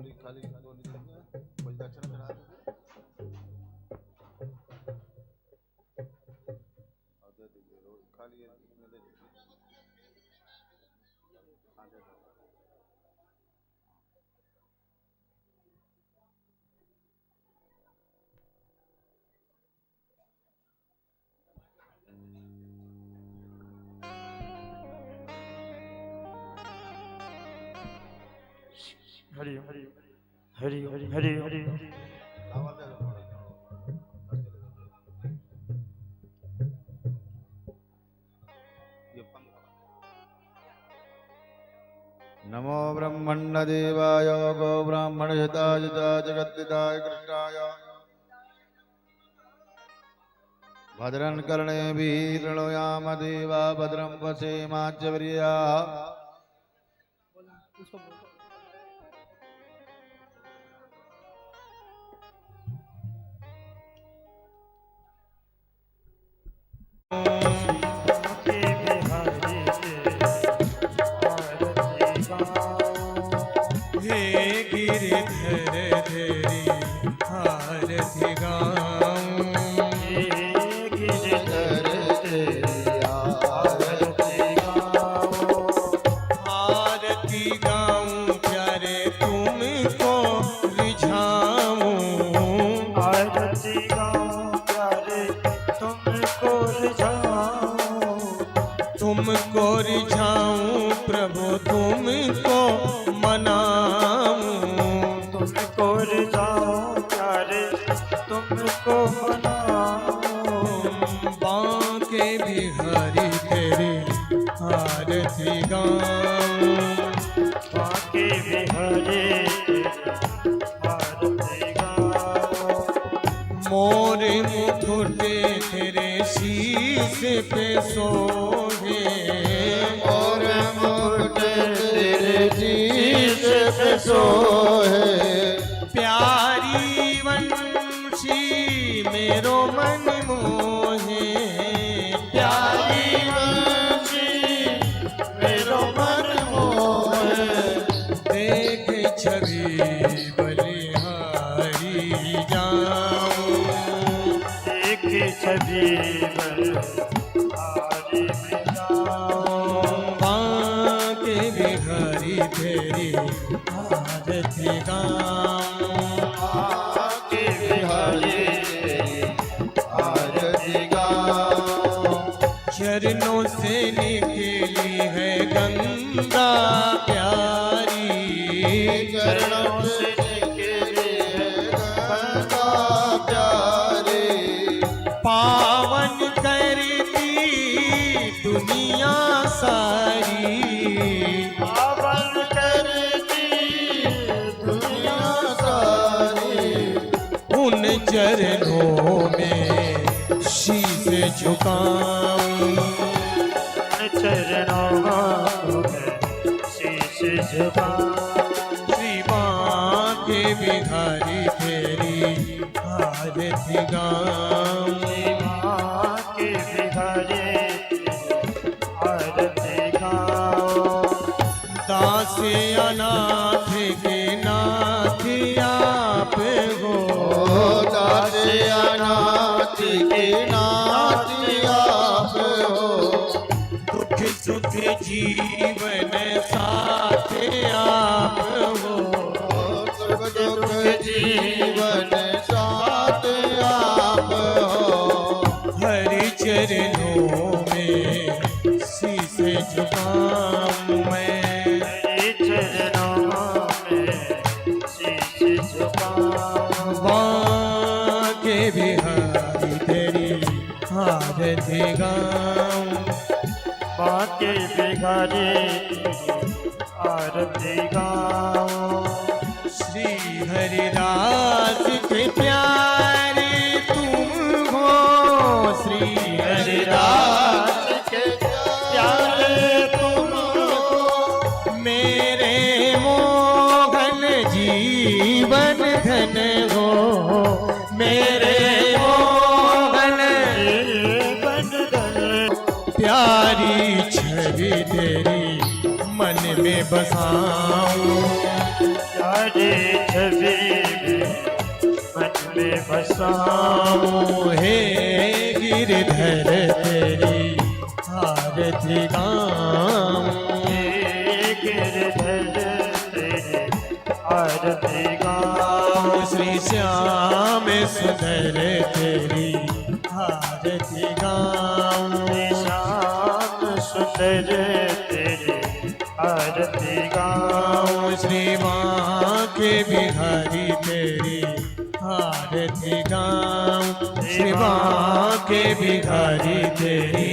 खाली गोली देंगे, कुछ दक्षिणा चढ़ा देंगे और दे दीजिए। खाली ये इसमें दे दीजिए। हाँ दे दो। हरि हरि हरि हरि हरि हरि चावल दे दो थोड़ा। नमो ब्रह्मण्ड देवाय गो ब्राह्मण हिताय जगद्दिताय कृष्णाय भद्रं कर्णेभिः शृणुयाम देवा भद्रं पश्येमाच्चर्या। तुमको रिझाऊं प्रभु तुमको मनाऊं, तुमको रिझाऊं प्यारे तुमको मनाऊं। बांके बिहारी तेरी आरती गाऊं, बांके बिहारी आरती गाऊं। मोर मुकुट तेरे शीश पे सोहे, और मुकुट तेरे शीश पे सोहे। प्यारी वंशी मेरो मन मोहे, प्यारी वंशी मेरो मन मोहे। देख छवि बलिहारी जाऊं, एक छवि बलिहारी जाऊं। बांके बिहारी तेरी आरती गाऊं, बांके बिहारी तेरी आरती गाऊं। चरणों से निकली है गंगा प्यारी, चरणों से निकली है गंगा प्यारी। पावन करती दुनिया सारी, पावन करती दुनिया सारी। उन चरणों में शीश झुकाऊं, चरणों में शीश झुकाऊं। श्री बांके बिहारी तेरी आरती गाऊं, बांके बिहारी आरती गाऊं। दास अनाथ के नाथ आप हो, दास अनाथ के नाथ आप हो। दुख सुख जीवन साथ आप हो, सुख दुख जीवन साथ आप हो। हरि चरणों में शीश झुकाऊं मैं, हरि चरणों में शीश झुकाऊं। बांके बिहारी तेरी आरती गाऊं, बांके बिहारी आरती गाऊं। श्री हरिदास के प्यारे तुम हो, श्री हरिदास के प्यारे तुम हो। मेरे मोहन जीवन धन हो, मेरे मोहन जीवन धन। प्यारी छवि तेरी मन में बसाऊं, तुम्हारी छवि मन में बसाऊं। हे गिरधर तेरी आरती गाऊं। हे गिरधर तेरी आरती गाऊं। श्री श्याम सुंदर तेरी आरती गाऊं। श्याम सुंदर तेरी आरती गाऊं। श्री माँ के बिहारी तेरी आरती गाऊं। श्री माँ के बिहारी तेरी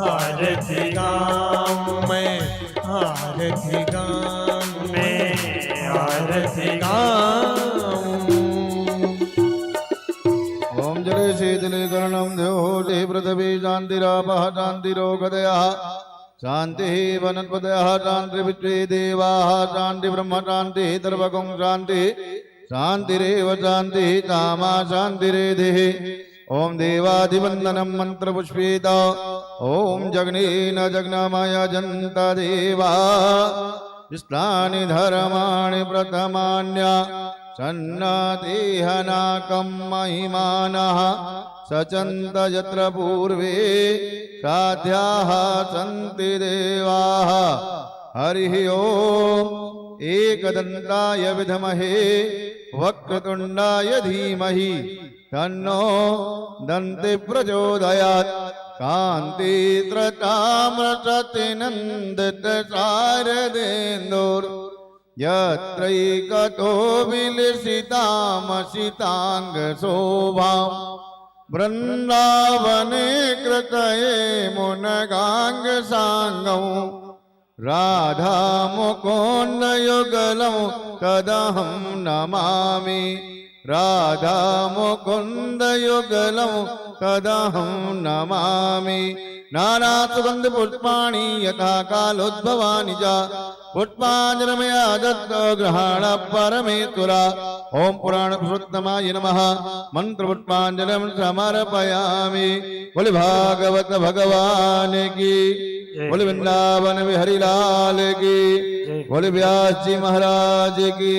आरती गाऊं। मैं आरती गाऊं। मैं आरती गाऊं। ओम जले शीतले कर्णम देहोटे पृथ्वी शांतिरापः शांतिरोगदयः शांति वनस्पतयः शांतिर्विश्वे देवाः शांति ब्रह्म शांति सर्वगं शांति शांतिरेव शांति कामा शांतिरेधिः। ओम देवादिवंदनम मंत्र पुष्पेत ओम जग्नेन जग्नमय जंत देवा विष्णानि धर्माणि प्रथमान्य सन्नदेहनाकं महिमानः सचन्त यत्र पूर्वे साध्याः सन्ति देवाः। हरिः ओम एकदन्ताय विद्महे वक्रतुण्डाय धीमहि तन्नो दन्ति प्रचोदयात्। कान्ति त्रतामृततिनन्दितशारदेन्दुर् यत्रैकतो विलसितामसिताङ्गशोभाम् वृन्दावने कृतये मुनगाङ्गसाङ्गौ राधामुकुन्दयुगलं तदहं नमामि। राधामुकुन्दयुगलं तदहं नमामि। नानासुगन्ध पुष्पाणि यथा कालोद्भवानि च पुष्पाञ्जलिमया दत्त ग्रहण परमेश्वरा। ओम पुराण पुरुषोत्तमाय नमः। मंत्र पुष्पाञ्जलिं समर्पयामि। बोले भागवत भगवान की, बोले वृंदावन बिहारी लाल की, बोले व्यास जी महाराज की,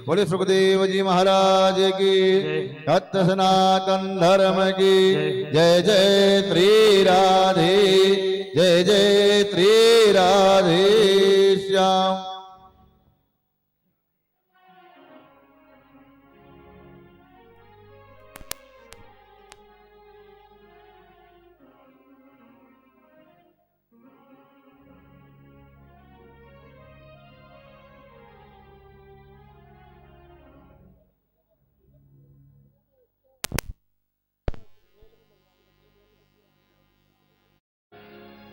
बोले सुखदेव जी महाराज की, सत्य सनातन धर्म की जय जय श्री राधे, जय जय श्री राधे श्याम।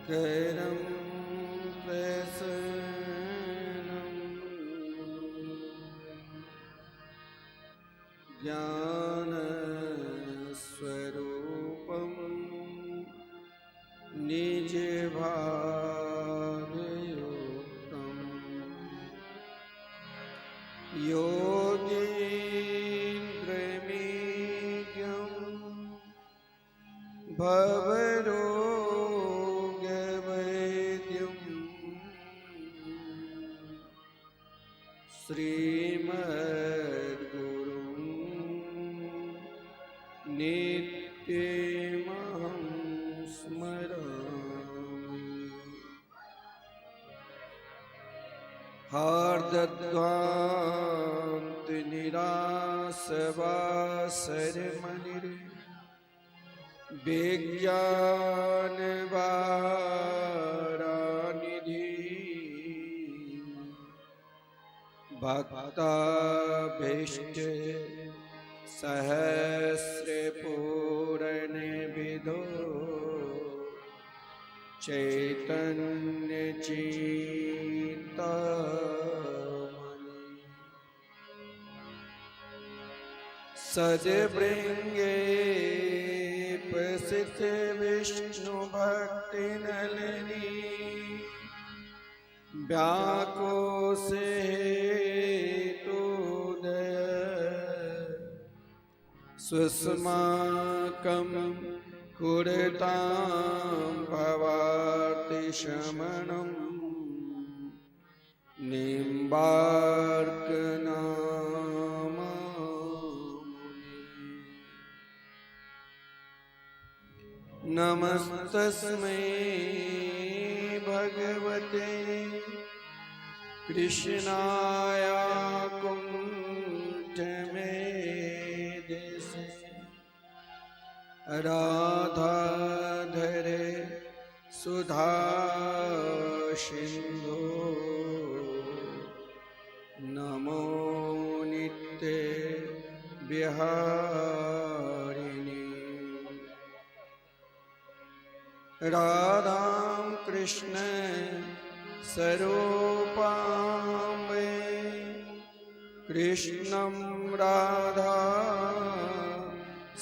करं प्रसन्नं ज्ञानस्वरूपं निजभावयुक्तं योगीन्द्रमीड्यं भवरो श्रीमद्गुरुं नित्यमहं स्मरामि। हार्दध्वान्तनिरासवासरमणिरे विज्ञानवारानिधि भक्ताभीष्ट सहस्रपूरण विदो चैतन्य चिंतामणि सद्बृंगे प्रसिद्ध विष्णु भक्ति नलिनी व्याको से सुस्माकं कुरुतां भवातिशमनं निम्बार्कना नमस्तस्मै भगवते कृष्णाय कुण्ठमेधसे राधाधरे सुधा सिन्धो नमो नित्ये विहारिणे राधां कृष्ण स्वरूपां कृष्णं राधा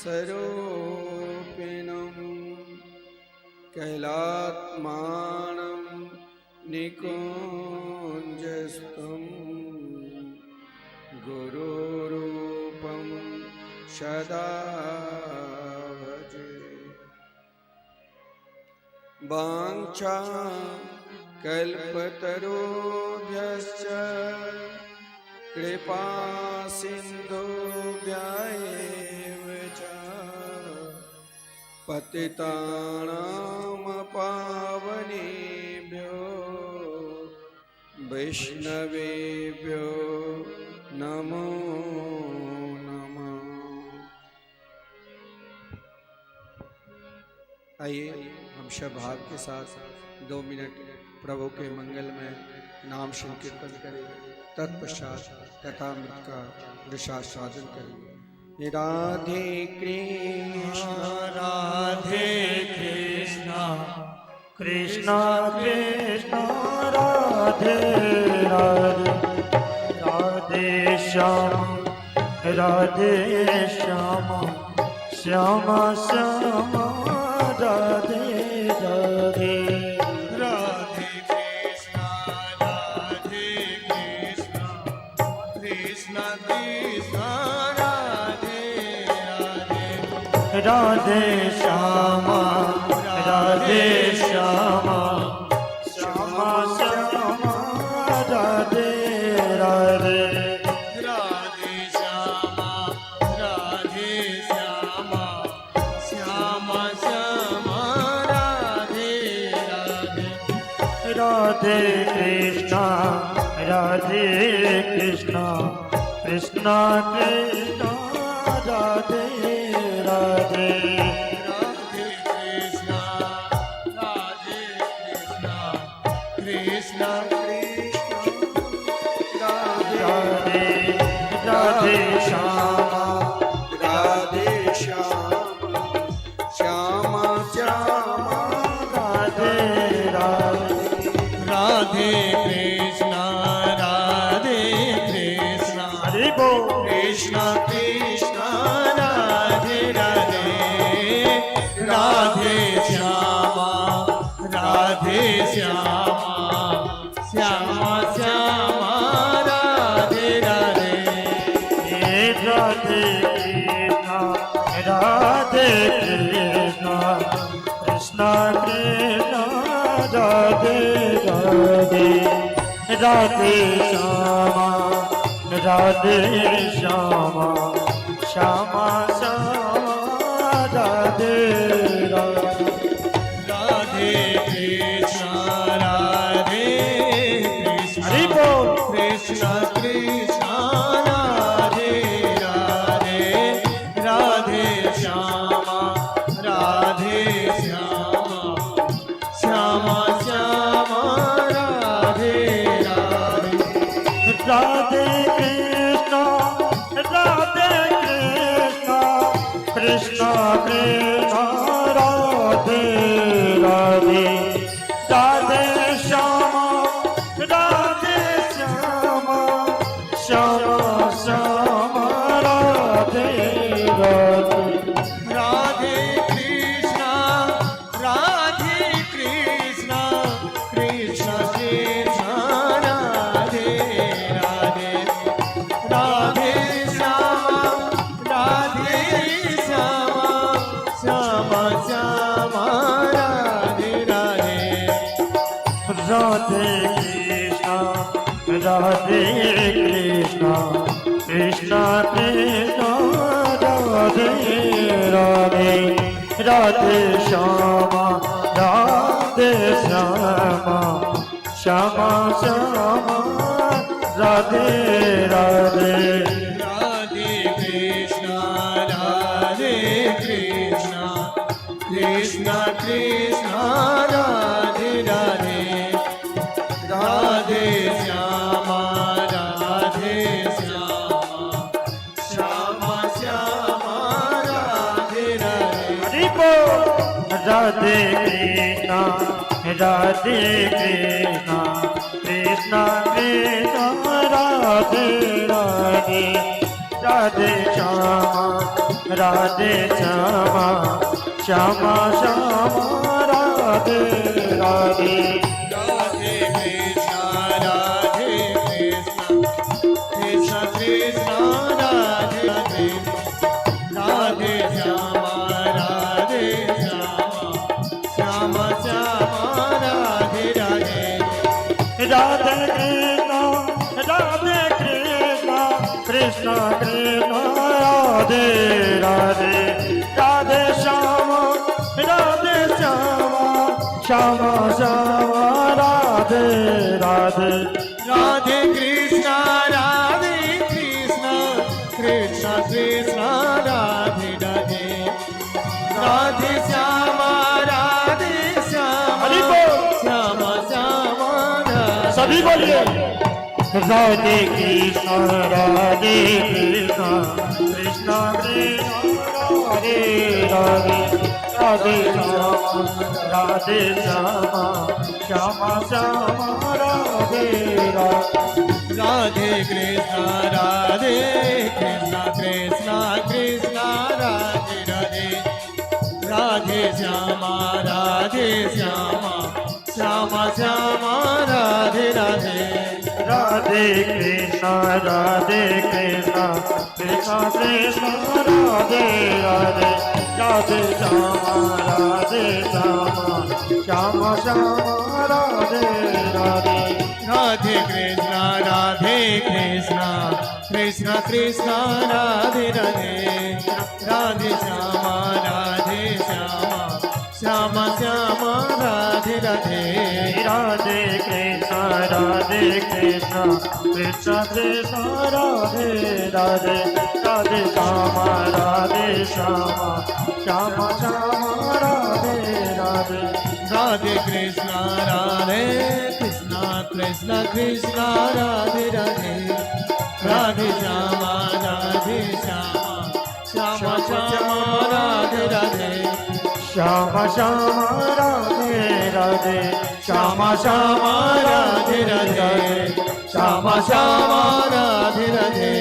स्वरूपिणं कैलात्मानं निकुञ्जस्थं गुरुरूपं सदा भजे वाञ्छा कल्पतरुभ्यश्च कृपा सिन्धुभ्यैव च पतितानां पावनेभ्यो वैष्णवेभ्यो नमो नमः। आइए हम सब भाव के साथ 2 मिनट प्रभु के मंगल में नाम संकीर्तन करेंगे, तत्पश्चात कथामृत का विशास्वादन करेंगे। राधे कृष्ण राधे कृष्ण कृष्ण कृष्ण राधे राधे राधे श्याम राधे श्याम श्याम श्याम राधे राधे राधे कृष्ण राधे कृष्ण कृष्ण कृष्ण राधे राधे राधे श्याम राधे श्याम श्याम श्याम राधे राधे राधे श्याम राधे श्याम श्याम श्याम राधे राधे राधे कृष्ण राधे कृष्ण कृष्ण कृष्ण राधे राधे राधे कृष्ण राधे कृष्ण कृष्ण राधे राधे श्याम राधे श्याम श्याम श्याम राधे राधे राधे कृष्ण राधे कृष्ण हरि बोल कृष्ण कृष्ण राधे राधे राधे श्यामा राधे श्यामा श्यामा श्यामा राधे राधे राधे कृष्ण राधे कृष्ण कृष्ण कृष्ण राधे राधे राधे श्यामा राधे श्यामा श्यामा श्यामा राधे राधे राधे कृष्ण राधे कृष्ण हरि बोल कृष्ण कृष्ण राधे राधे राधे श्यामा राधे श्यामा श्यामा श्यामा राधे राधे राधे कृष्ण राधे कृष्ण कृष्ण कृष्ण राधे राधे राधे श्यामा राधे श्यामा श्यामा श्यामा राधे राधे राधे कृष्ण राधे कृष्ण कृष्ण कृष्ण राधे राधे राधे श्यामा राधे श्यामा श्यामा श्यामा राधे राधे राधे कृष्ण राधे कृष्ण कृष्ण कृष्ण राधे राधे राधे श्यामा राधे श्यामा श्यामा श्यामा राधे राधे राधे कृष्णा कृष्णा कृष्णा राधे राधे राधे श्यामा श्यामा श्यामा राधे राधे हरि बोल राधे कृष्णा राधे कृष्णा कृष्णा कृष्णा राधे राधे राधे श्यामा राधे श्यामा श्यामा श्यामा राधे राधे राधे कृष्णा कृष्णा कृष्णा राधे राधे राधे श्यामा श्यामा श्यामा राधे राधे राधे कृष्णा कृष्णा कृष्णा राधे राधे राधे श्यामा श्यामा श्यामा राधे राधे राधे कृष्णा कृष्णा कृष्णा राधे राधे राधे श्यामा हरि बोल श्यामा श्यामा राधे सभी बोलिए राधे कृष्णा कृष्णा राधे राधे राधे राधे श्यामा श्यामा श्यामा राधे राधे राधे कृष्णा कृष्णा कृष्णा राधे राधे राधे श्यामा श्यामा श्यामा राधे राधे राधे कृष्णा कृष्णा कृष्णा राधे राधे राधे श्यामा श्यामा श्यामा राधे राधे राधे कृष्णा कृष्णा राधे राधे राधे श्यामा श्यामा राधे राधे राधे कृष्णा कृष्णा कृष्णा राधे राधे राधे श्यामा श्यामा राधे राधे राधे कृष्णा कृष्णा राधे राधे राधे श्यामा श्यामा राधे राधे श्यामा श्यामा राधे राधे श्यामा श्यामा राधे राधे श्यामा राधे राधे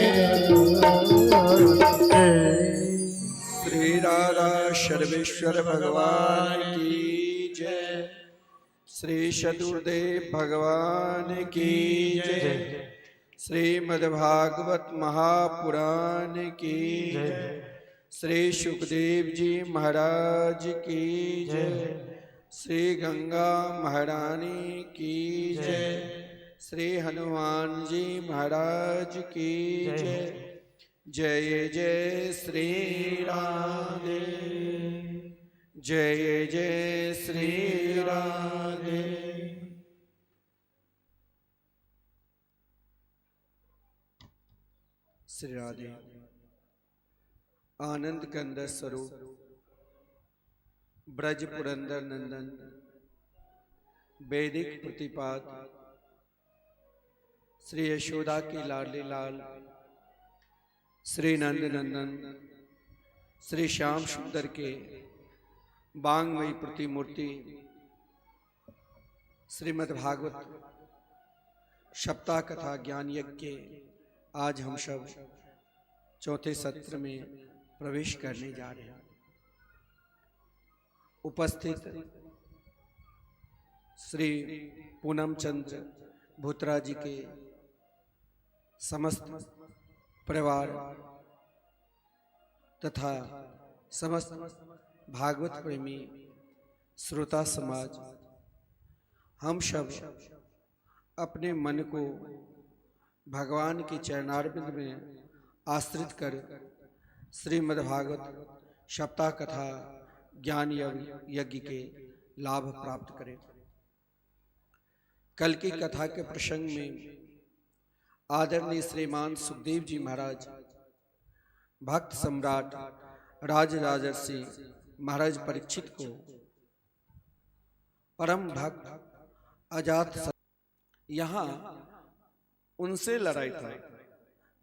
श्री राधा सर्वेश्वर भगवान की जय। श्री चतुर्देव भगवान की जय। श्रीमद्भागवत महापुराण की जय। श्री सुखदेव जी महाराज की जय। श्री गंगा महारानी की जय। श्री हनुमान जी महाराज की जय। जय जय श्री राधे, जय जय श्री राधे। श्री राधे आनंद कंद स्वरूप ब्रज पुरंदर नंदन वैदिक प्रतिपाद श्री यशोदा की लाडली लाल श्री नंद नंदन श्री श्याम सुंदर के बांगमयी प्रतिमूर्ति श्रीमद्भागवत सप्ताह कथा ज्ञान यज्ञ के आज हम सब चौथे सत्र में प्रवेश करने जा रहे हैं। उपस्थित श्री पूनम चंद्र भूतरा जी के समस्त परिवार तथा समस्त भागवत प्रेमी श्रोता समाज, हम सब अपने मन को भगवान के चरणारविंद में आश्रित कर श्रीमद्भागवत सप्ताह कथा ज्ञान यज्ञ के लाभ प्राप्त करें। कल की कथा के प्रसंग में आदरणीय श्रीमान सुखदेव जी महाराज भक्त सम्राट राजराजर्षि महाराज परीक्षित को परम भक्त अजात यहाँ उनसे लड़ाई था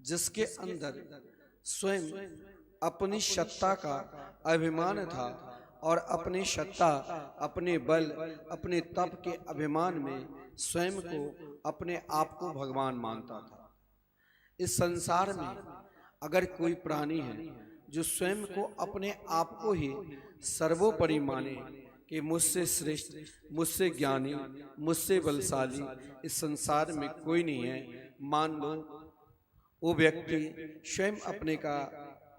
जिसके अंदर स्वयं अपनी सत्ता का अभिमान था और अपनी सत्ता, अपने बल, अपने तप के अभिमान में स्वयं को, अपने आप को भगवान मानता था। इस संसार में अगर कोई प्राणी है जो स्वयं को, अपने आप को ही सर्वोपरि माने कि मुझसे श्रेष्ठ, मुझसे ज्ञानी, मुझसे बलशाली इस संसार में कोई नहीं है, मान लो वो व्यक्ति स्वयं अपने का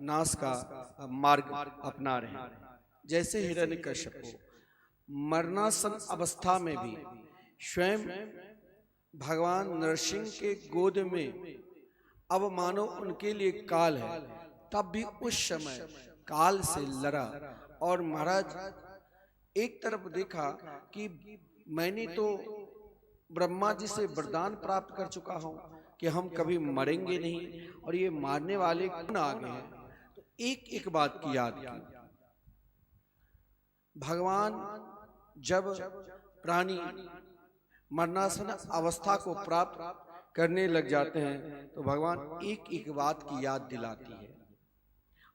नाश का मार्ग अपना रहे। जैसे हिरण्यकश्यप मरणासन अवस्था में भी स्वयं भगवान नरसिंह के गोद में, अब मानो उनके लिए काल है, तब भी उस समय काल से लड़ा और महाराज एक तरफ देखा कि मैंने तो ब्रह्मा जी से वरदान प्राप्त कर चुका हूं कि हम कभी मरेंगे नहीं और ये मारने वाले कौन आ गए हैं। तो एक एक बात की याद की। भगवान जब प्राणी मरणासन अवस्था को प्राप्त करने लग जाते हैं तो भगवान एक एक बात की याद दिलाती है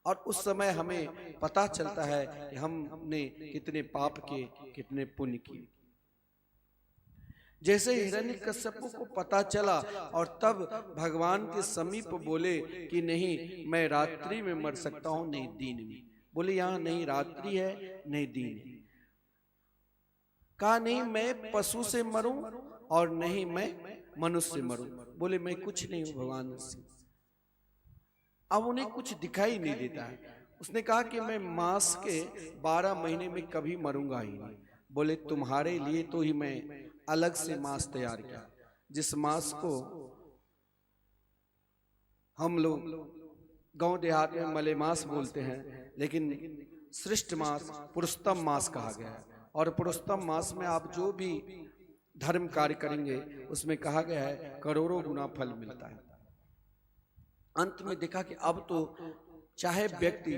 और उस समय हमें पता चलता है कि हमने कितने पाप किए, कितने पुण्य किए। जैसे हिरण्यकश्यप को पता चला और तब भगवान के समीप बोले कि नहीं, मैं रात्रि में मर सकता हूं, नहीं दिन में। बोले यहाँ नहीं रात्रि है, नहीं दिन है। कहा नहीं मैं पशु से मरूं और नहीं मैं मनुष्य से मरूं। बोले मैं कुछ नहीं हूं भगवान से। अब उन्हें कुछ दिखाई नहीं देता है। उसने कहा कि मैं मास के 12 महीने में कभी मरूंगा ही नहीं। बोले तुम्हारे लिए तो ही मैं अलग से मांस तैयार किया, जिस मांस को हम लोग गांव देहात में मलेमास बोलते हैं, लेकिन श्रेष्ठ मांस पुरुषोत्तम मांस कहा गया है। और पुरुषोत्तम मांस में आप जो भी धर्म कार्य करेंगे उसमें कहा गया है करोड़ों गुना फल मिलता है। अंत में देखा कि अब तो चाहे व्यक्ति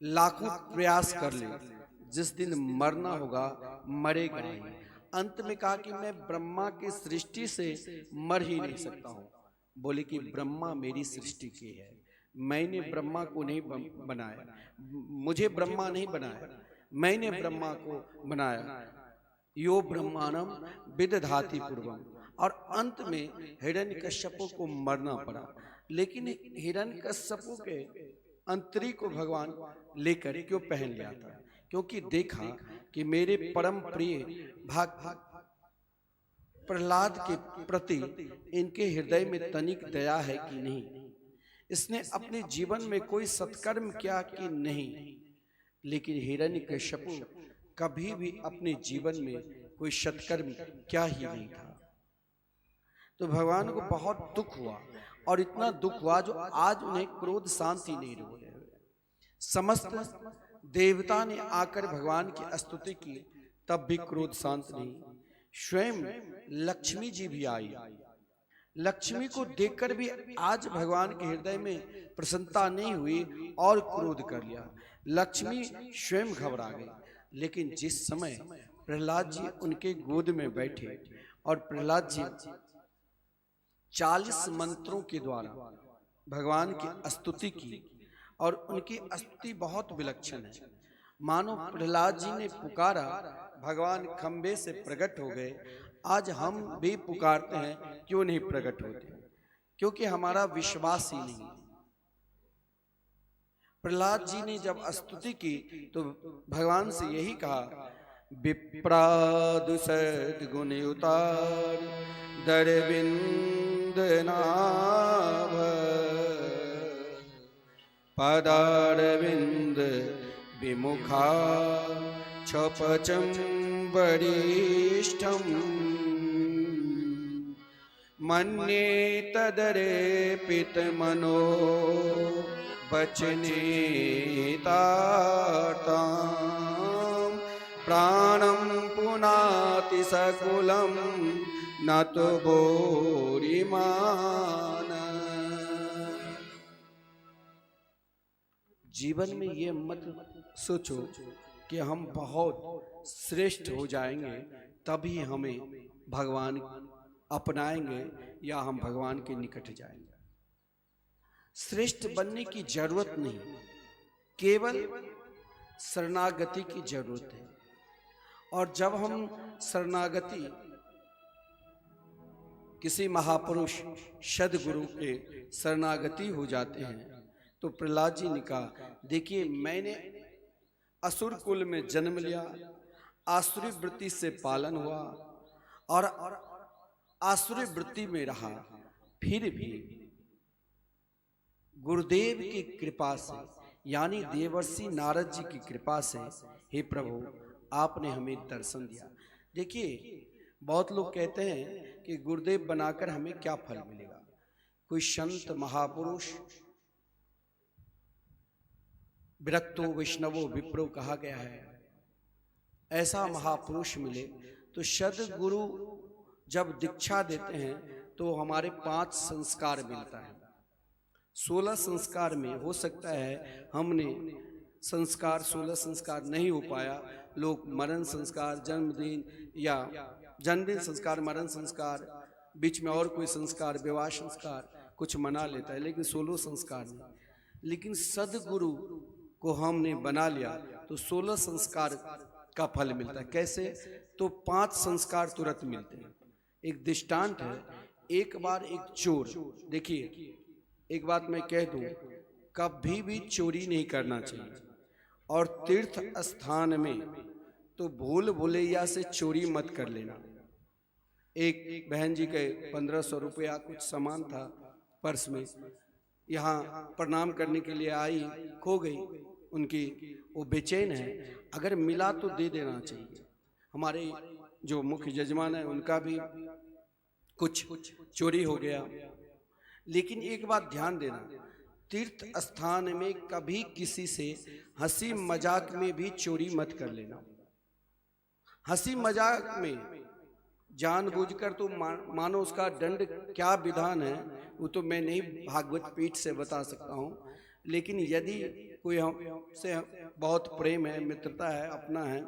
लाखों प्रयास कर ले, जिस दिन मरना होगा मरेगा ही। अंत में कहा कि मैं ब्रह्मा की सृष्टि से मर ही नहीं सकता हूं। बोले कि ब्रह्मा मेरी सृष्टि की है, मैंने ब्रह्मा को नहीं बनाया, मुझे ब्रह्मा नहीं बनाया, मैंने ब्रह्मा को बनाया। यो ब्रह्मांडम विदधाति पूर्वम। और अंत में हिरण्यकश्यप को मरना पड़ा, लेकिन हिरण्यकश्यप के अंतरी को भगवान लेकर क्यों पहन लिया था? क्योंकि देखा कि मेरे परम प्रिय भक्त प्रहलाद के प्रति इनके हृदय में तनिक दया है कि नहीं, इसने अपने जीवन में कोई सत्कर्म किया कि नहीं। लेकिन हिरण्यकश्यप कभी भी अपने जीवन में कोई सत्कर्म क्या ही नहीं था। तो भगवान को बहुत दुख हुआ, और इतना दुख हुआ जो आज उन्हें क्रोध शांति नहीं हो रहे। समस्त देवता ने आकर भगवान की स्तुति की, तब भी क्रोध शांत नहीं। स्वयं लक्ष्मी जी भी आई। लक्ष्मी को देखकर भी आज भगवान के हृदय में प्रसन्नता नहीं हुई और क्रोध कर लिया। लक्ष्मी स्वयं घबरा गई। लेकिन जिस समय प्रहलाद जी उनके गोद में बैठे और प्रहलाद जी 40 मंत्रों के द्वारा भगवान की स्तुति की, और उनकी स्तुति बहुत विलक्षण है। मानो प्रहलाद जी ने पुकारा, भगवान खंबे से प्रकट हो गए। आज हम भी पुकारते हैं, क्यों नहीं प्रकट होते? क्योंकि हमारा विश्वास ही नहीं। प्रहलाद जी ने जब स्तुति की तो भगवान से यही कहा, विप्रादुसद गुण उतार दरविंद नाभ पदारविंद विमुखा छपचम वरिष्ठम मन्ये तदरेपित मनो वचनेतार्तां प्राणं पुनाति सकुलं न तो भूरिमान। जीवन में ये मत सोचो कि हम बहुत श्रेष्ठ हो जाएंगे तभी हमें भगवान अपनाएंगे या हम भगवान के निकट जाएंगे। श्रेष्ठ बनने की जरूरत नहीं, केवल शरणागति की जरूरत है। और जब हम शरणागति किसी महापुरुष सद्गुरु के शरणागति हो जाते हैं तो प्रहलाद जी ने कहा, देखिए मैंने असुर कुल में जन्म लिया, आसुरी वृत्ति से पालन हुआ और आसुरी वृत्ति में रहा, फिर भी गुरुदेव की कृपा से यानी देवर्षि नारद जी की कृपा से हे प्रभु आपने हमें दर्शन दिया। देखिए बहुत लोग कहते हैं कि गुरुदेव बनाकर हमें क्या फल मिलेगा। कोई संत महापुरुष विरक्तो वैष्णवो विप्रो कहा गया है, ऐसा महापुरुष मिले तो सद्गुरु जब दीक्षा देते हैं तो हमारे 5 संस्कार मिलता है। 16 संस्कार में हो सकता है हमने संस्कार 16 संस्कार नहीं हो पाया, लोग मरण संस्कार, जन्मदिन या जन्मदिन संस्कार, मरण संस्कार, बीच में और कोई संस्कार, विवाह संस्कार कुछ मना लेता है, लेकिन 16 संस्कार नहीं। लेकिन सद्गुरु को हमने बना लिया तो 16 संस्कार का फल मिलता है। कैसे? तो 5 संस्कार तुरंत मिलते हैं। एक दृष्टांत है, एक बार एक चोर, देखिए एक बात मैं कह दूं, कभी भी चोरी नहीं करना चाहिए और तीर्थ स्थान में तो भूल भुलैया से चोरी मत कर लेना। एक बहन जी के 1500 रुपया कुछ सामान था पर्स में, यहाँ प्रणाम करने के लिए आई, खो गई उनकी, वो बेचैन है, अगर मिला तो दे देना चाहिए। हमारे जो मुख्य यजमान है उनका भी कुछ चोरी हो गया। लेकिन एक बात ध्यान देना, तीर्थ स्थान में कभी किसी से हंसी मजाक में भी चोरी मत कर लेना। हंसी मजाक में जानबूझकर तो मानो उसका दंड क्या विधान है वो तो मैं नहीं भागवत पीठ से बता सकता हूँ, लेकिन यदि कोई हमसे बहुत प्रेम है, मित्रता है, अपना है,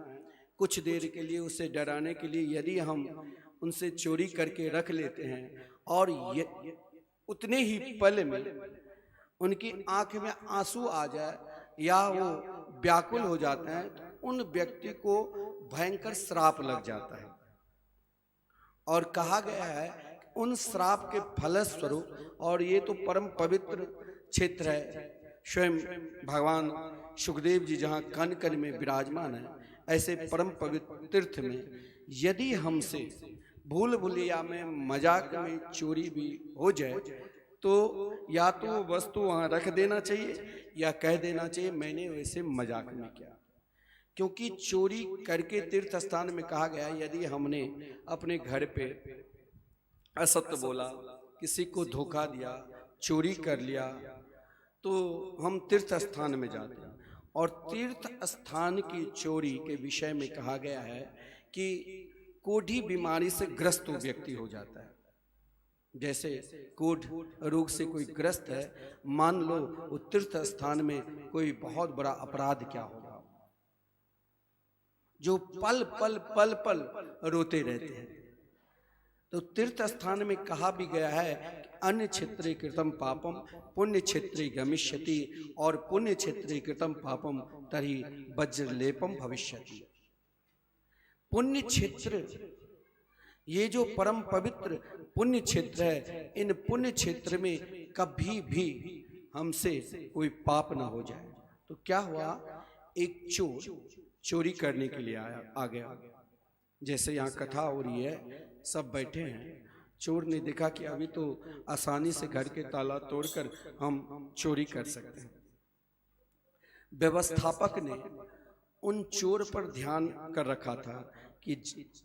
कुछ देर के लिए उसे डराने के लिए यदि हम उनसे चोरी करके रख लेते हैं और उतने ही पल में उनकी आंख में आंसू आ जाए या वो व्याकुल हो जाते हैं तो उन व्यक्ति को भयंकर श्राप लग जाता है। और कहा गया है उन श्राप के फलस्वरूप, और ये तो परम पवित्र क्षेत्र है, स्वयं भगवान सुखदेव जी जहाँ कण कण में विराजमान है, ऐसे परम पवित्र तीर्थ में यदि हमसे भूल भुलैया में मजाक में चोरी भी हो जाए तो या तो वस्तु वहाँ रख देना चाहिए या कह देना चाहिए मैंने वैसे मजाक में किया। क्योंकि चोरी करके तीर्थ स्थान में कहा गया यदि हमने अपने घर पे असत्य बोला, किसी को धोखा दिया, चोरी कर लिया तो हम तीर्थ स्थान में जाते हैं। और तीर्थ स्थान की चोरी के विषय में कहा गया है कि कोढ़ी बीमारी से ग्रस्त व्यक्ति हो जाता है। जैसे कोढ़ रोग से कोई ग्रस्त है, मान लो वो तीर्थ स्थान में कोई बहुत बड़ा अपराध क्या होगा, जो पल पल पल पल रोते रहते हैं। तो तीर्थ स्थान में कहा भी गया है अन्य क्षेत्रे कृतम पापम पुण्य क्षेत्रे गमिष्यति और पुण्य क्षेत्रे कृतम पापम तरी वज्रलेपम भविष्यति। पुण्य क्षेत्र, ये जो परम पवित्र पुण्य क्षेत्र है, इन पुण्य क्षेत्र में कभी भी हमसे कोई पाप ना हो जाए। तो क्या हुआ, एक चोर चोरी करने के लिए आ गया। जैसे यहाँ कथा हो रही है, सब बैठे हैं, चोर ने देखा कि अभी तो आसानी से घर के ताला तोड़कर हम चोरी कर सकते हैं। व्यवस्थापक ने उन चोर पर ध्यान कर रखा था कि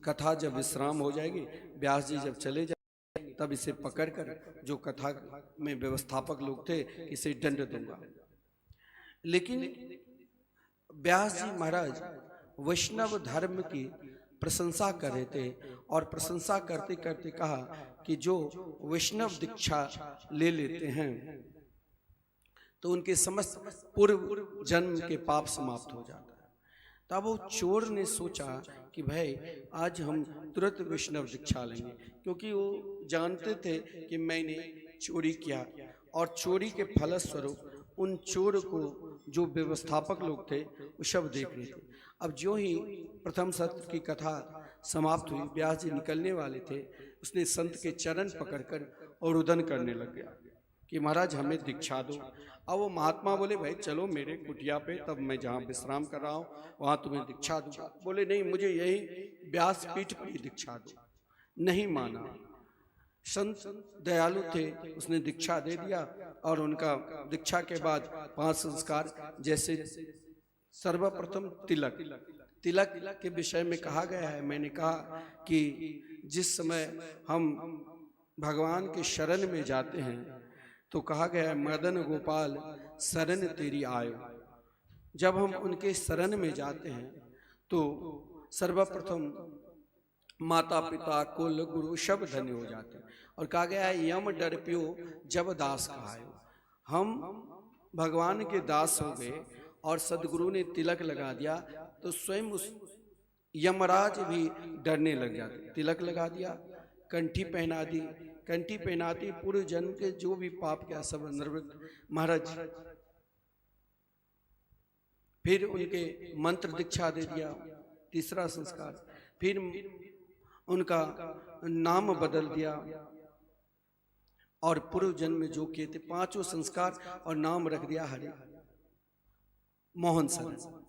कथा जब विश्राम हो जाएगी, व्यास जी जब चले जाएंगे तब इसे पकड़कर जो कथा में व्यवस्थापक लोग थे इसे दंड दूंगा। लेकिन व्यास जी महाराज वैष्णव धर्म की प्रशंसा कर रहे थे और प्रशंसा करते करते कहा कि जो वैष्णव दीक्षा ले लेते हैं तो उनके समस्त पूर्व जन्म के पाप समाप्त हो जाता है। तब वो चोर ने सोचा कि भाई आज हम तुरंत वैष्णव दीक्षा लेंगे, क्योंकि वो जानते थे कि मैंने चोरी किया और चोरी के फलस्वरूप उन चोर को जो व्यवस्थापक लोग थे वो सब देख रहे थे। अब जो ही प्रथम सत्र की कथा समाप्त हुई, व्यास जी निकलने वाले थे, उसने संत के चरण पकड़कर और रुदन करने लग गया कि महाराज हमें दीक्षा दो। अब वो महात्मा बोले भाई चलो मेरे कुटिया पे, तब मैं जहाँ विश्राम कर रहा हूँ वहाँ तुम्हें दीक्षा दूंगा। बोले नहीं, मुझे यही व्यास पीठ पर ही दीक्षा दो। नहीं माना। संत दयालु थे, उसने दीक्षा दे दिया और उनका दीक्षा के बाद 5 संस्कार, जैसे सर्वप्रथम तिलक के विषय में कहा गया है। मैंने कहा कि जिस समय हम भगवान के शरण में जाते हैं तो कहा गया है मदन गोपाल शरण तेरी आयो। जब हम उनके शरण में जाते हैं तो सर्वप्रथम माता पिता कुल गुरु सब धन्य हो जाते हैं। और कहा गया है यम डर प्यो जब दास कहायो। हम भगवान के दास हो गए और सदगुरु ने तिलक लगा दिया तो स्वयं उस यमराज भी डरने लग जाते। तिलक लगा दिया, कंठी पहना दी, कंठी पहनाती पूर्व जन्म के जो भी पाप किया सब निवृत्त। महाराज फिर उनके मंत्र दीक्षा दे दिया, तीसरा संस्कार। फिर उनका नाम बदल दिया और पूर्व जन्म में जो किए थे 5 संस्कार और नाम रख दिया हरि मोहन सर।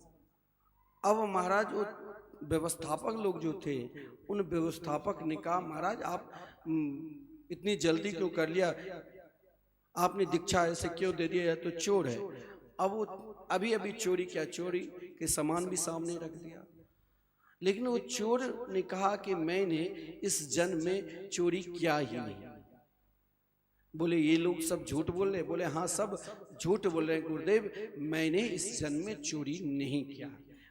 अब महाराज वो व्यवस्थापक लोग जो थे, उन व्यवस्थापक ने कहा महाराज आप इतनी जल्दी क्यों कर लिया, आपने दीक्षा ऐसे क्यों दे दिया, तो चोर है। अब वो अभी अभी चोरी किया, चोरी के सामान भी सामने रख दिया। लेकिन वो चोर ने कहा कि मैंने इस जन्म में चोरी किया ही नहीं। बोले ये लोग सब झूठ बोल रहे? बोले हाँ सब झूठ बोल रहे हैं गुरुदेव, मैंने इस जन्म में चोरी नहीं किया,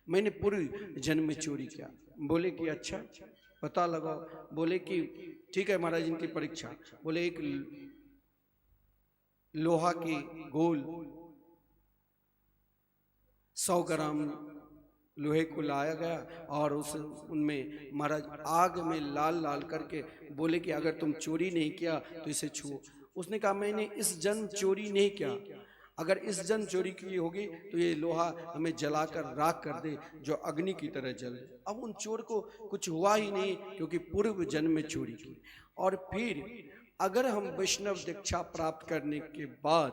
मैंने पूर्व जन्म में चोरी किया। बोले कि अच्छा पता लगाओ। बोले कि ठीक है महाराज इनकी परीक्षा। बोले एक लोहा की गोल 100 ग्राम लोहे को लाया गया और उनमें महाराज आग में लाल लाल करके बोले कि अगर तुम चोरी नहीं किया तो इसे छुओ। उसने कहा मैंने इस जन्म चोरी नहीं किया, अगर इस जन्म चोरी की होगी तो ये लोहा हमें जलाकर राख कर दे जो अग्नि की तरह जले। अब उन चोर को कुछ हुआ ही नहीं क्योंकि पूर्व जन्म में चोरी की। और फिर अगर हम वैष्णव दीक्षा प्राप्त करने के बाद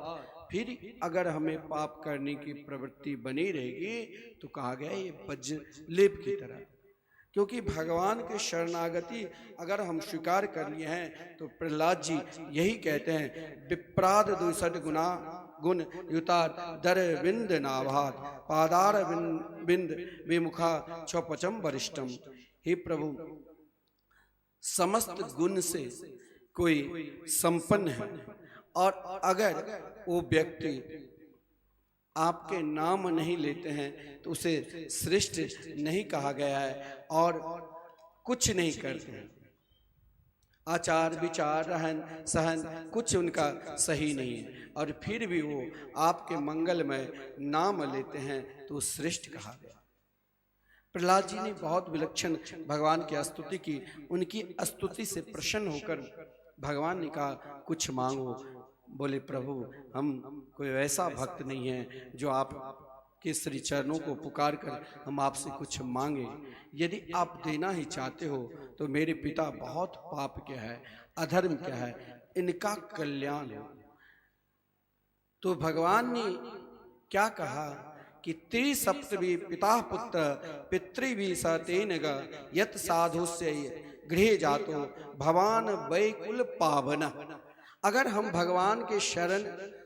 फिर अगर हमें पाप करने की प्रवृत्ति बनी रहेगी तो कहा गया ये वज्र लेप की तरह, क्योंकि भगवान के शरणागति अगर हम स्वीकार कर लिए हैं तो प्रहलाद जी यही कहते हैं विप्राद 62 गुना गुण युतार दर बिंद नाभात पादार बिंद विमुखा चौपचम वरिष्ठम। हे प्रभु, समस्त गुण से कोई संपन्न है और अगर वो व्यक्ति आपके नाम नहीं लेते हैं तो उसे श्रेष्ठ नहीं कहा गया है और कुछ नहीं करते हैं। आचार विचार रहन सहन कुछ उनका सही नहीं है और फिर भी वो आपके मंगलमय नाम लेते हैं तो श्रेष्ठ कहा गया। प्रहलाद जी ने बहुत विलक्षण भगवान की स्तुति की। उनकी स्तुति से प्रसन्न होकर भगवान ने कहा कुछ मांगो। बोले प्रभु हम कोई ऐसा भक्त नहीं है जो आप के श्री चरणों को पुकार कर हम आपसे कुछ मांगे। यदि आप देना ही चाहते हो तो मेरे पिता बहुत पाप क्या है, अधर्म क्या है, इनका कल्याण हो। तो भगवान ने क्या कहा कि त्रिसप्तवी पिता पुत्र पितृवी सतेन यत साधुस्य गृहे जातो भवान वैकुल पावन। अगर हम भगवान के शरण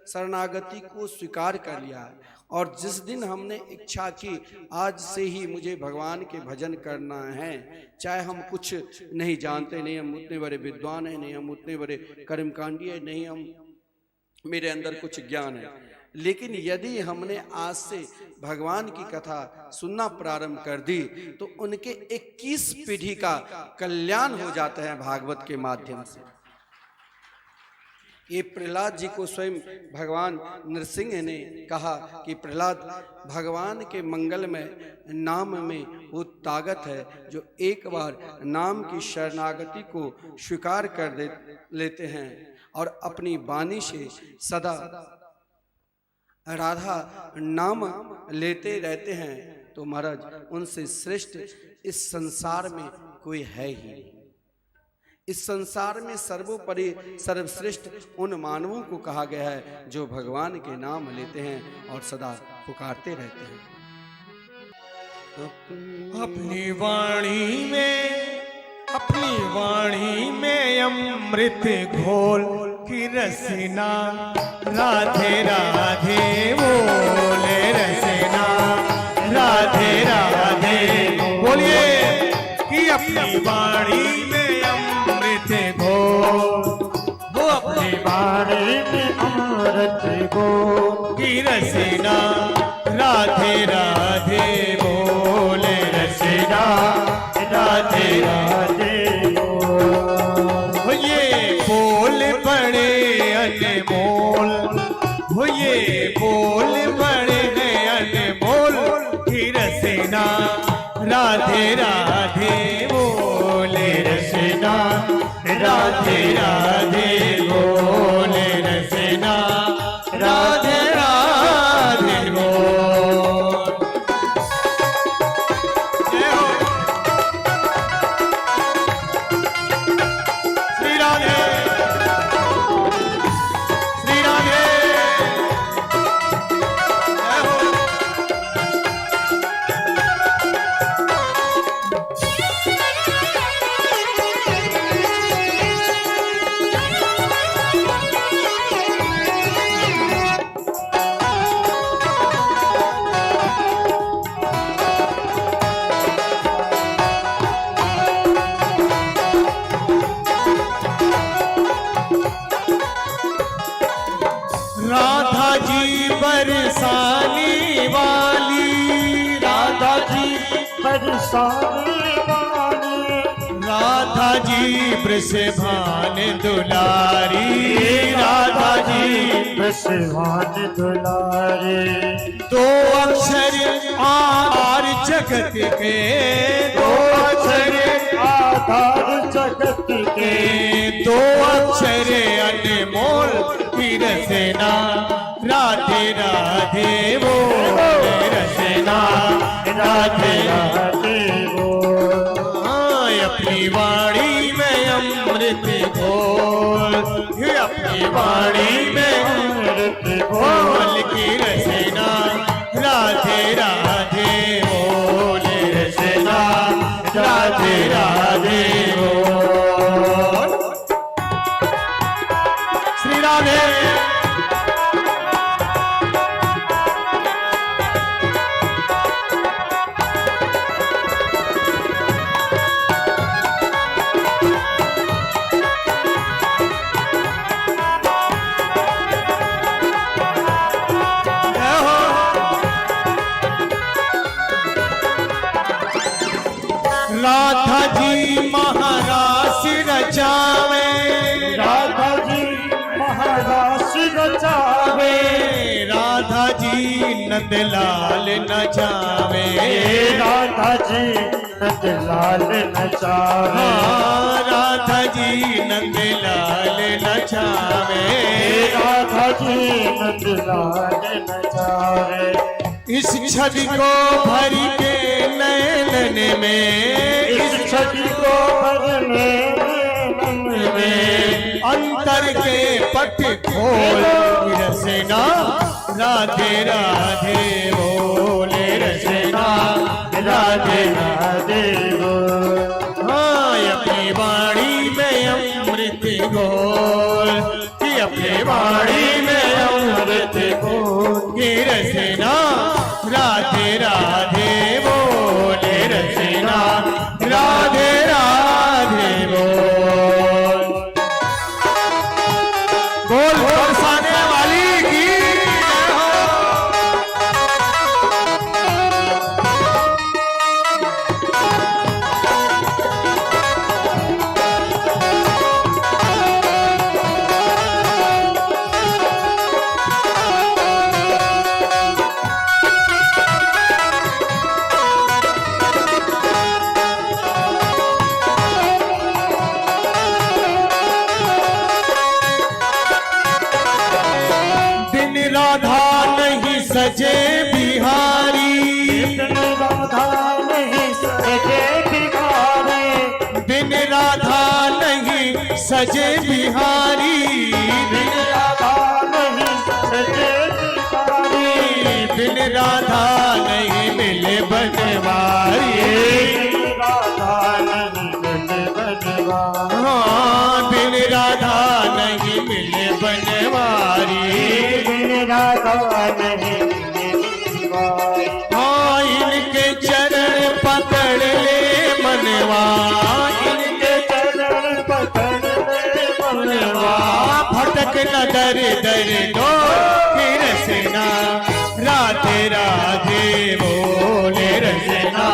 शरणागति को स्वीकार कर लिया है। और जिस दिन हमने इच्छा की आज से ही मुझे भगवान के भजन करना है, चाहे हम कुछ नहीं जानते, नहीं हम उतने बड़े विद्वान हैं, नहीं हम उतने बड़े कर्मकांडी हैं, नहीं हम मेरे अंदर कुछ ज्ञान है, लेकिन यदि हमने आज से भगवान की कथा सुनना प्रारंभ कर दी तो उनके 21 पीढ़ी का कल्याण हो जाता है भागवत के माध्यम से। ये प्रहलाद जी को स्वयं भगवान नरसिंह ने कहा कि प्रहलाद, भगवान के मंगल में नाम में वो ताकत है जो एक बार नाम की शरणागति को स्वीकार कर लेते हैं और अपनी वाणी से सदा राधा नाम लेते रहते हैं, तो महाराज उनसे श्रेष्ठ इस संसार में कोई है ही नहीं। इस संसार में सर्वोपरि सर्वश्रेष्ठ उन मानवों को कहा गया है जो भगवान के नाम लेते हैं और सदा पुकारते रहते हैं। अपनी वाणी में अमृत घोल की रसना, राधे राधे बोले रसना, राधे राधे बोलिए कि अपनी वाणी में अमृत घोल, वो अपनी वाणी में अमृत घोल की रसना, राधे राधे बोले रसना, राधे राधे बोल। ये बोल बड़े अनमोल, वो ये बोल बड़े अनमोल की रसना, राधे राधे बोले रसना, राधे राधे बोले रसना, राधे राधे बोल। जय हो श्री राधे, श्री राधे, जय हो। राधा जी बरसाने वाली, राधा जी बरसाने वाली, राधा जी वृषभान दुलारी, राधा जी वृषभान दुलारी। दो अक्षर आधार जगत के, दो अक्षर आधार जगत के, दो अक्षर अनमोल की रसना, राधे राधे बोले रसना, राधे राधे बोल। हाँ, अपनी वाणी में अमृत घोल, अपनी वाणी में अमृत घोल की रसना, राधे राधे बोले रसना, राधे राधे बोल। श्री राधे, राधा जी महारास रचावे, राधा जी महारास रचावे, राधा जी नंदलाल नचावे, राधा जी नंदलाल नचावे, राधा जी नंदलाल नचावे, राधा जी नंदलाल नचावे। इस छवि को भर के नैन में, इस छवि को भरने में, अंतर के पट खोल रसना, राधे राधे बोले रसना, राधे राधे बोल। हाँ, अपनी वाणी में अमृत घोल, अपनी वाणी में अमृत रसना राधे राधे बोले रसना राधे राधे बोल बोल बरसाने वाली की जय हो। दिन राधा नहीं सजे बिहारी दिन राधा नहीं सजे भिखारी दिन राधा नहीं सजे बिहारी दिन राधा नहीं सजे भिखारी दिन राधा नहीं मिले बनवारी दिन राधा नहीं मिले बनवारी हाँ दिन राधा नहीं मिले बनवारी दिन राधा नहीं मिले बनवारी हाँ इनके चरण पकड़ ले मनवा इनके चरण पकड़ ले मनवा भटक न दर दर दो फिर रसना राधे राधे बोले रसना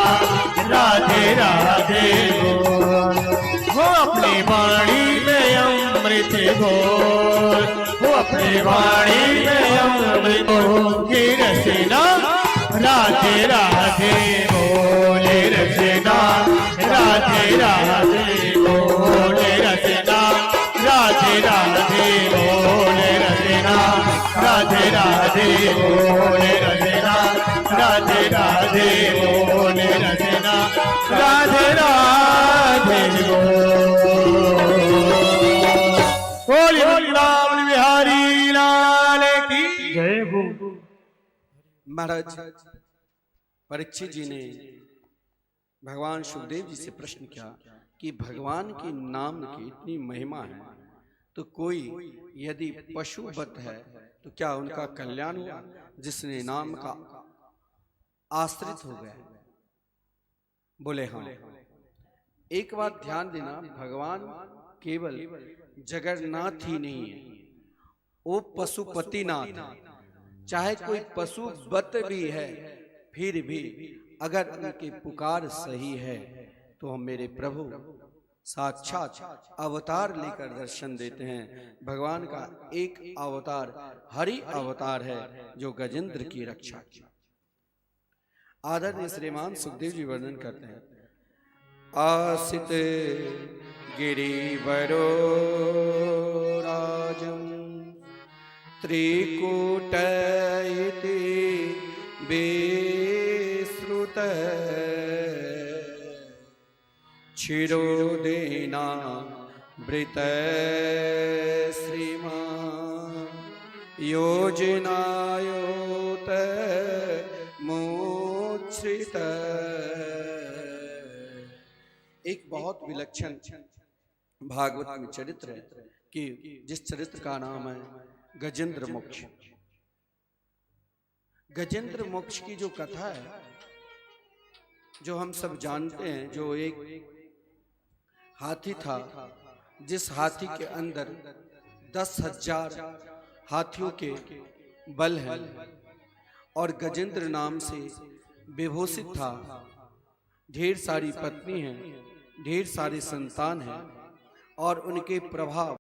राधे राधे बोल वो अपनी वाणी में अमृत बोल वो अपनी वाणी में अमृत बोल की रसना राधे राधे बोले रसना राधे राधे बोले रसना राधे राधे बोले रसना राधे राधे बोले रसना राधे राधे बोले रसना राधे राधे बोल वृंदावन बिहारी लाल की जय हो। महाराज परीक्षित जी ने भगवान सुखदेव जी से प्रश्न किया कि भगवान के नाम की इतनी महिमा है तो कोई यदि पशुवत है तो क्या उनका कल्याण हुआ जिसने नाम का आश्रित हो गया? बोले हाँ। एक बात ध्यान देना, भगवान केवल जगन्नाथ ही नहीं है, वो पशुपतिनाथ है। चाहे कोई पशुवत भी है फिर भी अगर उनकी पुकार सही है तो हम मेरे प्रभु साक्षात अवतार लेकर दर्शन देते हैं। भगवान का एक अवतार हरि अवतार है जो गजेंद्र की रक्षा की। आदरणीय श्रीमान सुखदेव जी वर्णन करते हैं, आसित गिरिवरो राजम त्रिकूट इति विश्रुत क्षीरोदेना वृत श्रीमान योजनायोत मोक्षित। एक बहुत विलक्षण भागवत में चरित्र है कि जिस चरित्र का नाम है गजेंद्र मोक्ष। गजेंद्र मोक्ष की जो कथा है जो हम सब जानते हैं, जो एक हाथी था जिस हाथी के अंदर 10,000 हाथियों के बल है और गजेंद्र नाम से विभूषित था। ढेर सारी पत्नी हैं, ढेर सारे संतान हैं और उनके प्रभाव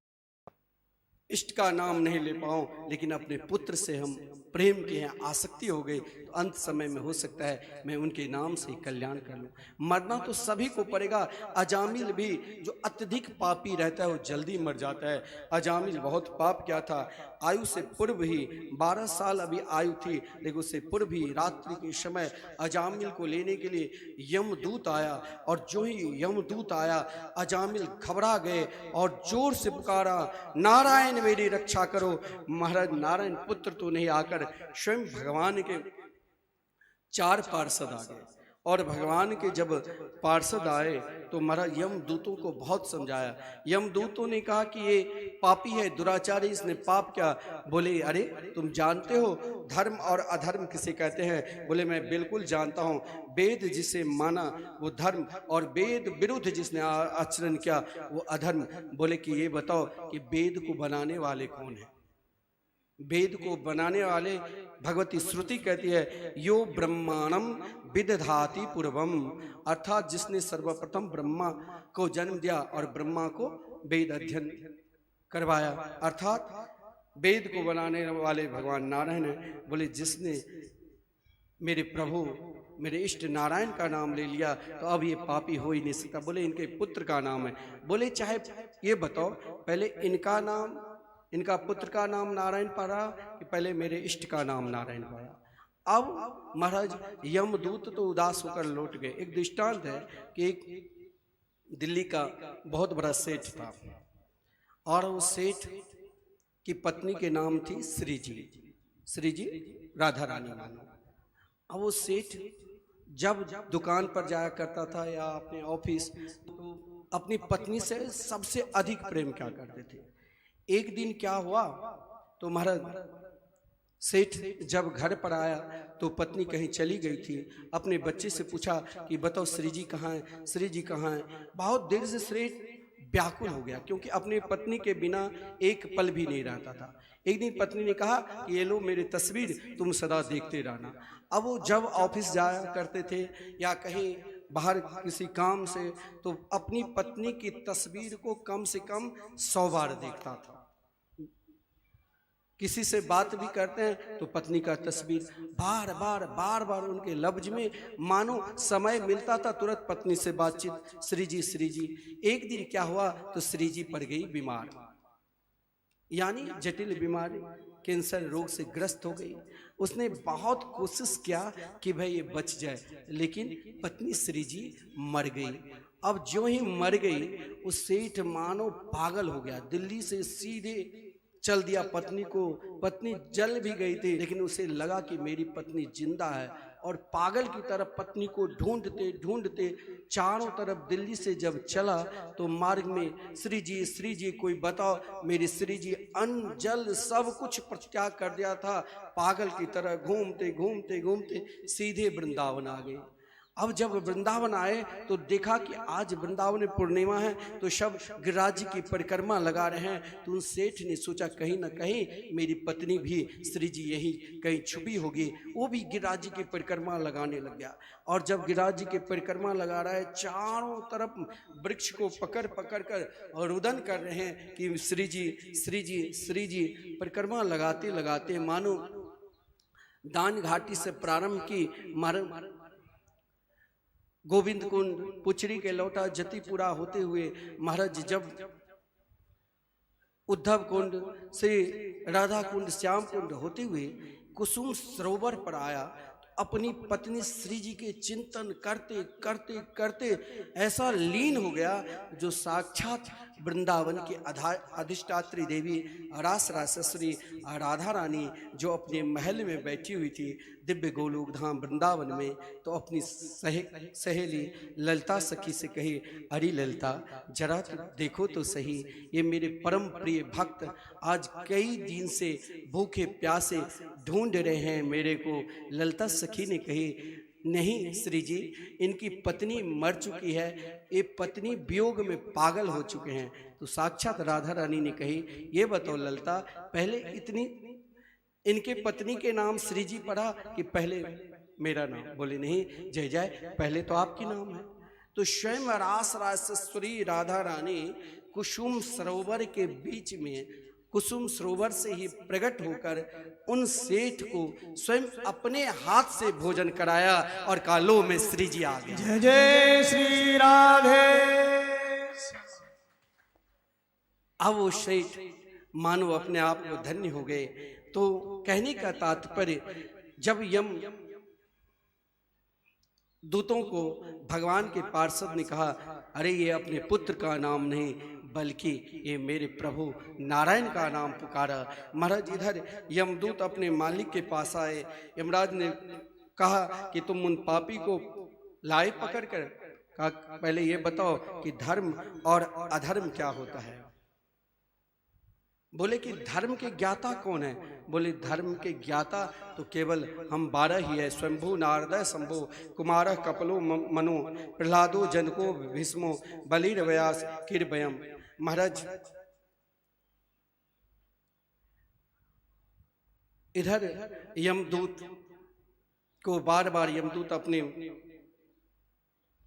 इष्ट का नाम नहीं ले पाऊं लेकिन अपने पुत्र से हम प्रेम के हैं आसक्ति हो गई तो अंत समय में हो सकता है मैं उनके नाम से कल्याण कर लूं। मरना तो सभी को पड़ेगा। अजामिल भी जो अत्यधिक पापी रहता है वो जल्दी मर जाता है। अजामिल बहुत पाप किया था, आयु से पूर्व ही 12 साल अभी आयु थी, लेकिन उससे पूर्व ही रात्रि के समय अजामिल को लेने के लिए यमदूत आया और जो ही यमदूत आया अजामिल घबरा गए और जोर से पुकारा, नारायण मेरी रक्षा करो। महाराज नारायण पुत्र तो नहीं आकर स्वयं भगवान के 4 पार्षद आ गए और भगवान के जब पार्षद आए तो महाराज यमदूतों को बहुत समझाया। यमदूतों ने कहा कि ये पापी है, दुराचारी, इसने पाप क्या। बोले अरे तुम जानते हो धर्म और अधर्म किसे कहते हैं। बोले मैं बिल्कुल जानता हूँ, वेद जिसे माना वो धर्म और वेद विरुद्ध जिसने आचरण किया वो अधर्म। बोले कि ये बताओ कि वेद को बनाने वाले कौन है। वेद को बनाने वाले भगवती श्रुति कहती है यो ब्रह्मांडम विदधाति पूर्वम, अर्थात जिसने सर्वप्रथम ब्रह्मा को जन्म दिया और ब्रह्मा को वेद अध्ययन करवाया, अर्थात वेद को बनाने वाले भगवान नारायण है। बोले जिसने मेरे प्रभु मेरे इष्ट नारायण का नाम ले लिया तो अब ये पापी हो ही नहीं सकता। बोले इनके पुत्र का नाम है। बोले चाहे ये बताओ पहले इनका नाम, इनका पुत्र का नाम नारायण पड़ा कि पहले मेरे इष्ट का नाम नारायण पड़ा। अब महाराज यमदूत तो उदास होकर लौट गए। एक दृष्टांत है कि एक दिल्ली का बहुत बड़ा सेठ था और उस सेठ की पत्नी के नाम थी श्रीजी राधा रानी मानो। अब वो सेठ जब दुकान पर जाया करता था या अपने ऑफिस, तो अपनी पत्नी से सबसे अधिक प्रेम क्या करते थे। एक दिन क्या हुआ तो महाराज सेठ जब घर पर आया तो पत्नी कहीं चली गई थी। अपने बच्चे से पूछा कि बताओ श्रीजी कहाँ है, श्रीजी कहाँ है। बहुत देर से सेठ व्याकुल हो गया क्योंकि अपने पत्नी के बिना एक पल भी नहीं रहता था। एक दिन पत्नी ने कहा कि ये लो मेरी तस्वीर, तुम सदा देखते रहना। अब वो जब ऑफिस जाया करते थे या कहीं बाहर किसी काम से तो अपनी पत्नी की तस्वीर को कम से कम 100 बार देखता था। किसी से बात भी करते हैं तो पत्नी का तस्वीर बार बार उनके लफ्ज में, मानो समय मिलता था तुरंत पत्नी से बातचीत, श्रीजी। एक दिन क्या हुआ तो श्रीजी पड़ गई बीमार, यानी जटिल बीमारी, कैंसर रोग से ग्रस्त हो गई। उसने बहुत कोशिश किया कि भाई ये बच जाए, लेकिन पत्नी श्रीजी मर गई। अब जो ही मर गई उस सेठ मानो पागल हो गया, दिल्ली से सीधे चल दिया पत्नी को। पत्नी जल भी गई थी लेकिन उसे लगा कि मेरी पत्नी जिंदा है और पागल की तरफ पत्नी को ढूंढते चारों तरफ दिल्ली से जब चला तो मार्ग में श्रीजी कोई बताओ मेरी श्रीजी अन्न जल सब कुछ परित्याग कर दिया था। पागल की तरह घूमते सीधे वृंदावन आ गए। अब जब वृंदावन आए तो देखा कि आज वृंदावन में पूर्णिमा है तो सब गिरिराज की परिक्रमा लगा रहे हैं। तो उन सेठ ने सोचा कहीं ना कहीं मेरी पत्नी भी श्रीजी यही कहीं छुपी होगी। वो भी गिरिराज की परिक्रमा लगाने लग गया और जब गिरिराज की परिक्रमा लगा रहा है चारों तरफ वृक्ष को पकड़ कर और रुदन कर रहे हैं कि श्रीजी। परिक्रमा लगाते मानो दान घाटी से प्रारंभ की गोविंद कुंड, पुचरी के लौटा, जतिपुरा होते हुए महाराज जब उद्धव कुंड से राधा कुंड, श्याम कुंड होते हुए कुसुम सरोवर पर आया। अपनी पत्नी श्रीजी के चिंतन करते ऐसा लीन हो गया जो साक्षात वृंदावन की अधिष्ठात्री देवी रासरासश्री राधा रानी जो अपने महल में बैठी हुई थी दिव्य गोलोक धाम वृंदावन में, तो अपनी सहेली ललिता सखी से कही अरे ललिता जरा तो देखो तो सही, ये मेरे परम प्रिय भक्त आज कई दिन से भूखे प्यासे ढूंढ रहे हैं मेरे को। ललिता सखी ने कही नहीं श्रीजी, इनकी पत्नी मर चुकी है, ये पत्नी वियोग में पागल हो चुके हैं। तो साक्षात राधा रानी ने कही ये बताओ ललिता, पहले इतनी इनके पत्नी के नाम श्रीजी पड़ा कि पहले मेरा नाम? बोले नहीं जय जय, पहले तो आपकी नाम है। तो स्वयं रासरासेश्वरी राधा रानी कुसुम सरोवर के बीच में, कुसुम सरोवर से ही प्रकट होकर उन सेठ को स्वयं अपने हाथ से भोजन कराया और कालो में श्रीजी आ गए। जय जय श्री राधे। अब वो सेठ मानो अपने आप को धन्य हो गए। तो कहने का तात्पर्य, जब यम दूतों को भगवान के पार्षद ने कहा अरे ये अपने पुत्र का नाम नहीं बल्कि ये मेरे प्रभु नारायण का नाम पुकारा। महाराज इधर यमदूत अपने मालिक के पास आए। यमराज ने कहा कि तुम उन पापी को लाए पकड़ कर, कहा पहले ये बताओ कि धर्म और अधर्म क्या होता है। बोले कि धर्म के ज्ञाता कौन है। बोले धर्म के ज्ञाता तो केवल हम 12 ही है, स्वयंभू नारद शंभु कुमार कपलो मनु प्रहलादो जनको भीष्मो बलिर व्यास किरभयम। महाराज इधर यमदूत को बार बार यमदूत अपने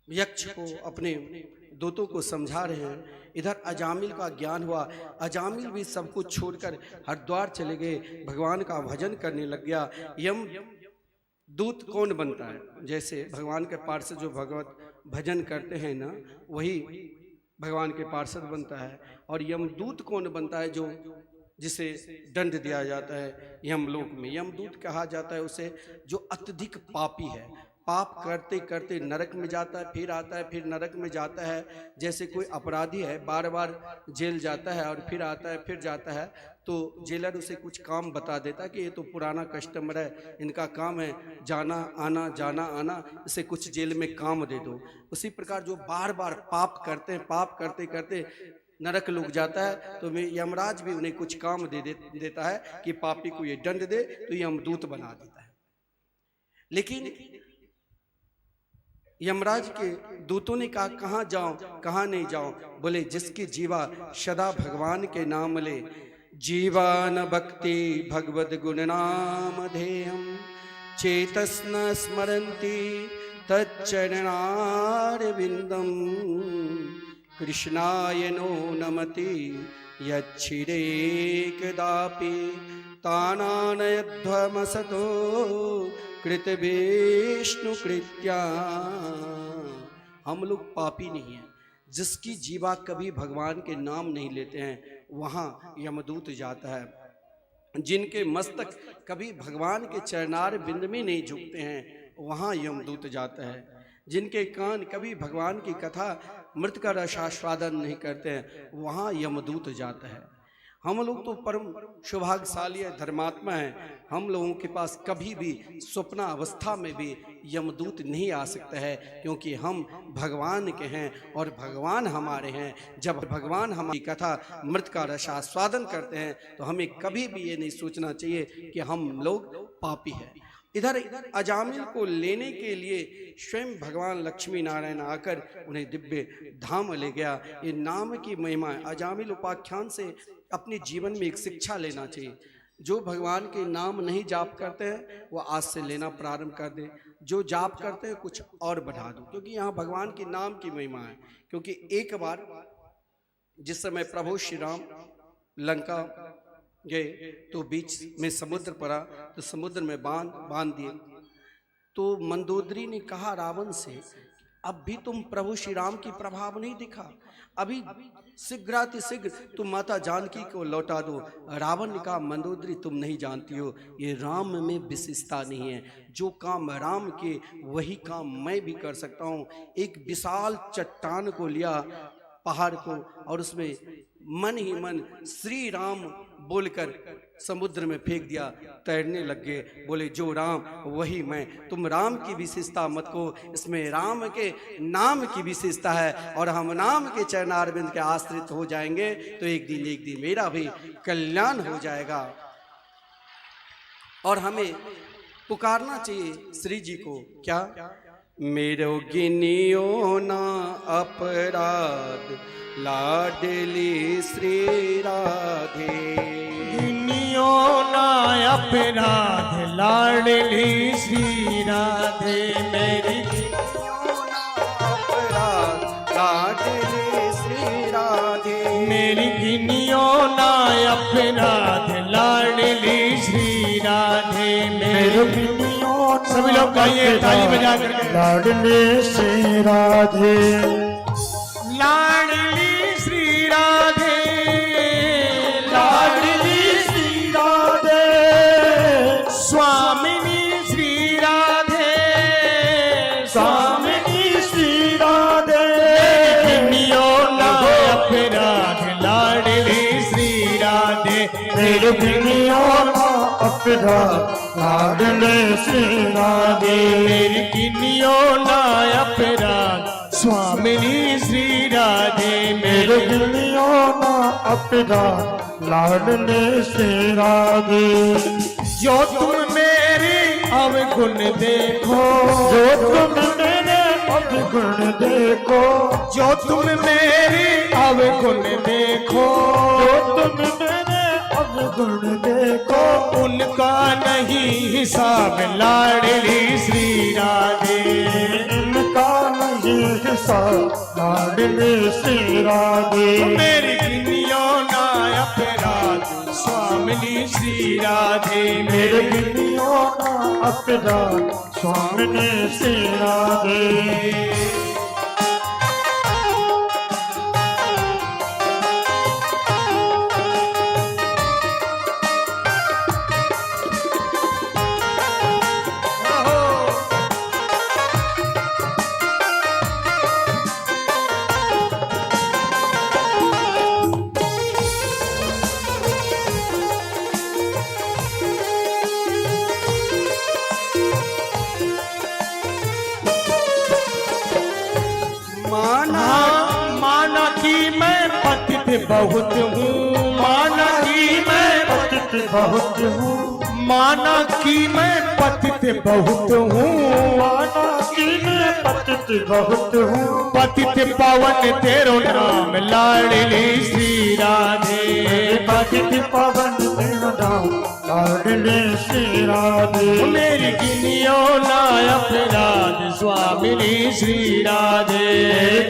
यक्ष को, अपने दूतों को समझा रहे हैं। इधर अजामिल का ज्ञान हुआ, अजामिल भी सब कुछ छोड़कर हरिद्वार चले गए, भगवान का भजन करने लग गया। यम दूत कौन बनता है? जैसे भगवान के पार्षद जो भगवत भजन करते हैं ना, वही भगवान के पार्षद बनता है। और यमदूत कौन बनता है? जो जिसे दंड दिया जाता है यमलोक में, यमदूत कहा जाता है उसे जो अत्यधिक पापी है, पाप करते करते नरक में जाता है, फिर आता है, फिर नरक में जाता है। जैसे कोई अपराधी है, बार बार जेल जाता है और फिर आता है, फिर जाता है, तो जेलर उसे कुछ काम बता देता कि ये तो पुराना कस्टमर है, इनका काम है जाना आना जाना आना, इसे कुछ जेल में काम दे दो। उसी प्रकार जो बार बार पाप करते हैं, पाप करते करते नरक लोग जाता है, तो यमराज भी उन्हें कुछ काम देता है कि पापी को ये दंड दे, तो यमदूत बना देता है। लेकिन यमराज के दूतों ने कहा कहाँ जाऊं, कहाँ नहीं जाऊं। बोले जिसकी जीवा सदा भगवान के नाम ले, जीवान भक्ति भगवद गुण नाम धेयम चेतस्न स्मरन्ति तच्चरणारविंदम कृष्णाय नो नमति यच्छिरे कदापि तानानयध्वमसतो कृत विष्णु कृत्या। हम लोग पापी नहीं हैं। जिसकी जीवा कभी भगवान के नाम नहीं लेते हैं वहाँ यमदूत जाता है। जिनके मस्तक कभी भगवान के चरणार बिंद में नहीं झुकते हैं वहाँ यमदूत जाता है। जिनके कान कभी भगवान की कथा मृत का रसास्वादन नहीं करते हैं वहाँ यमदूत जाता है। हम लोग तो परम सौभाग्यशाली है, धर्मात्मा हैं। हम लोगों के पास कभी भी स्वप्न अवस्था में भी यमदूत नहीं आ सकता है, क्योंकि हम भगवान के हैं और भगवान हमारे हैं। जब भगवान हमारी कथा मृत का रसास्वादन करते हैं तो हमें कभी भी ये नहीं सोचना चाहिए कि हम लोग पापी हैं। इधर अजामिल को लेने के लिए स्वयं भगवान लक्ष्मी नारायण आकर उन्हें दिव्य धाम ले गया। ये नाम की महिमा है। अजामिल उपाख्यान से अपने जीवन में एक शिक्षा लेना चाहिए। जो भगवान के नाम नहीं जाप करते हैं वो आज से लेना प्रारंभ कर दे, जो जाप करते हैं कुछ और बढ़ा दो, क्योंकि यहाँ भगवान के नाम की महिमा है। क्योंकि एक बार जिस समय प्रभु श्री राम लंका गए तो बीच में समुद्र पड़ा, तो समुद्र में बांध दिए। तो मंदोदरी ने कहा रावण से, अब भी तुम प्रभु श्री राम की प्रभाव नहीं दिखा, अभी शीघ्रातिशीघ्र तुम माता जानकी को लौटा दो। रावण ने कहा मंदोदरी तुम नहीं जानती हो, ये राम में विशेषता नहीं है। जो काम राम के वही काम मैं भी कर सकता हूँ। एक विशाल चट्टान को लिया, पहाड़ को, और उसमें मन ही मन श्री राम बोलकर समुद्र में फेंक दिया। तैरने लग गए। बोले जो राम वही मैं। तुम राम की विशेषता मत को, इसमें राम के नाम की विशेषता है। और हम नाम के चरणारविंद के आश्रित हो जाएंगे तो एक दिन मेरा भी कल्याण हो जाएगा। और हमें पुकारना चाहिए श्री जी को, क्या? मेरो गिनियो ना अपराध लाडली श्री राधे, गिनियो ना अपराध लाडली श्री राधे, मेरी गिनियो ना अपराध लाडली श्री राधे, मेरी गिनियो ना अपराध लाडली श्री राधे, मेरी गिनियो। सभी लोग गाइए ताली बजा करके। लाडली श्री राधे, लाडली श्री राधे, लाडली श्री राधे, स्वामिनी श्री राधे, स्वामिनी श्री राधे, गिनियो ना अपराध लाडली श्री राधे, मेरे गिनियो ना अपराध लाडले श्री राधे मेरी गिनियो ना अपराध स्वामिनी श्री राधे मेरे गिनियो ना अपराध लाडले श्री राधे जो तुम मेरी अवगुण देखो जो तुम मेरे अवगुण देखो जो तुम मेरी अवगुण देखो जो तुम मेरे अवगुण देखो उनका नहीं हिसाब लाडली श्री राधे इनका नहीं हिसाब लाडले श्री राधे मेरी गिनियो ना अपराध स्वामिनी श्री राधे मेरे गिनियो ना अपराध स्वामिनी श्री राधे माना कि मैं पतित बहुत हूँ माना कि मैं पतित बहुत हूँ माना कि मैं पतित बहुत हूँ माना कि मैं पतित बहुत हूँ पतित पावन तेरो नाम लाडली श्री राधे पतित पावन तेरो नाम लाडले श्री राधे मेरी गिनियो ना अपराध स्वामिनी श्री राधे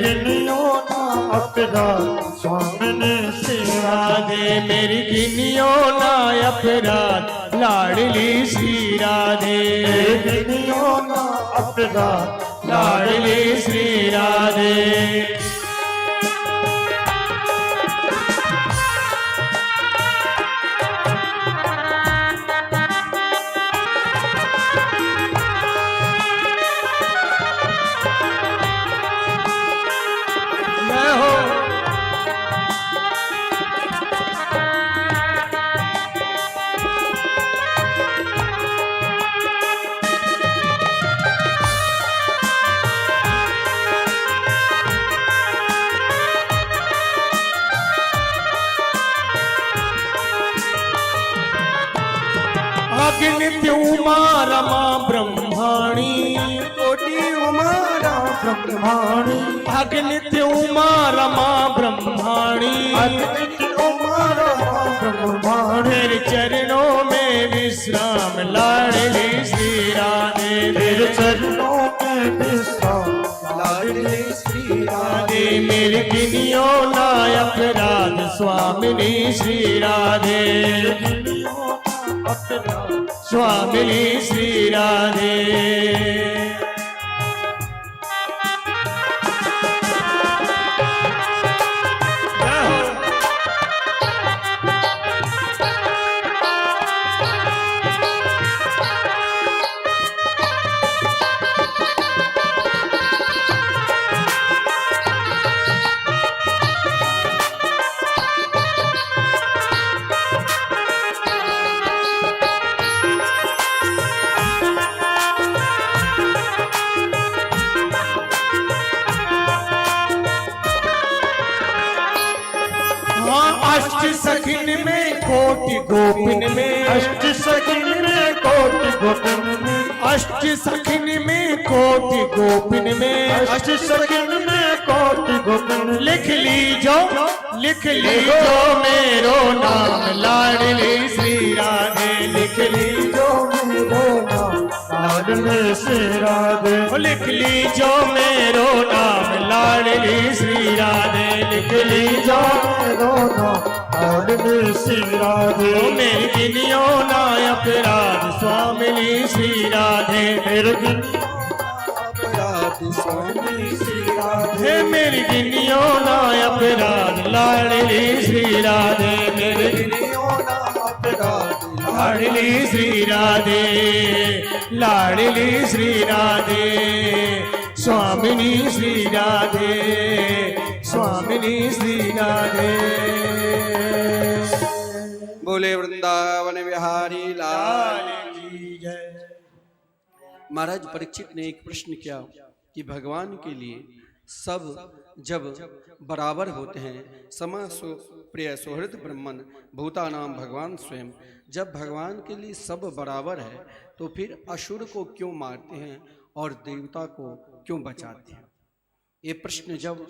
गिनियो ना अपराध स्वामिनी श्री राधे मेरी गिनियो ना अपराध लाडली श्री राधे गिनियो ना अपराध लाडली श्री राधे अग्नित्य उमा रमा ब्रह्माणी कोटि उमारा ब्रह्माणी अग्नित्य उमा रमा ब्रह्माणी अद्वितीय उमारा ब्रह्माणी मेरे चरणों में विश्राम लाडली श्री राधे तेरे चरणों में विश्राम लाडले श्री राधे मेरे गिनियो ना अपराध स्वामिनी श्री राधे स्वामिनी श्री राधे अष्ट सखिन में कोटि गोपिन में अष्ट सखिन में कोटि गोपिन में अष्ट सखिन में कोटि गोपिन में अष्ट सखिन में कोटि गोपिन लिख लीजो मेरो नाम लाडली श्री राधे लिख लीजो मेरो नाम लाडले श्री राधे लिख लीजो मेरो नाम लाडली श्री राधे लिख लीजो मेरो नाम लाडले श्री राधे मेरी गिनियो ना अपराध स्वामिनी श्री राधे मेरे अपराध स्वामी श्री राधे हे मेरी गिनियो ना अपराध लाडली श्री राधे मेरे गिनियो ना अपराध लाडली श्री राधे लाडली श्री राधे स्वामिनी श्री राधे स्वामिनी श्री राधे बोल बोले वृंदावन बिहारी लाल। की जय। महाराज परीक्षित ने एक प्रश्न किया कि भगवान के लिए सब जब बराबर होते हैं, सम प्रिय सुहृद ब्रह्मन भूतानाम भगवान स्वयं, जब भगवान के लिए सब बराबर है तो फिर असुर को क्यों मारते हैं और देवता को क्यों बचाते हैं? ये प्रश्न जब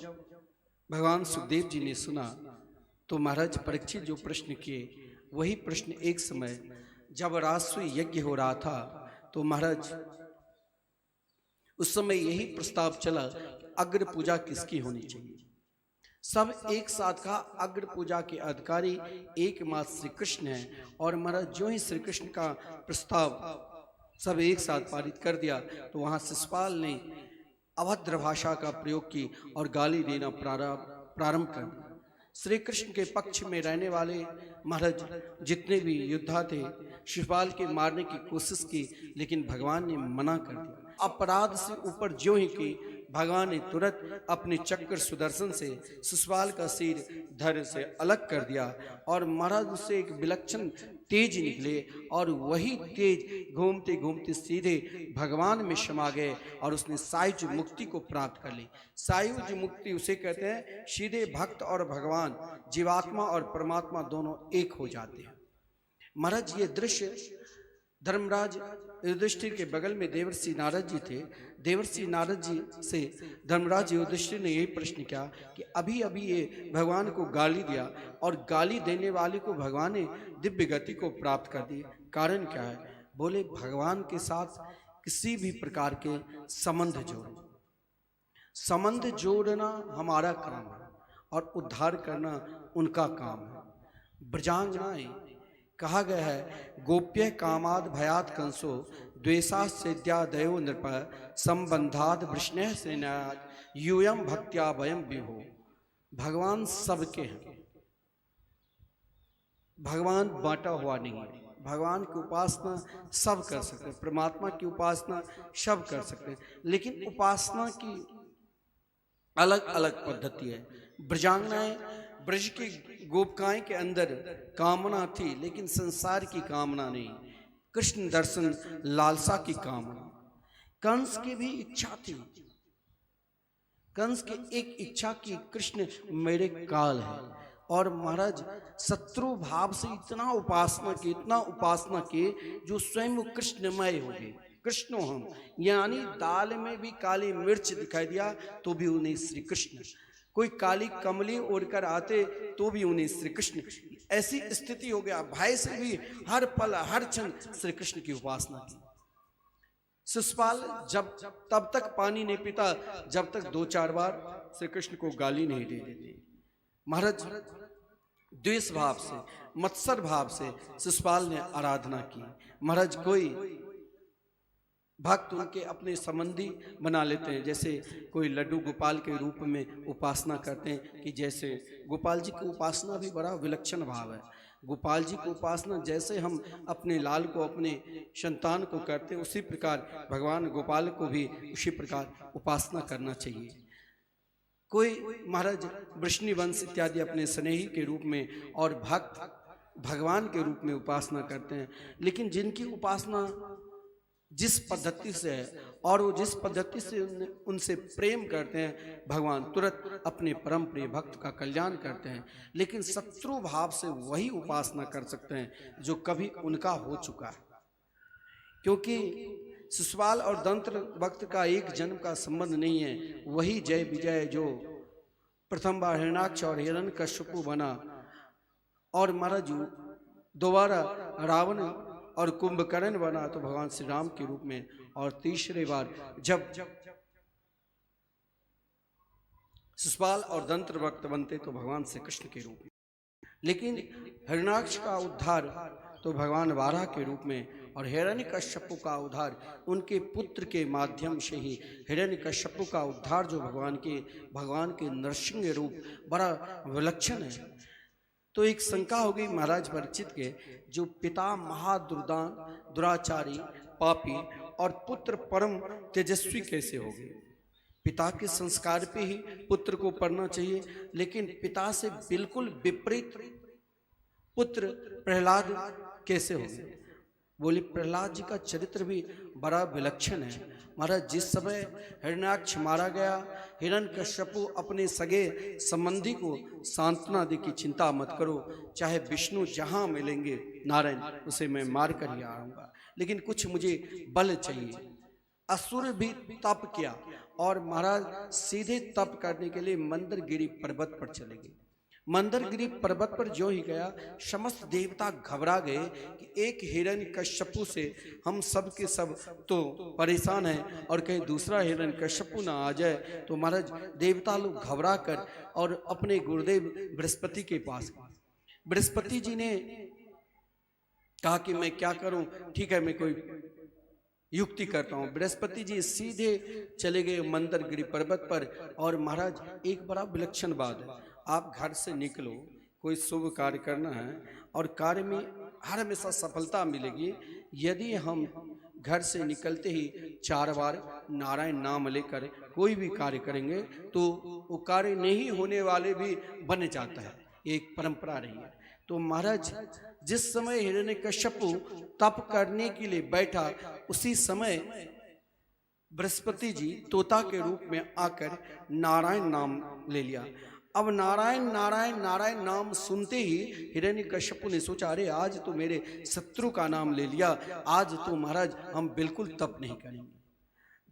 भगवान सुखदेव जी ने सुना तो महाराज परीक्षित जो प्रश्न किए वही प्रश्न एक समय जब राजसूय यज्ञ हो रहा था तो महाराज उस समय यही प्रस्ताव चला अग्र पूजा किसकी होनी चाहिए। सब एक साथ कहा अग्र पूजा के अधिकारी एकमात्र श्री कृष्ण हैं। और महाराज जो ही श्री कृष्ण का प्रस्ताव सब एक साथ पारित कर दिया तो वहां शिशुपाल ने अभद्र भाषा का प्रयोग की और गाली देना प्रारंभ कर दिया। श्री कृष्ण के पक्ष में रहने वाले महाराज जितने भी योद्धा थे शिशुपाल के मारने की कोशिश की, लेकिन भगवान ने मना कर दिया। अपराध से ऊपर ज्यों ही की भगवान ने तुरंत अपने चक्र सुदर्शन से शिशुपाल का सिर धड़ से अलग कर दिया और महाराज उससे एक विलक्षण तेज निकले और वही तेज घूमते घूमते सीधे भगवान में समा गए और उसने सायुज मुक्ति को प्राप्त कर ली। सायुज मुक्ति उसे कहते हैं सीधे भक्त और भगवान जीवात्मा और परमात्मा दोनों एक हो जाते हैं। महाराज ये दृश्य धर्मराज युधिष्ठिर के बगल में देवर्षि नारद जी थे। देवर्षि नारद जी से धर्मराज युधिष्ठिर ने यही प्रश्न किया कि अभी अभी ये भगवान को गाली दिया और गाली देने वाले को भगवान ने दिव्य गति को प्राप्त कर दी, कारण क्या है? बोले भगवान के साथ किसी भी प्रकार के संबंध जोड़ो। संबंध जोड़ना हमारा काम है और उद्धार करना उनका काम है। ब्रजांगनाएं कहा गया है गोप्य कामाद भयात कंसो द्वेषा सेद्यादयो नृप संबंधाद वृष्ण से न्यायात यूयम भक्त्या वयम विभो। भगवान सबके हैं, भगवान बांटा हुआ नहीं है। भगवान की उपासना सब कर सकते हैं, परमात्मा की उपासना सब कर सकते हैं, लेकिन उपासना की अलग अलग पद्धति है। ब्रजांगनाएं ब्रज की गोपिकाएं के अंदर कामना थी लेकिन संसार की कामना नहीं, कृष्ण दर्शन लालसा की कामना। कंस की भी इच्छा थी, कंस की एक इच्छा की कृष्ण मेरे काल है। और महाराज शत्रु भाव से इतना उपासना की जो स्वयं कृष्णमय हो गए। कृष्णो हम यानी दाल में भी काली मिर्च दिखाई दिया तो भी उन्हें श्री कृष्ण, कोई काली कमली ओढ़कर आते तो भी उन्हें श्री कृष्ण। ऐसी स्थिति हो गया, भय से भी हर पल हर क्षण श्री कृष्ण की उपासना की। शिशुपाल जब तब तक पानी नहीं पीता जब तक 2-4 बार श्री कृष्ण को गाली नहीं दे देते। महाराज द्वेष भाव से मत्सर भाव से शिशुपाल ने आराधना की। महाराज कोई भक्त उनके अपने संबंधी बना लेते हैं, जैसे कोई लड्डू गोपाल के रूप में उपासना करते हैं कि जैसे गोपाल जी की उपासना भी बड़ा विलक्षण भाव है। गोपाल जी की उपासना जैसे हम अपने लाल को अपने संतान को करते हैं उसी प्रकार भगवान गोपाल को भी उसी प्रकार उपासना करना चाहिए। कोई महाराज वृष्णिवंश इत्यादि अपने स्नेही के रूप में और भक्त भगवान के रूप में उपासना करते हैं, लेकिन जिनकी उपासना जिस पद्धति से है और वो जिस पद्धति से उनसे प्रेम करते हैं भगवान तुरंत अपने परम प्रिय भक्त का कल्याण करते हैं। लेकिन शत्रु भाव से वही उपासना कर सकते हैं जो कभी उनका हो चुका है, क्योंकि शिशुपाल और दंत्र भक्त का एक जन्म का संबंध नहीं है। वही जय विजय जो प्रथम बार हिरण्याक्ष और हिरण्यकश्यपु बना और महाराज दोबारा रावण और कुंभकर्ण बना तो भगवान श्री राम के रूप में, और तीसरे बार जब शिशुपाल और दंत्र भक्त बनते तो भगवान श्री कृष्ण के रूप में। लेकिन हिरण्याक्ष का उद्धार तो भगवान वाराह के रूप में और हिरण्यकश्यपु का उद्धार उनके पुत्र के माध्यम से ही। हिरण्यकश्यपु का उद्धार जो भगवान के नरसिंह रूप बड़ा विलक्षण है। तो एक शंका हो गई महाराज परीक्षित के, जो पिता दुराचारी पापी और पुत्र परम तेजस्वी कैसे हो गए? पिता के संस्कार पे ही पुत्र को पढ़ना चाहिए, लेकिन पिता से बिल्कुल विपरीत पुत्र प्रहलाद कैसे हो गए? बोले प्रहलाद जी का चरित्र भी बड़ा विलक्षण है महाराज। जिस समय हिरण्याक्ष मारा गया, हिरण्यकश्यपु अपने सगे संबंधी को सांत्वना दे की चिंता मत करो, चाहे विष्णु जहां मिलेंगे नारायण उसे मैं मार कर ही आऊंगा, लेकिन कुछ मुझे बल चाहिए। असुर भी तप किया और महाराज सीधे तप करने के लिए मंदरगिरी पर्वत पर चले गए। मंदरगिरी पर्वत पर जो ही गया, समस्त देवता घबरा गए कि एक हिरण्यकश्यपु से हम सब के सब तो परेशान हैं और कहीं दूसरा हिरण्यकश्यपु ना आ जाए। तो महाराज देवता लोग घबरा कर और अपने गुरुदेव बृहस्पति के पास गए। बृहस्पति जी ने कहा कि मैं क्या करूं, ठीक है मैं कोई युक्ति करता हूं। बृहस्पति जी सीधे चले गए मंदरगिरी पर्वत पर। और महाराज एक बड़ा विलक्षण बात है, आप घर से निकलो, कोई शुभ कार्य करना है और कार्य में हर हमेशा सफलता मिलेगी यदि हम घर से निकलते ही 4 बार नारायण नाम लेकर कोई भी कार्य करेंगे तो वो कार्य नहीं होने वाले भी बन जाता है, एक परंपरा रही है। तो महाराज जिस समय हिरण्यकश्यपु तप करने के लिए बैठा, उसी समय बृहस्पति जी तोता के रूप में आकर नारायण नाम ले लिया। अब नारायण नारायण नारायण नाम सुनते ही हिरण्यकश्यपु ने सोचा, अरे आज तो मेरे शत्रु का नाम ले लिया, आज तो महाराज हम बिल्कुल तप नहीं करेंगे,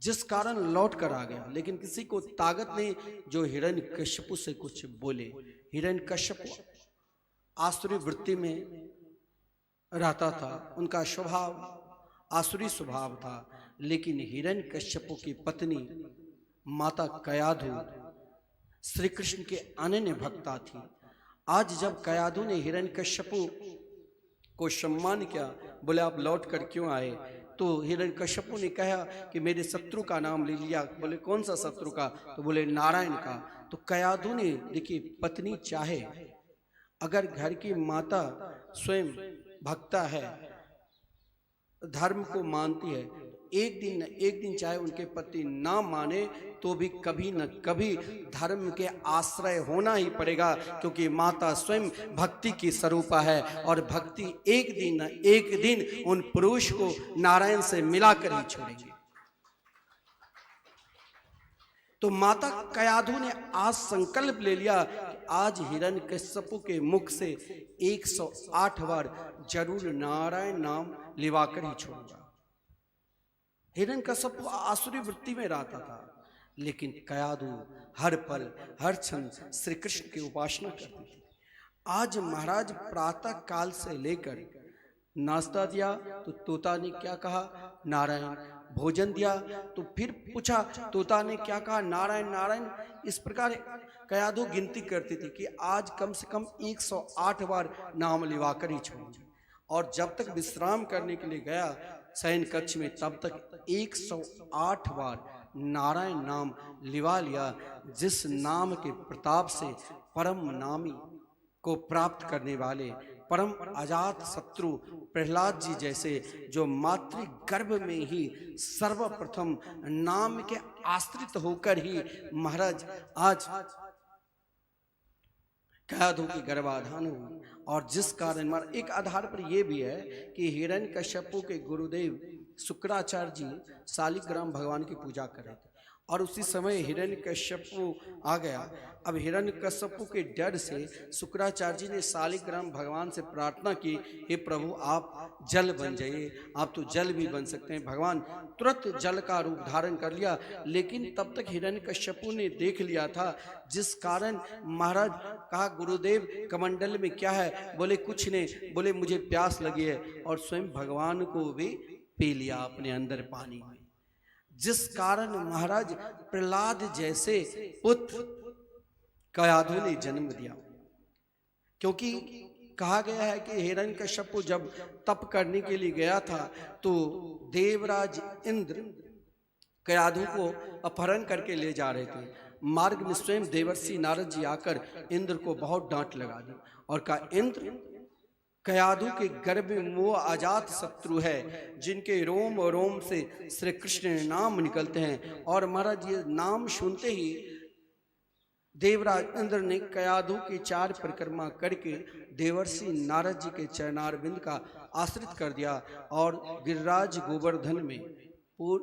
जिस कारण लौट कर आ गया। लेकिन किसी को ताकत नहीं जो हिरण्यकश्यपु से कुछ बोले। हिरण्यकश्यपु आसुरी वृत्ति में रहता था, उनका स्वभाव आसुरी स्वभाव था। लेकिन हिरण्यकश्यपु की पत्नी माता कयाधु श्री कृष्ण के अनन्य भक्ता थी। आज जब कयाधु ने हिरण्यकश्यपु को सम्मान किया, बोले आप लौट कर क्यों आए, तो हिरण्यकश्यपु ने कहा कि मेरे शत्रु का नाम ले लिया। बोले कौन सा शत्रु का, तो बोले नारायण का। तो कयाधु ने, देखिए पत्नी चाहे अगर घर की माता स्वयं भक्ता है, धर्म को मानती है, एक दिन चाहे उनके पति ना माने तो भी कभी न कभी धर्म के आश्रय होना ही पड़ेगा, क्योंकि माता स्वयं भक्ति की स्वरूपा है और भक्ति एक दिन न एक दिन उन पुरुष को नारायण से मिलाकर ही छोड़ेगी। तो माता कयाधु ने आज संकल्प ले लिया कि आज हिरण्यकश्यपु के मुख से 108 बार जरूर नारायण नाम लिवाकर ही छोड़ूंगा। हिरण्यकश्यपु आसुरी वृत्ति में रहता था, लेकिन कयाधु हर पल हर क्षण श्री कृष्ण की उपासना करती थी। आज महाराज प्रातः काल से लेकर नाश्ता दिया तो तोता ने क्या कहा, नारायण। भोजन दिया तो फिर पूछा, तोता ने क्या कहा, नारायण नारायण। इस प्रकार कयाधु गिनती करती थी कि आज कम से कम 108 बार नाम लिवाकर ही छोड़ूंगी। और जब तक विश्राम करने के लिए गया शयन कक्ष में, तब तक 108 बार नारायण नाम लिवा लिया। जिस नाम के प्रताप से परम नामी को प्राप्त करने वाले परम अजात शत्रु प्रहलाद जी जैसे, जो मातृ गर्भ में ही सर्वप्रथम नाम के आश्रित होकर ही महाराज आज कयाधु की गर्भाधान हुई। और जिस कारण एक आधार पर यह भी है कि हिरण्यकश्यपु के गुरुदेव शुक्राचार्य जी शालिग्राम भगवान की पूजा कर रहे थे और उसी समय हिरण्यकश्यपु आ गया। अब हिरण्यकश्यपु के डर से शुक्राचार्य जी ने शालिग्राम भगवान से प्रार्थना की, हे प्रभु आप जल बन जाइए, आप तो जल भी बन सकते हैं। भगवान तुरंत जल का रूप धारण कर लिया। लेकिन तब तक हिरण्यकश्यपु ने देख लिया था, जिस कारण महाराज कहा, गुरुदेव कमंडल में क्या है, बोले कुछ नहीं, बोले मुझे प्यास लगी है, और स्वयं भगवान को भी पी लिया अपने अंदर पानी में। जिस कारण महाराज प्रहलाद जैसे पुत्र कयाधु ने जन्म दिया। क्योंकि कहा गया है कि हिरण्यकश्यपु जब तप करने के लिए गया था तो देवराज इंद्र कयाधु को अपहरण करके ले जा रहे थे। मार्ग में स्वयं देवर्षि नारद जी आकर इंद्र को बहुत डांट लगा दी और कहा, इंद्र कयाधु के गर्भ में वो अजात शत्रु है जिनके रोम रोम से श्री कृष्ण नाम निकलते हैं। और महाराज ये नाम सुनते ही देवराज इंद्र ने कयाधु की 4 परिक्रमा करके देवर्षि नारद जी के चरणारविंद का आश्रित कर दिया और गिरिराज गोवर्धन में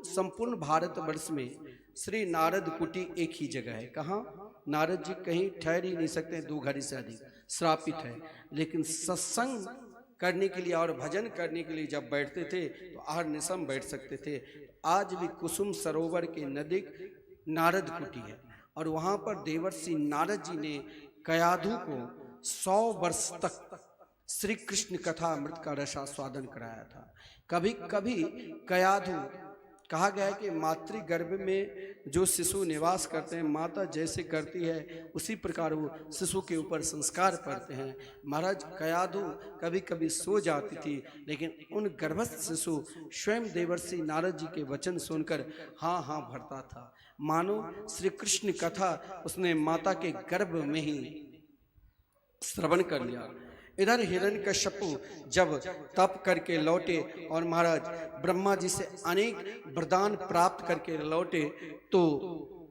संपूर्ण भारतवर्ष में श्री नारद कुटी एक ही जगह है। कहाँ? नारद जी कहीं ठहर ही नहीं सकते, 2 घड़ी से अधिक, श्रापित है। लेकिन सत्संग करने के लिए और भजन करने के लिए जब बैठते थे तो अहर्निशम बैठ सकते थे। आज भी कुसुम सरोवर के नजदीक नारद कुटी है और वहाँ पर देवर्षि नारद जी ने कयाधु को 100 वर्ष तक श्री कृष्ण कथा अमृत का रसास्वादन कराया था। कभी कभी कयाधु, कहा गया है कि मातृ गर्भ में जो शिशु निवास करते हैं, माता जैसे करती है उसी प्रकार वो शिशु के ऊपर संस्कार पड़ते हैं। महाराज कयाधु कभी कभी सो जाती थी, लेकिन उन गर्भस्थ शिशु स्वयं देवर्षि नारद जी के वचन सुनकर हाँ हाँ भरता था, मानो श्री कृष्ण कथा उसने माता के गर्भ में ही श्रवण कर लिया। इधर हिरण्यकश्यपु जब तप करके लौटे और महाराज ब्रह्मा जी से अनेक वरदान प्राप्त करके लौटे, तो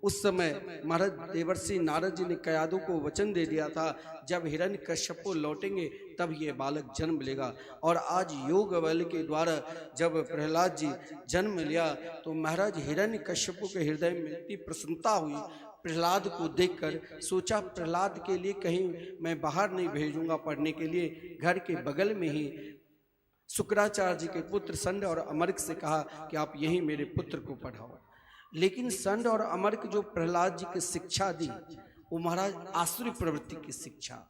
उस समय महाराज देवर्षि नारद जी ने कयाधु को वचन दे दिया था, जब हिरण्यकश्यपु लौटेंगे तब ये बालक जन्म लेगा। और आज योग बल के द्वारा जब प्रहलाद जी जन्म लिया तो महाराज हिरण्यकश्यपु के हृदय में इतनी प्रसन्नता हुई। प्रहलाद को देखकर सोचा, प्रहलाद के लिए कहीं मैं बाहर नहीं भेजूंगा पढ़ने के लिए। घर के बगल में ही शुक्राचार्य जी के पुत्र संड और अमर्क से कहा कि आप यहीं मेरे पुत्र को पढ़ाओ। लेकिन संड और अमर्क जो प्रहलाद जी की शिक्षा दी वो महाराज आसुरी प्रवृत्ति की शिक्षा,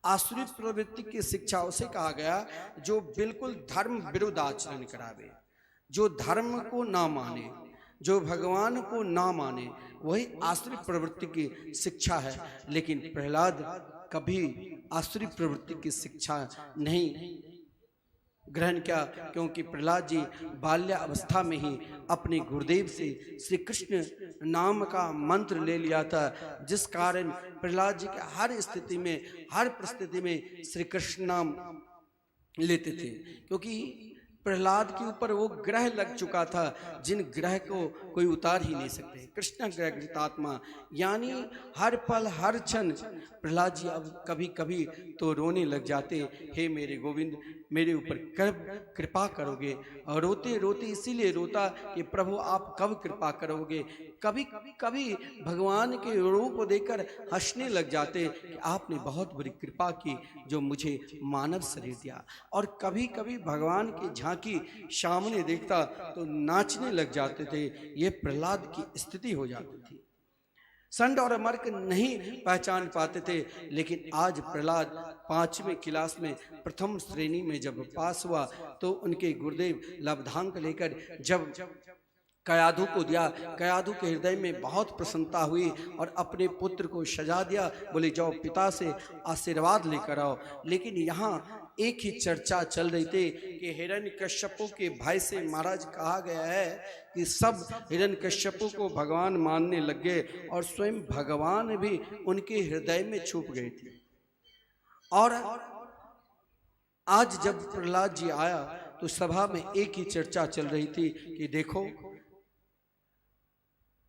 आसुरी प्रवृत्ति की शिक्षा उसे कहा गया जो बिल्कुल धर्म विरुद्ध आचरण करावे, जो धर्म को ना माने, जो भगवान को ना माने, वही आसुरी प्रवृत्ति की शिक्षा है। लेकिन प्रहलाद कभी आसुरी प्रवृत्ति की शिक्षा नहीं ग्रहण किया, क्योंकि प्रहलाद जी बाल्यावस्था में ही अपने गुरुदेव से श्री कृष्ण नाम का मंत्र ले लिया था, जिस कारण प्रहलाद जी के हर स्थिति में, हर परिस्थिति में श्री कृष्ण नाम लेते थे। क्योंकि प्रहलाद के ऊपर वो ग्रह लग चुका था जिन ग्रह को कोई उतार ही नहीं सकते। कृष्ण ग्रह कृतात्मा, यानी हर पल हर क्षण प्रहलाद जी अब कभी कभी तो रोने लग जाते, हे मेरे गोविंद मेरे ऊपर कब कृपा करोगे। और रोते रोते इसीलिए रोता कि प्रभु आप कब कृपा करोगे। कभी कभी भगवान के रूप देखकर हंसने लग जाते कि आपने बहुत बड़ी कृपा की जो मुझे मानव शरीर दिया। और कभी कभी भगवान की झांकी सामने देखता तो नाचने लग जाते थे। ये प्रहलाद की स्थिति हो जाती थी। संड और अमर्क नहीं पहचान पाते थे, लेकिन आज प्रहलाद 5वीं क्लास में प्रथम श्रेणी में जब पास हुआ तो उनके गुरुदेव लब्धांक लेकर जब कयाधु को दिया, कयाधु के हृदय में बहुत प्रसन्नता हुई और अपने पुत्र को सजा दिया, बोले जाओ पिता से आशीर्वाद लेकर आओ। लेकिन यहाँ एक ही चर्चा चल रही थी कि हिरण्यकश्यपु के भाई से महाराज कहा गया है कि सब हिरण्यकश्यपु को भगवान मानने लग गए और स्वयं भगवान भी उनके हृदय में छुप गए थे। और आज जब प्रहलाद जी आया तो सभा में एक ही चर्चा चल रही थी कि देखो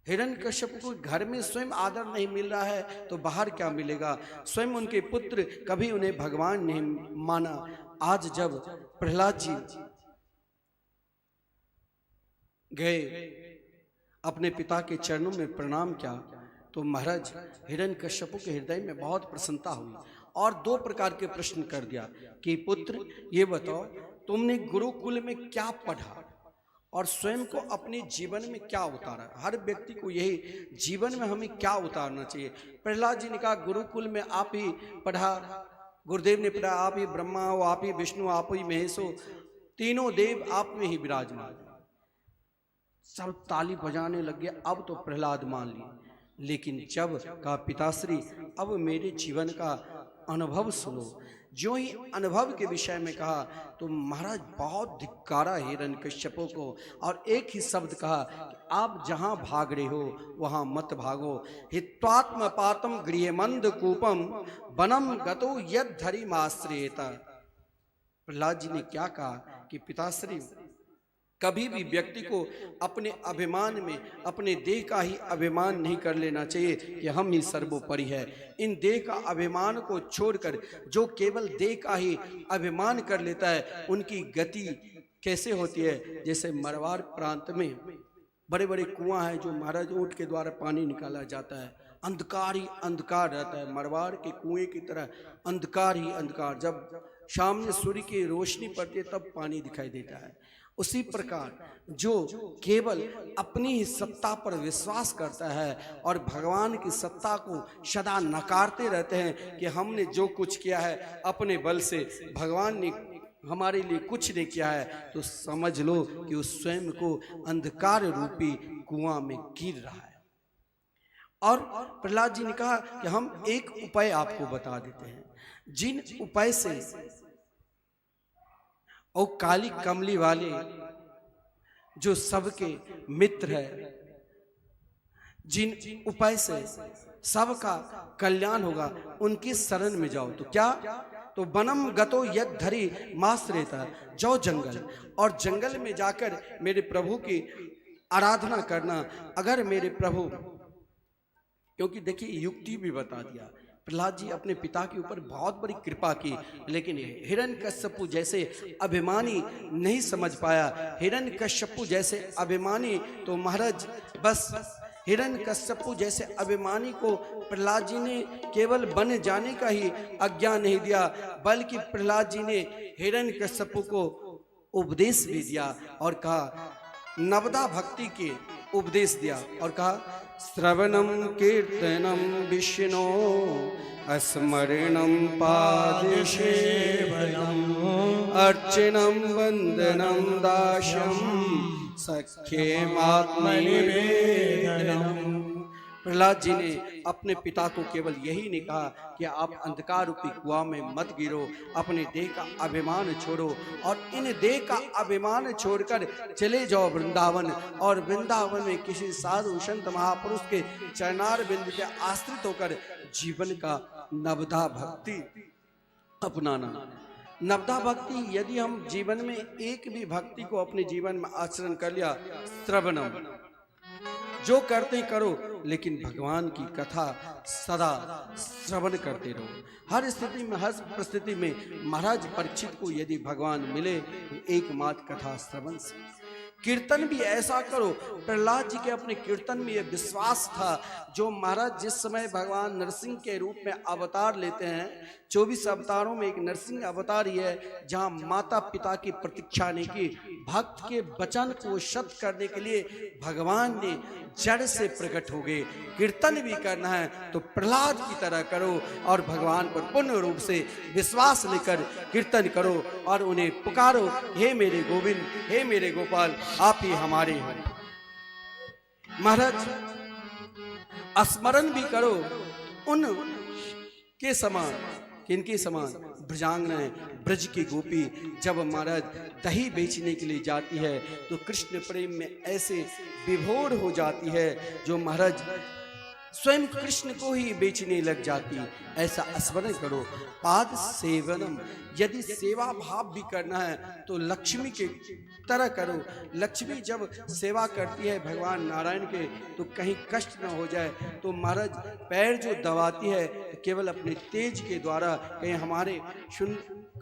हिरण्यकश्यप को घर में स्वयं आदर नहीं मिल रहा है तो बाहर क्या मिलेगा। स्वयं उनके पुत्र कभी उन्हें भगवान नहीं माना। आज जब प्रहलाद जी गए अपने पिता के चरणों में प्रणाम किया तो महाराज हिरण्यकश्यप के हृदय में बहुत प्रसन्नता हुई और 2 प्रकार के प्रश्न कर दिया कि पुत्र ये बताओ तुमने गुरुकुल में क्या पढ़ा और स्वयं को अपने जीवन में क्या उतारा। हर व्यक्ति को यही जीवन में हमें क्या उतारना चाहिए। प्रहलाद जी ने कहा गुरुकुल में आप ही पढ़ा, गुरुदेव ने पढ़ा, आप ही ब्रह्मा हो, आप ही विष्णु, आप ही महेश हो, तीनों देव आप में ही विराजमान। सब ताली बजाने लग गए। अब तो प्रहलाद मान लिए। लेकिन जब कहा पिताश्री अब मेरे जीवन का अनुभव सुनो, जो ही अनुभव के विषय में कहा तो महाराज बहुत धिक्कारा हिरण्यकश्यपों को और एक ही शब्द कहा कि आप जहां भाग रहे हो वहां मत भागो। हित्वात्म पातम गृहमंद कूपम वनम गतो यद धरिमाश्रयेत। प्रहलाद जी ने क्या कहा कि पिताश्री कभी भी व्यक्ति को अपने अभिमान में अपने देह का ही अभिमान नहीं कर लेना चाहिए कि हम ही सर्वोपरि है। इन देह का अभिमान को छोड़कर जो केवल देह का ही अभिमान कर लेता है, उनकी गति कैसे होती है? जैसे मरवाड़ प्रांत में बड़े बड़े कुआं हैं जो महाराज ऊंट के द्वारा पानी निकाला जाता है, अंधकार ही अंधकार रहता है। मरवाड़ के कुएं की तरह अंधकार ही अंधकार, जब शाम में सूर्य की रोशनी पड़ती है तब पानी दिखाई देता है। उसी प्रकार जो केवल अपनी ही सत्ता पर विश्वास करता है और भगवान की सत्ता को सदा नकारते रहते हैं कि हमने जो कुछ किया है अपने बल से, भगवान ने हमारे लिए कुछ नहीं किया है, तो समझ लो कि उस स्वयं को अंधकार रूपी कुआं में गिर रहा है। और प्रहलाद जी ने कहा कि हम एक उपाय आपको बता देते हैं, जिन उपाय से और काली कमली वाले जो सबके मित्र है, जिन उपाय से सबका कल्याण होगा, उनकी शरण में जाओ। तो क्या? तो वनम गतो यद धरी माश्रेता, जाओ जंगल, और जंगल में जाकर मेरे प्रभु की आराधना करना। अगर मेरे प्रभु, क्योंकि देखिए युक्ति भी बता दिया, प्रहलाद जी अपने पिता के ऊपर बहुत बड़ी कृपा की, लेकिन हिरण्यकश्यपु जैसे अभिमानी नहीं समझ पाया। हिरण्यकश्यपु जैसे अभिमानी, तो महाराज बस हिरण्यकश्यपु जैसे अभिमानी को प्रहलाद जी ने केवल बन जाने का ही आज्ञा नहीं दिया, बल्कि प्रहलाद जी ने हिरण्यकश्यपु को उपदेश भी दिया और कहा, नवदा भक्ति के उपदेश दिया और कहा, श्रवणम कीर्तनम विष्णु स्मरणम पाद सेवनम अर्चनम वंदनम दास्यम सख्यमात्मनिवेदनम। प्रहलाद जी ने अपने पिता को केवल यही नहीं कहा कि आप अंधकार रूपी कुआं में मत गिरो, अपने देह का अभिमान छोड़ो और इन देह का अभिमान छोड़कर चले जाओ वृंदावन, और वृंदावन में किसी साधु संत महापुरुष के चरणार बिंद के आश्रित होकर जीवन का नवधा भक्ति अपनाना। नवधा भक्ति, यदि हम जीवन में एक भी भक्ति को अपने जीवन में आचरण कर लिया, श्रवणम, जो करते करो, लेकिन भगवान की कथा सदा श्रवण करते रहो। हर स्थिति में, हर परिस्थिति में महाराज परीक्षित को यदि भगवान मिले तो एकमात्र कथा श्रवण से। कीर्तन भी ऐसा करो। प्रहलाद जी के अपने कीर्तन में यह विश्वास था, जो महाराज जिस समय भगवान नरसिंह के रूप में अवतार लेते हैं, 24 अवतारों में एक नरसिंह अवतार ही है, जहां माता पिता की प्रतीक्षा नहीं की, भक्त के वचन को सत्य करने के लिए भगवान ने जड़ से प्रकट हो गए। कीर्तन भी करना है तो प्रहलाद की तरह करो और भगवान पर पूर्ण रूप से विश्वास लेकर कीर्तन करो और उन्हें पुकारो, हे मेरे गोविंद, हे मेरे गोपाल, आप ही हमारे हो। महाराज स्मरण भी करो उन के समान, किनके समान? ब्रजांगनाएं, ब्रज की गोपी जब महाराज दही बेचने के लिए जाती है तो कृष्ण प्रेम में ऐसे विभोर हो जाती है, जो महाराज स्वयं कृष्ण को ही बेचने लग जाती। ऐसा स्मरण करो। पाद सेवनम, यदि सेवा भाव भी करना है तो लक्ष्मी के तरह करो। लक्ष्मी जब सेवा करती है भगवान नारायण के तो कहीं कष्ट न हो जाए, तो महाराज पैर जो दबाती है केवल अपने तेज के द्वारा, कहीं हमारे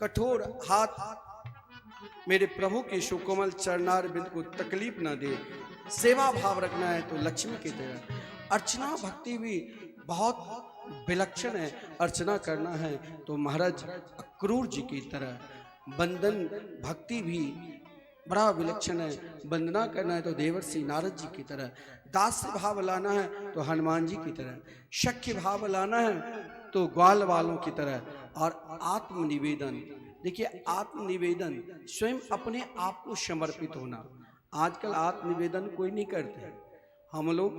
कठोर हाथ मेरे प्रभु के सुकोमल चरणार बिंद को तकलीफ न दे। सेवा भाव रखना है तो लक्ष्मी की तरह। अर्चना भक्ति भी बहुत विलक्षण है। अर्चना करना है तो महाराज अक्रूर जी की तरह। बंदन भक्ति भी बड़ा विलक्षण है। वंदना करना है तो देवर्षि नारद जी की तरह। दास्य भाव लाना है तो हनुमान जी की तरह। शक्य भाव लाना है तो ग्वाल वालों की तरह। और आत्मनिवेदन, देखिए आत्मनिवेदन स्वयं अपने आप को समर्पित होना। आजकल आत्मनिवेदन कोई नहीं करते। हम लोग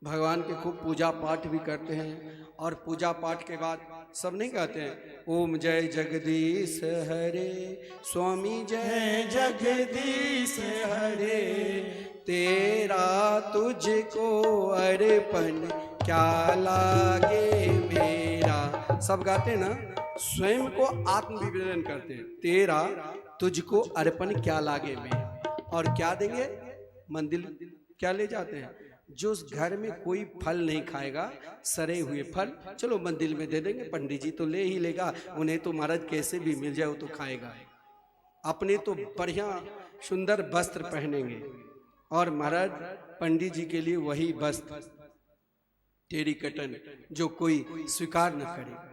भगवान के खूब पूजा पाठ भी करते हैं और पूजा पाठ के बाद सब नहीं कहते हैं ओम जय जगदीश हरे, स्वामी जय जगदीश हरे, तेरा तुझको अर्पण क्या लागे मेरा। सब गाते हैं ना, स्वयं को आत्मनिवेदन करते हैं, तेरा तुझको अर्पण क्या लागे मेरा। और क्या देंगे? मंदिर क्या ले जाते हैं? जो उस घर में कोई फल नहीं खाएगा, सड़े हुए फल, चलो मंदिर में दे देंगे, पंडित जी तो ले ही लेगा, उन्हें तो महाराज कैसे भी मिल जाए वो तो खाएगा। अपने तो बढ़िया सुंदर वस्त्र पहनेंगे और महाराज पंडित जी के लिए वही वस्त्र टेरी कटन जो कोई स्वीकार न करे।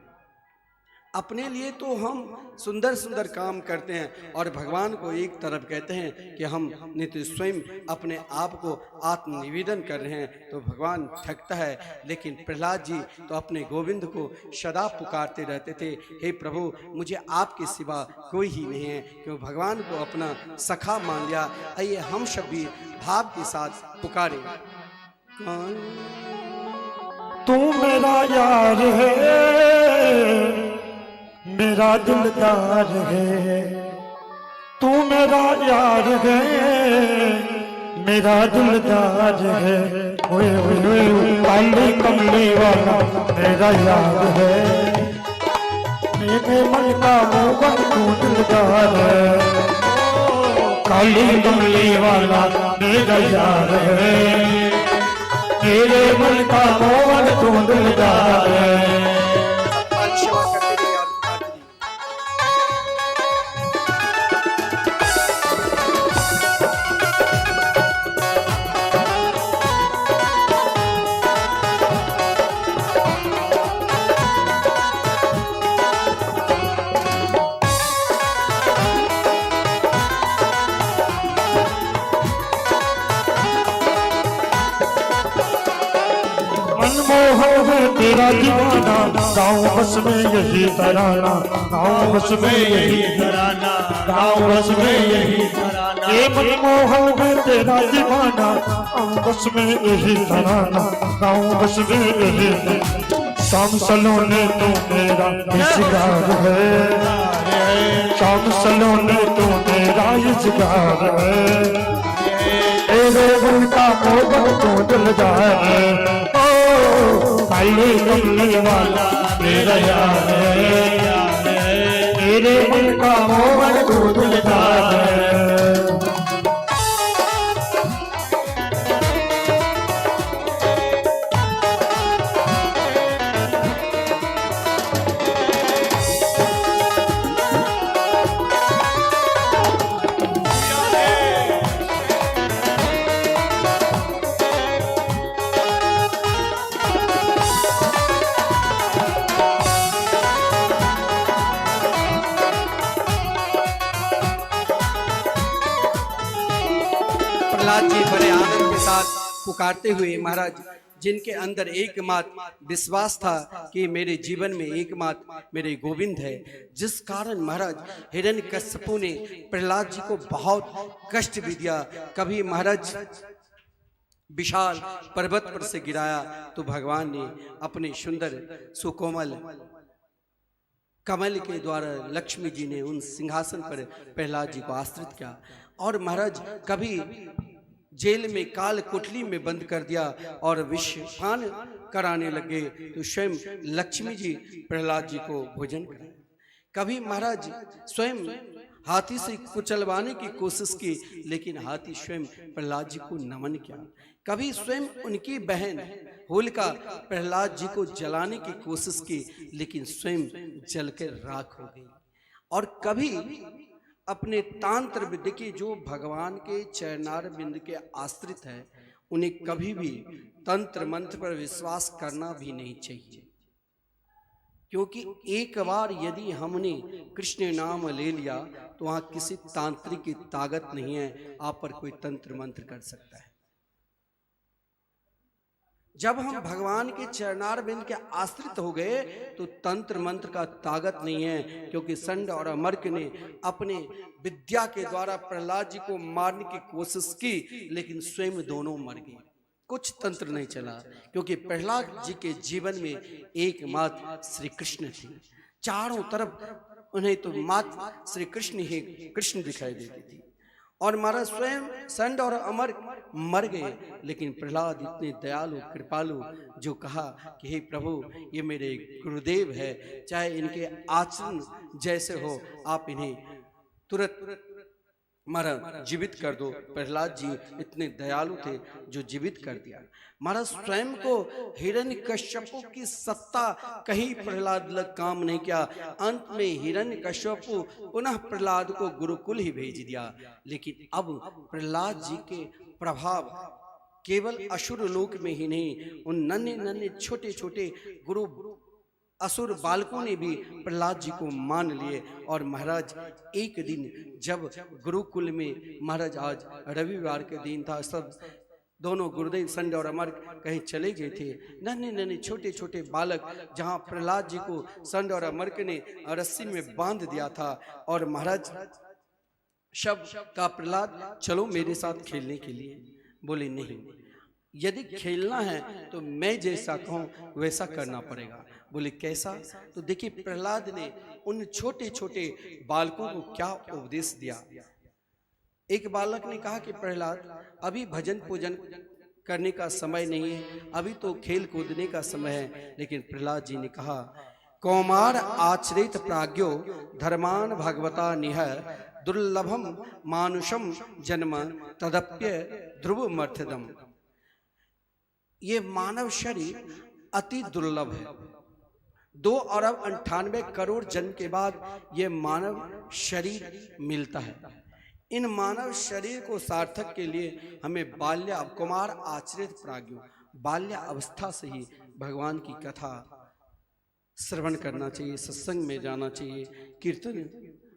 अपने लिए तो हम सुंदर सुंदर काम करते हैं और भगवान को एक तरफ कहते हैं कि हम नित्य स्वयं अपने आप को आत्मनिवेदन कर रहे हैं, तो भगवान ठगता है। लेकिन प्रहलाद जी तो अपने गोविंद को सदा पुकारते रहते थे, हे प्रभु मुझे आपके सिवा कोई ही नहीं है, क्यों भगवान को अपना सखा मान लिया। आइए हम सब भी भाव के साथ पुकारे। तू मेरा यार है, मेरा दिलदार है, तू मेरा यार है, मेरा दिलदार है, ओए ओए ओए काली कमली वाला मेरा यार है, मेरे मन का मोहन तू दिलदार है, काली कमली वाला मेरा यार है, मेरे मन का मोहन तू दिलदार है। तेरा दीवाना गाँव बस में यही तराना, गाँव बस में यही तराना, गाँव बस में यही तराना, ये मनमोहन में तेरा दीवाना गाँव बस में यही तराना, गाँव बस में यही। शाम सलोने तू मेरा इज़्ज़ार है, शाम सलोने तू मेरा इज़्ज़ार है, तेरे दिल का मोहन तू दिलदार है, काली कमली वाला मेरा यार है, तेरे मन का मोहन तू दिलदार है। प्रहलाद जी बड़े आनंद के साथ पुकारते हुए, महाराज जिनके अंदर एकमात्र विश्वास था कि मेरे जीवन में एकमात्र मेरे गोविंद है, जिस कारण महाराज हिरण्यकश्यपु ने प्रहलाद जी को बहुत कष्ट भी दिया। कभी महाराज विशाल पर्वत पर से गिराया तो भगवान ने अपने सुंदर सुकोमल कमल के द्वारा लक्ष्मी जी ने उन सिंहासन पर प्रहलाद जी को आश्रित किया। और महाराज कभी जेल में काल कुटली में बंद कर दिया और विषपान कराने लगे तो स्वयं लक्ष्मी जी प्रहलाद जी को भोजन कराए। कभी महाराज स्वयं हाथी से कुचलवाने की कोशिश की, लेकिन हाथी स्वयं प्रहलाद जी को नमन किया। कभी स्वयं उनकी बहन होलिका प्रहलाद जी को जलाने की कोशिश की, लेकिन स्वयं जलकर राख हो गई। और कभी अपने तांत्र विद्या के जो भगवान के चरणार बिंद के आश्रित है, उन्हें कभी भी तंत्र मंत्र पर विश्वास करना भी नहीं चाहिए, क्योंकि एक बार यदि हमने कृष्ण नाम ले लिया तो वहां किसी तांत्रिक की ताकत नहीं है आप पर कोई तंत्र मंत्र कर सकता है। जब हम भगवान के चरणार बिंद के आश्रित हो गए तो तंत्र मंत्र का ताकत नहीं है, क्योंकि संड और अमर्क ने अपने विद्या के द्वारा प्रहलाद जी को मारने की कोशिश की, लेकिन स्वयं दोनों मर गए। कुछ तंत्र नहीं चला, क्योंकि प्रहलाद जी के जीवन में एकमात्र श्री कृष्ण थे। चारों तरफ उन्हें तो मात्र श्री कृष्ण ही कृष्ण दिखाई देती थी। और महाराज स्वयं संड और अमर मर गए, लेकिन प्रहलाद इतने दयालु कृपालु जो कहा कि हे प्रभु ये मेरे गुरुदेव है, चाहे इनके आचरण जैसे हो आप इन्हें तुरंत महाराज जीवित कर दो। प्रहलाद जी इतने दयालु थे जो जीवित कर दिया। महाराज स्वयं को हिरण्यकश्यपु की सत्ता कहीं प्रहलाद लग काम नहीं किया। अंत में हिरण्यकश्यपु पुनः प्रहलाद को गुरुकुल ही भेज दिया। लेकिन अब प्रहलाद जी के प्रभाव केवल असुर लोक में ही नहीं, उन नन्हे नन्हे छोटे छोटे गुरु असुर बालकों ने भी प्रहलाद जी को मान लिए। और महाराज एक दिन जब गुरुकुल में, महाराज आज रविवार के दिन था, सब दोनों गुरुदेव संड और अमर कहीं चले गए थे। नन्हे नन्हे छोटे छोटे बालक जहां प्रहलाद जी को संड और अमर ने रस्सी में बांध दिया था। और महाराज शब का प्रहलाद चलो मेरे साथ खेलने के लिए। बोले नहीं, यदि खेलना है तो मैं जैसा कहूं वैसा करना पड़ेगा। बोले कैसा? तो देखिए प्रहलाद ने उन छोटे छोटे बालकों को क्या उपदेश दिया। एक बालक ने कहा कि प्रहलाद अभी भजन पूजन करने का समय नहीं है, अभी तो खेल कूदने का समय है। लेकिन प्रहलाद जी ने कहा कौमार आचरित प्राज्ञो धर्मान भगवता निह दुर्लभम मानुषम जन्म तदप्य ध्रुव मर्थदम। ये मानव शरीर अति दुर्लभ है। 2,98,00,000,000 जन्म के बाद ये मानव शरीर मिलता है। इन मानव शरीर को सार्थक के लिए हमें बाल्य कुमार आचरित प्राज्ञो, बाल्य अवस्था से ही भगवान की कथा श्रवण करना चाहिए, सत्संग में जाना चाहिए, कीर्तन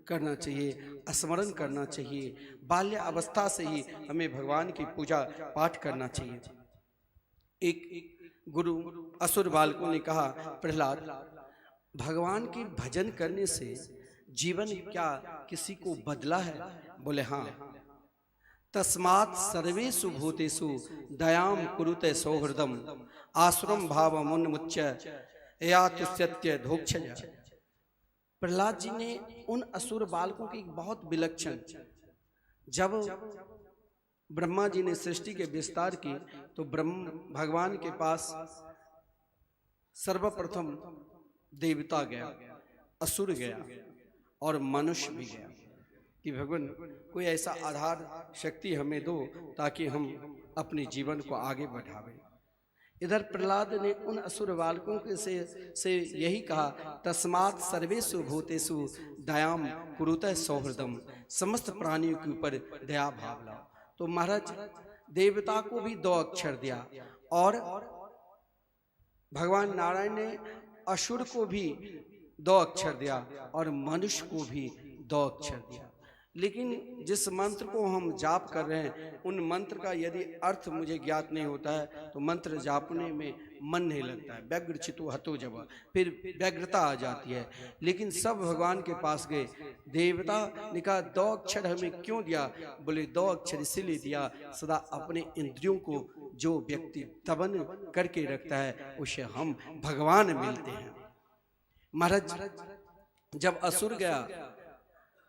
करना चाहिए, स्मरण करना चाहिए। बाल्य अवस्था से ही हमें भगवान की पूजा पाठ करना चाहिए। एक गुरु असुर बालकों ने कहा प्रहलाद भगवान की भजन करने से जीवन क्या किसी को बदला है? बोले हाँ। तस्मात् सर्वेषु भूतेषु दयाम कुरुते सौहृदम आश्रम भावमुन्मुच्य यातुष्यत्य धोक्षज। प्रहलाद जी ने उन असुर बालकों की बहुत विलक्षण, जब ब्रह्मा जी ने सृष्टि के विस्तार की तो भगवान के पास सर्वप्रथम देवता गया, असुर गया और मनुष्य भी गया कि भगवान कोई ऐसा आधार शक्ति हमें दो ताकि हम अपने जीवन को आगे बढ़ावें। इधर प्रहलाद ने उन असुर बालकों के से यही कहा तस्मात् सर्वेषु भूतेषु दयाम कुरुते सौहृदम, समस्त प्राणियों के ऊपर दया भाव लाओ। तो महाराज देवता को भी 2 अक्षर दिया और भगवान नारायण ने असुर को भी 2 अक्षर दिया और मनुष्य को भी 2 अक्षर दिया। लेकिन जिस मंत्र को हम जाप कर रहे हैं उन मंत्र का यदि अर्थ मुझे ज्ञात नहीं होता है तो मंत्र जापने में मन नहीं लगता है। व्यग्र चितो हतो जब, फिर व्यग्रता आ जाती है। लेकिन सब भगवान के पास गए। देवता ने कहा 2 अक्षर हमें क्यों दिया? बोले 2 अक्षर इसीलिए दिया सदा अपने इंद्रियों को जो व्यक्ति दमन करके रखता है उसे हम भगवान मिलते हैं। महाराज जब असुर गया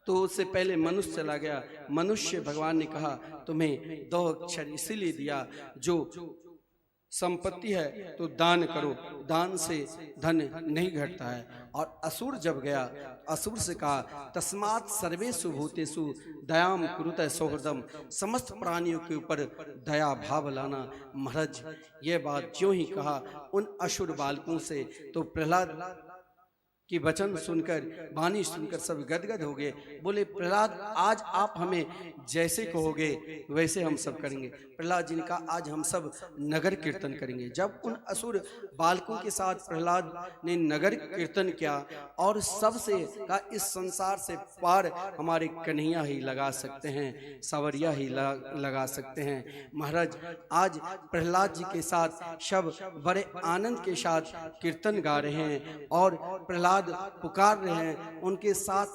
तो उससे पहले मनुष्य चला गया। मनुष्य भगवान ने कहा तुम्हें 2 अक्षर इसीलिए दिया, जो संपत्ति है तो दान करो, दान से धन नहीं घटता है। और असुर जब गया, असुर से कहा तस्मात् सर्वेषु भूतेषु दयाम कुरुते सौहृदम, समस्त प्राणियों के ऊपर दया भाव लाना। महाराज ये बात ज्यों ही कहा उन असुर बालकों से तो प्रहलाद कि वचन सुनकर, वाणी सुनकर सब गदगद हो गए। बोले प्रहलाद आज आप हमें जैसे कहोगे वैसे हम सब करेंगे। प्रहलाद जी ने कहा आज हम सब नगर कीर्तन करेंगे। जब उन असुर बालकों के साथ प्रहलाद ने नगर कीर्तन किया और सबसे कहा इस संसार से पार हमारे कन्हैया ही लगा सकते हैं, सवरिया ही लगा सकते हैं। महाराज आज प्रहलाद जी के साथ सब बड़े आनंद के साथ कीर्तन गा रहे हैं और प्रहलाद पुकार रहे हैं। उनके साथ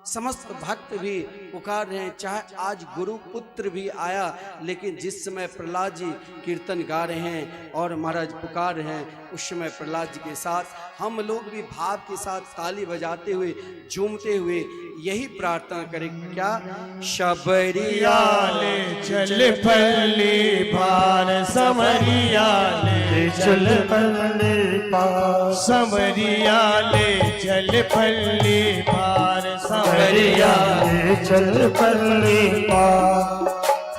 समस्त भक्त भी पुकार रहे हैं। चाहे आज गुरु पुत्र भी आया, लेकिन जिस समय प्रहलाद जी कीर्तन गा रहे हैं और महाराज पुकार रहे हैं उस समय प्रहलाद जी के साथ हम लोग भी भाव के साथ ताली बजाते हुए, झूमते हुए यही प्रार्थना करें क्या? शबरिया ले चल पल्ली भार समरिया ले चल पल्ले पार, संवरिया ले चल पल्ले पार, संवरिया ले चल पल्ले पार।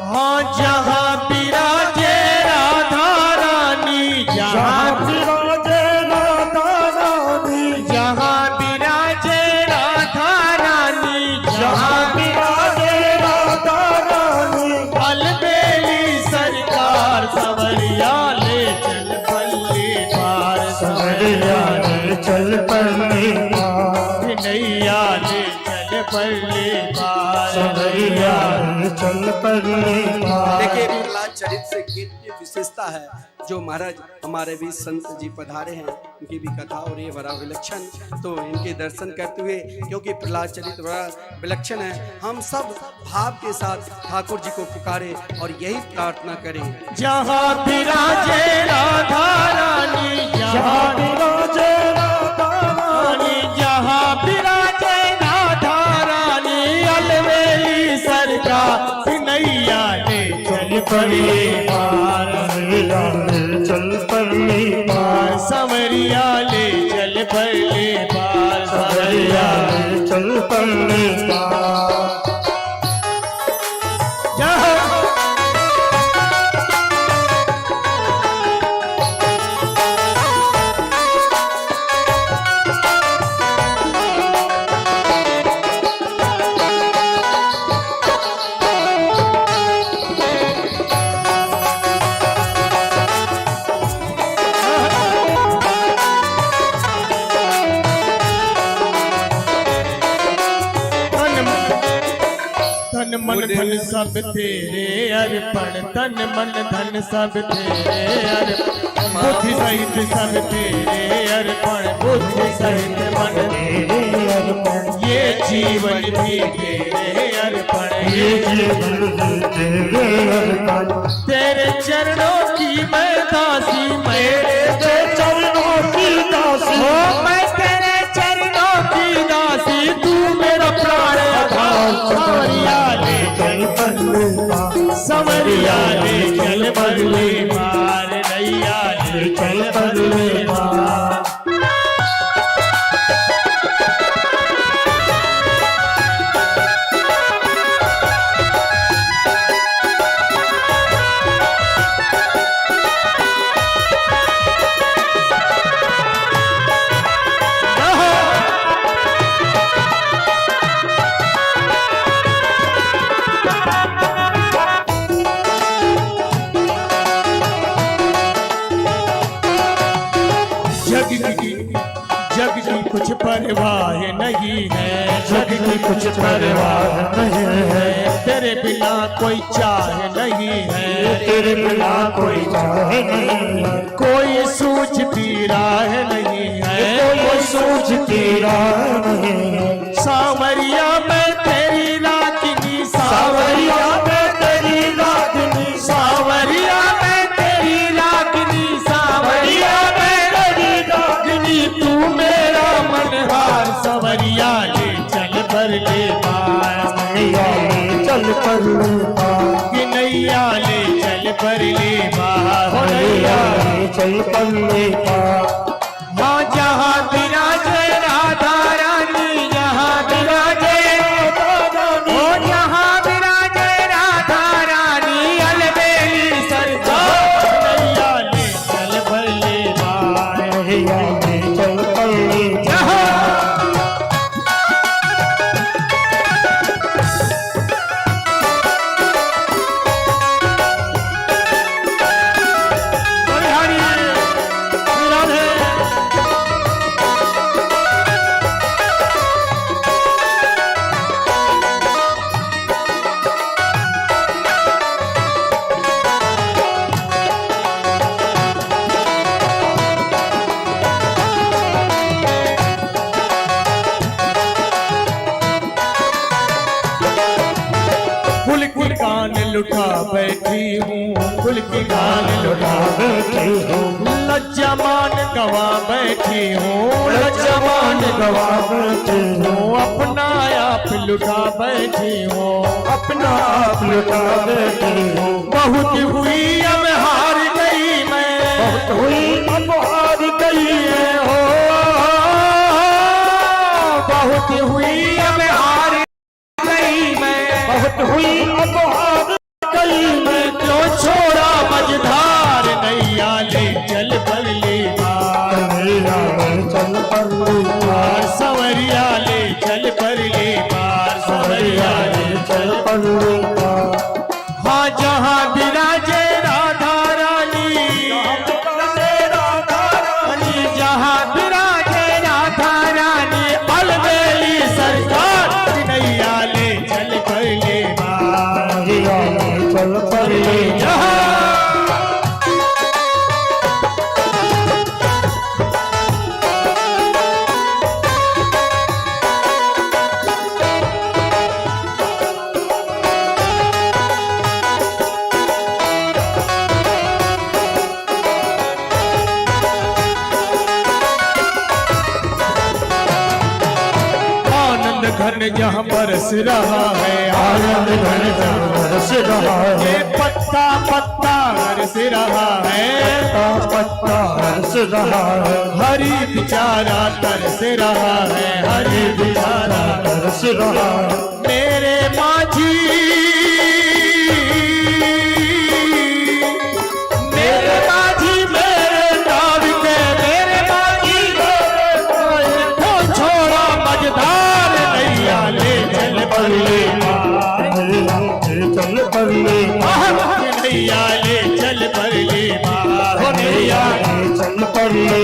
हाँ जहाँ विराजे राधा रानी, जहाँ विराजे राधा रानी, जहाँ विराजे राधा रानी, जहाँ विराजे राधा रानी, अलबेली सरकार, संवरिया ले चल पल्ले पार, संवरिया ले चल पल्ले पार, नैया ले चल पल्ले पार, संवरिया ले चल पल्ले पार। देखिए प्रहलाद चरित्र से कितनी विशेषता है। जो महाराज हमारे भी संत जी पधारे हैं, उनकी भी कथा और ये बड़ा विलक्षण, तो इनके दर्शन करते हुए, क्योंकि प्रहलाद चरित्र बड़ा विलक्षण है, हम सब भाव के साथ ठाकुर जी को पुकारे और यही प्रार्थना करें। जहाँ विराजे राधा रानी, जहाँ विराजे राधा रानी, जहाँ विराजे राधा रानी, अलवेली सरकार, नैया ले चल पल्ले पार, संवरिया ले चल पल्ले पार, संवरिया ले चल पल्ले पार, संवरिया ले चल पल्ले पार। तन मन धन सब तेरे अर्पण, तन मन धन सब तेरे अर्पण, बुद्धि सहित सब तेरे अर्पण, बुद्धि सहित मन तेरे अर्पण, ये जीवन भी तेरे अर्पण, ये जीवन भी तेरे अर्पण, तेरे चरणों की मैं दासी, मेरे चरणों की दासी, मैं तेरे चरणों की दासी, तू मेरा प्राण आधार, संवरिया ले चल पल्ले पार, संवरिया ले चल पल्ले पार, नैया ले चल पल्ले पार। जग की कुछ परवाह नहीं है, जग की कुछ परवाह नहीं है, तेरे बिना कोई चाह नहीं है, तेरे बिना कोई चाह नहीं है, कोई सूझती राह नहीं है, कोई सूझती राह नहीं है, सांवरिया मैं तेरी रागिनी, सांवरिया मैं तेरी रागिनी, सांवरिया मैं तेरी रागिनी, सांवरिया मैं तेरी रागिनी, तू मेरा मनहार, संवरिया ले चल पल्ले पार, संवरिया ले चल पल्ले पार, कि नैया ले चल पल्ले पार, हो संवरिया नैया ले चल पल्ले पार। हाँ जहाँ विराजे राधा रानी, जहाँ विराजे ओ जहाँ विराजे राधा रानी, अलबेली सरकार, नैया ले चल पल्ले पार, संवरिया ले चल पल्ले पार। हरि हरि राधे। फूल की कान लुटा बैठी हूँ, फूल की कान लुटा बैठी हूँ, लज्जा मान गवा बैठी हूँ, लज्जा मान गवा बैठी हूँ, अपना आप लुटा बैठी हूँ, अपना आप लुटा बैठी हूँ, बहुत हुई अब हार गई मैं, बहुत हुई धन जहाँ बरस रहा है, आनंद धन जहाँ बरस रहा है। ये पत्ता पत्ता बरस रहा है, पत्ता बरस रहा है। हरि बेचारा तरस रहा है, हरि बेचारा बरस रहा है। मेरे माझी मेरे माझी मेरे नाव के, मेरे माझी को छोड़ा मझधार नैया ले चल परले चल परले नैया ले चल परले हो नैया चल परले।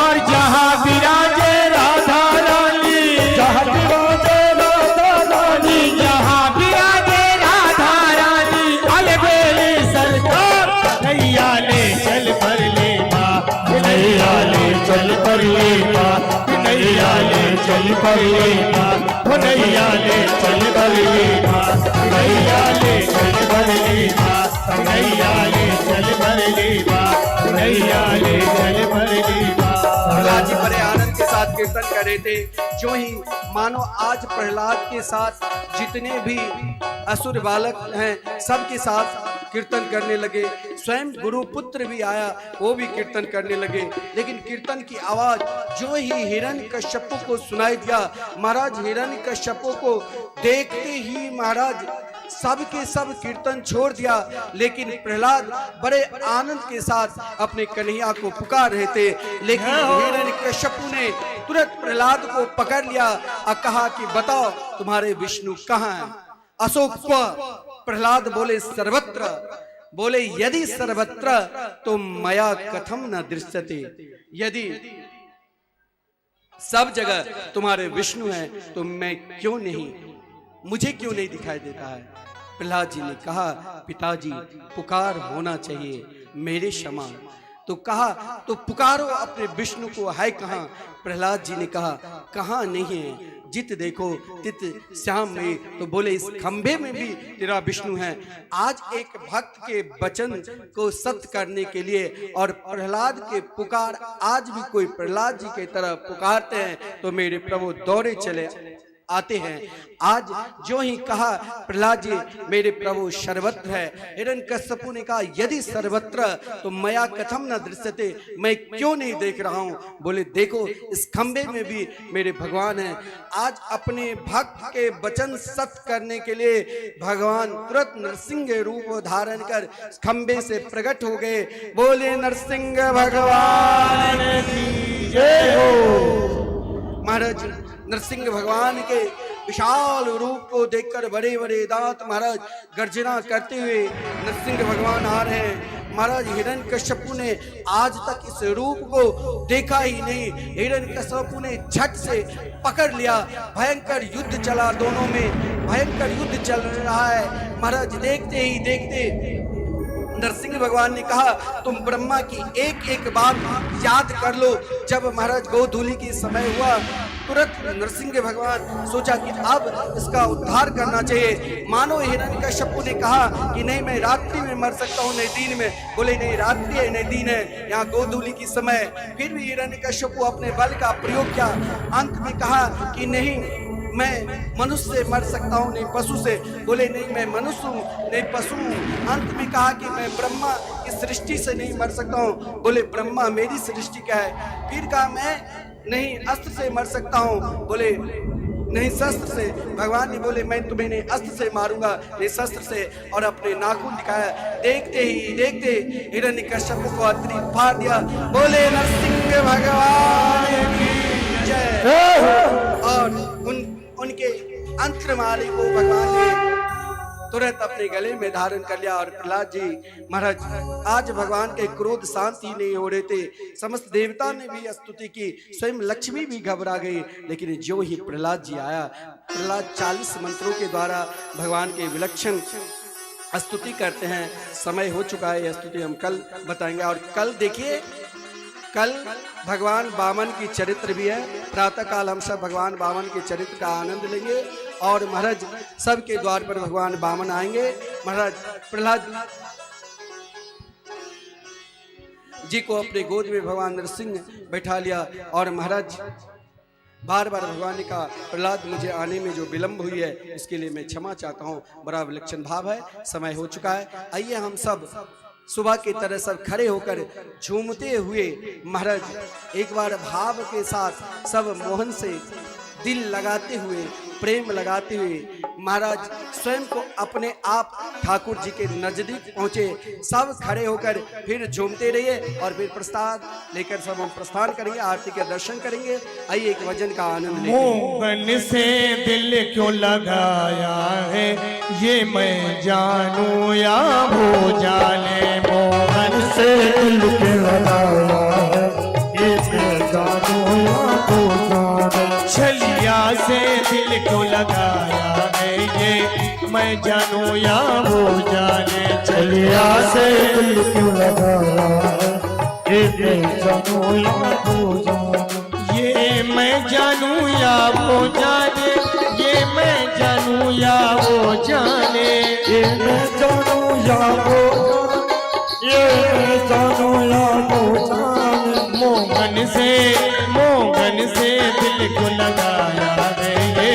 और जहाँ विराजे राधा रानी, जहाँ विराजे राधा रानी, जहाँ विराजे राधा रानी, अलबेली सरकार नैया ले चल परले नैया ले चल परले नैया ले चल परले हो नैया ले चल परले नैया ले चल परले नैया ले चल परले नैया ले चल परले। प्रहलाद जी बड़े आनंद के साथ कीर्तन कर रहे थे। जो ही मानो आज प्रहलाद के साथ जितने भी असुर बालक हैं सबके साथ कीर्तन करने लगे। स्वयं गुरु पुत्र भी आया, वो भी कीर्तन करने लगे। लेकिन कीर्तन की आवाज जो ही हिरण्यकश्यप को सुनाई दिया, महाराज हिरण्यकश्यप को देखते ही महाराज सब के सब कीर्तन छोड़ दिया। लेकिन प्रहलाद बड़े आनंद के साथ अपने कन्हैया को पुकार रहे थे। लेकिन हिरण्यकश्यप ने तुरंत प्रहलाद को पकड़ लिया और कहा कि बताओ तुम्हारे विष्णु कहाँ हैं? अशोक प्रहलाद बोले सर्वत्र, बोले यदि सर्वत्र तो मया कथम न दृश्यते। यदि सब जगह तुम्हारे विष्णु हैं तो मैं क्यों नहीं, मुझे क्यों नहीं दिखाई देता है? प्रहलाद जी ने कहा पिताजी पुकार होना चाहिए मेरे समान। तो कहा तो पुकारो अपने विष्णु को, है कहाँ? प्रहलाद जी ने कहा कहाँ नहीं है, जित देखो तित श्याम में। तो बोले इस खंभे में भी तेरा विष्णु है। आज एक भक्त के वचन को सत्य करने के लिए और प्रहलाद के पुकार आज भी कोई प्रहलाद जी के तरह पुकारते हैं तो मेरे प्रभु दौड़े चले आते हैं। आज जो ही कहा प्रहलाद जी मेरे प्रभु सर्वत्र है। हिरण्यकश्यप ने कहा यदि सर्वत्र तो मया कथम न दृश्यते, मैं क्यों नहीं देख रहा हूं? बोले देखो इस खंबे में भी मेरे भगवान हैं। आज अपने भक्त के वचन सत्य करने के लिए भगवान तुरंत नरसिंह रूप धारण कर खंबे से प्रकट हो गए। बोले नरसिंह भगवान की जय हो। महाराज नरसिंह भगवान के विशाल रूप को देखकर बड़े बड़े दांत महाराज गर्जना करते हुए नरसिंह भगवान आ रहे हैं। महाराज हिरण्यकश्यप ने आज तक इस रूप को देखा ही नहीं। हिरण्यकश्यप ने झट से पकड़ लिया। भयंकर युद्ध चला, दोनों में भयंकर युद्ध चल रहा है। महाराज देखते ही देखते नरसिंह भगवान ने कहा तुम ब्रह्मा की एक एक बात याद कर लो। जब महाराज गोधूलि की समय हुआ तुरंत नरसिंह भगवान सोचा कि अब इसका उद्धार करना चाहिए। मानो हिरण्यकश्यप ने कहा कि नहीं मैं रात्रि में मर सकता हूँ नहीं दिन में। बोले नहीं रात्रि है नहीं दिन है, यहाँ गोधूलि की समय। फिर भी हिरण्यकश्यप अपने बल का प्रयोग किया। अंत में कहा कि नहीं मैं मनुष्य से मर सकता हूँ नहीं पशु से। बोले नहीं मैं मनुष्य हूँ नहीं पशु हूँ। अंत में कहा कि मैं ब्रह्मा की सृष्टि से नहीं मर सकता हूँ। बोले ब्रह्मा मेरी सृष्टि क्या है? फिर कहा मैं नहीं अस्त्र से मर सकता हूँ। बोले नहीं शस्त्र से। भगवान ने बोले मैं तुम्हें नहीं अस्त्र से मारूंगा नहीं शस्त्र से, और अपने नाखून दिखाया। देखते ही देखते हिरण्यकश्यप को अत्रि फाड़ दिया। बोले नरसिंह भगवान की जय। और उनके अंतरमाली को भगवान ने तुरंत अपने गले में धारण कर लिया। और प्रहलाद जी महाराज आज भगवान के क्रोध शांति नहीं हो रहे थे। समस्त देवता ने भी स्तुति की, स्वयं लक्ष्मी भी घबरा गई। लेकिन जो ही प्रहलाद जी आया, प्रहलाद 40 मंत्रों के द्वारा भगवान के विलक्षण स्तुति करते हैं। समय हो चुका है, यह स्तुति हम कल बताएंगे। और कल देखिए कल भगवान वामन की चरित्र भी है। प्रातः काल हम सब भगवान वामन के चरित्र का आनंद लेंगे। और महाराज सबके द्वार पर भगवान वामन आएंगे। महाराज प्रहलाद जी को अपने गोद में भगवान नरसिंह बैठा लिया। और महाराज बार बार भगवान ने कहा प्रहलाद मुझे आने में जो विलंब हुई है इसके लिए मैं क्षमा चाहता हूँ। बड़ा विलक्षण भाव है, समय हो चुका है। आइए हम सब सुबह की तरह सब खड़े होकर झूमते हुए महाराज एक बार भाव के साथ सब मोहन से दिल लगाते हुए, प्रेम लगाते हुए महाराज स्वयं को अपने आप ठाकुर जी के नजदीक पहुंचे। सब खड़े होकर फिर झूमते रहिए और फिर प्रसाद लेकर सब हम प्रस्थान करेंगे, आरती के दर्शन करेंगे। आइए एक भजन का आनंद लेते हैं। मोहन से दिल क्यों लगाया है ये मैं जानूं या वो जाने। मोहन से दिल के लगाया है ये मैं जानूं या वो जाने। छलिया से दिल क्यों लगाया है ये मैं जानूं या वो जाने। छलिया से दिल क्यों लगाया है ये मैं जानूं या वो जाने। ये मैं जानूं या वो जाने, ये मैं जानूं या वो जाने। ये मैं जानूं या वो जाने, ये मैं जानूं या वो जाने। मोहन से दिल को लगाया है ये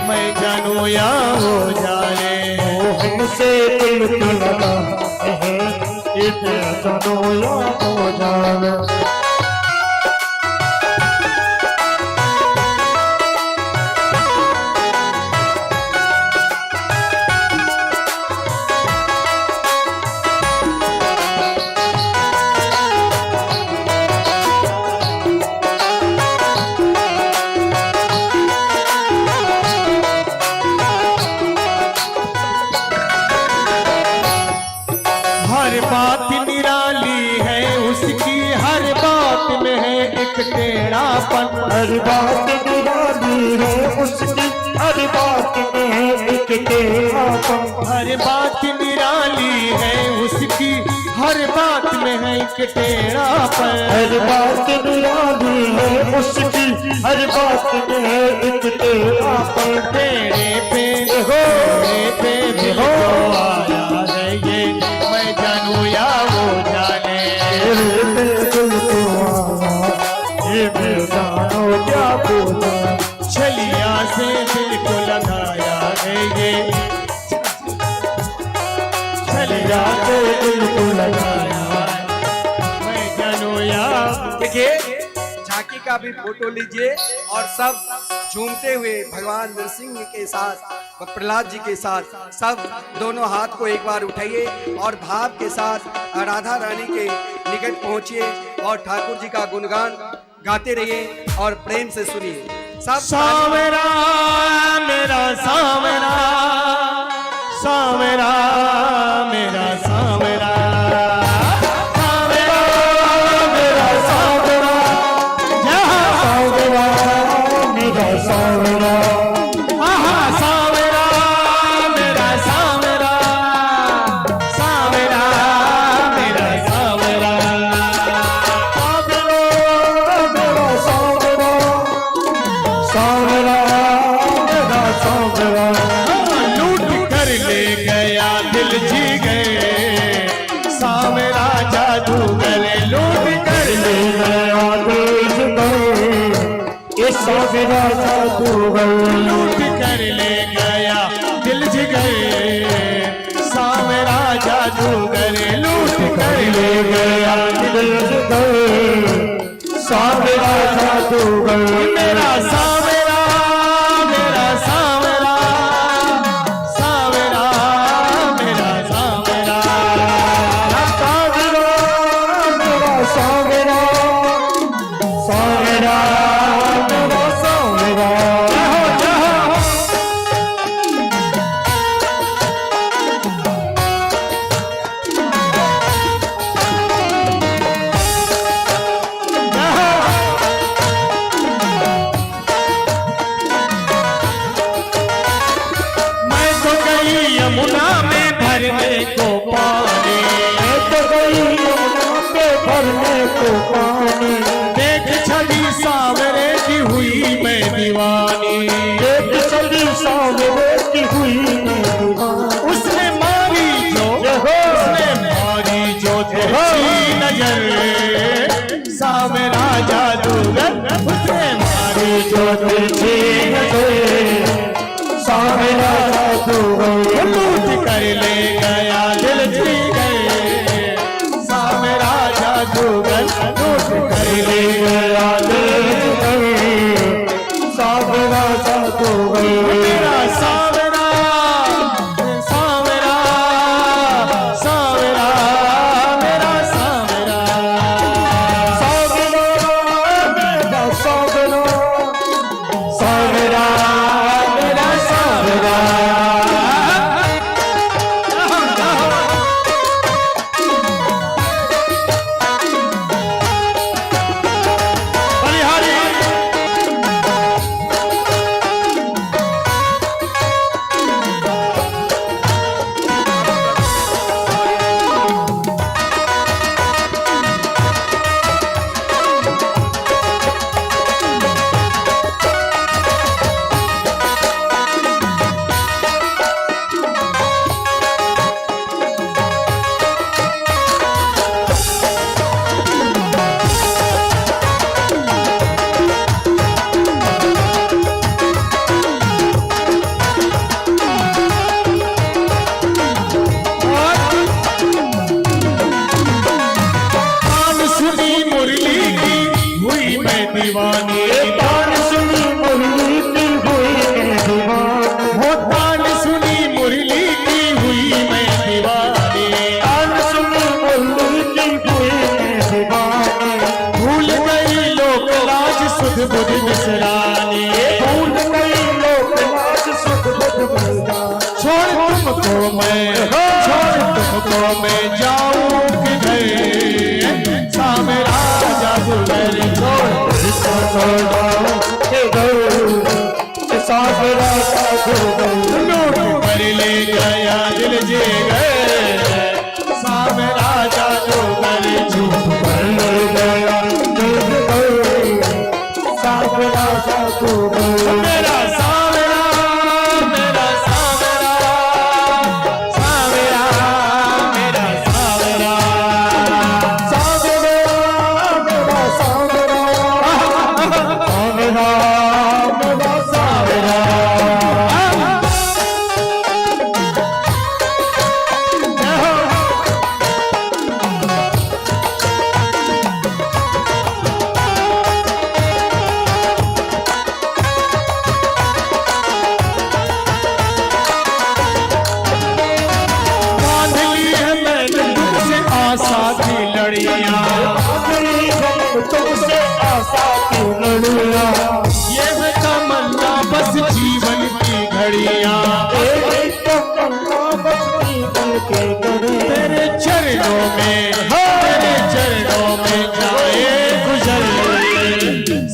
मैं जानूं या वो जाने। मोहन से दिल क्यों लगाया है ये मैं जानूं या वो जाने। हर बात निराली है उसकी, हर बात में है एक टेढ़ापन। हर बात निराली है उसकी, हर बात में है एक टेढ़ापन। हर बात निराली है उसकी, हर बात में है एक टेढ़ापन। हर बात निराली है उसकी, हर बात में है एक टेढ़ापन। टेढ़े पे हो, टेढ़े पे हो आया है ये मैं जानूं या वो जाने। तेरे पे दिल को आया ये मैं जानूं क्या वो जाने। छलिया से दिल को लगाया है ये, छलिया से दिल को लगाया है मैं जानूं या। देखिए झांकी का भी फोटो लीजिए और सब झूमते हुए भगवान नरसिंह के साथ व प्रहलाद जी के साथ सब दोनों हाथ को एक बार उठाइए और भाव के साथ राधा रानी के निकट पहुंचिए और ठाकुर जी का गुणगान गाते रहिए और प्रेम से सुनिए। सब सावरा मेरा सावरा, सावरा मेरा सावरा, सावरा मेरा सावरा, सावरा मेरा सावरा। आहा सावरा मेरा सावरा, सावरा मेरा सावरा। सावरा मेरा सावरा। लूट कर ले गया दिल जी गए, सावरा जादूगर लूट कर ले गया दिल गए ये सावरा जादूगर। लूट कर ले गया दिल जी गए, सावरा जादूगर लूट कर ले गया दिल गए सावरा जादूगर। मेरा सावरा, मेरा सावरा, सावरा मेरा सावरा। सावरा मेरा सावरा, सावरा मेरा सावरा। मैं तो गई यमुना में भरने को पानी, मैं तो गई यमुना पे भरने को पानी। देख छवि सावरे की हुई मैं दीवानी। एक छवि सावरे की हुई मैं दीवानी। उसने मारी जो, उसने मारी जो तेरी नजर, सावरा जादूगर उसने मारी जो छोटी छीन से सावरा जादू लूट कर ले गया दिल जी गए सावरा जादूगर लूट कर ले गया सावरा जादू मेरा सावरा सावरा सावरा मेरा सावरा सावरा मेरा सावरा दीवानी तान सुनी मुरली की हुई मैं दीवानी हो तान सुनी मुरली की हुई मैं दीवानी तान सुनी मुरली की हुई मैं दीवानी भूल गई लोक लाज सुध बुध बिसरानी भूल गई लोक लाज सुख बुध बिसरानी छोड़ तुमको मैं जाऊं किधर सावरा जादूगर सावरा जादूगर लूट कर ले गया दिल जी गए सावरा जादूगर झूठ कर ले गया सावरा जादूगर मेरा सावरा मेरा सावरा सावरा मेरा सावरा सावरा मेरा सावरा सावरा मेरा सावरा बांध ली है मैंने तुमसे आशा की लड़ियां तुमसे आशा की लड़िया ये है तमन्ना बस जीवन की घड़ियां तेरे चरणों में जाए गुजर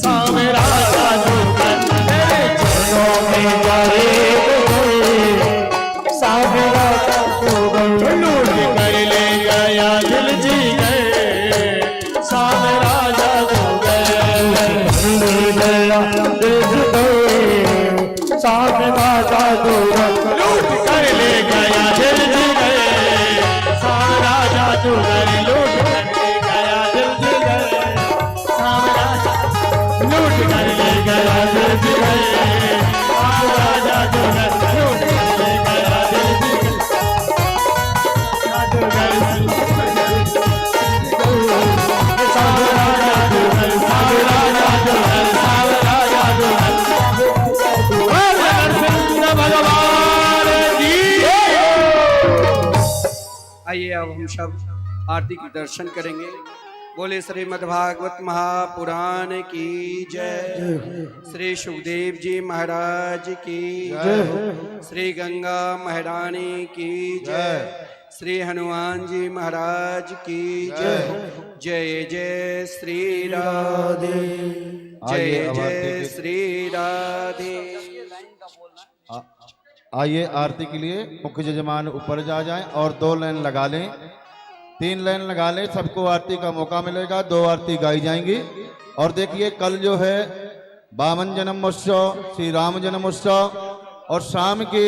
सावरा जादूगर तेरे चरणों में जाए सावरा जादूगर लूट कर ले गया दिल जी गए सावरा जादूगर सावरा जादूगर लूट कर ले गया दिल जी गए सावरा जादूगर लूट कर ले गया दिल जी गए सावरा लूट कर ले गया दिल जी गए सावरा जादूगर लूट कर ले गया दिल जी गए जादूगर सावरा जादूगर सावरा जादूगर सावरा जादूगर भगवान जी। आइए अब हम सब आरती के दर्शन करेंगे। बोले श्रीमद् भागवत महापुराण की जय, श्री सुखदेव जी महाराज की जय, श्री गंगा महारानी की जय, श्री हनुमान जी महाराज की जय, जय जय श्री राधे, जय जय श्री राधे। आइए आरती के लिए मुख्य यजमान ऊपर जा जाएं और 2 लाइन लगा लें, 3 लाइन लगा लें, सबको आरती का मौका मिलेगा। 2 आरती गाई जाएंगी। और देखिए कल जो है वामन जन्मोत्सव, श्री राम जन्मोत्सव और शाम के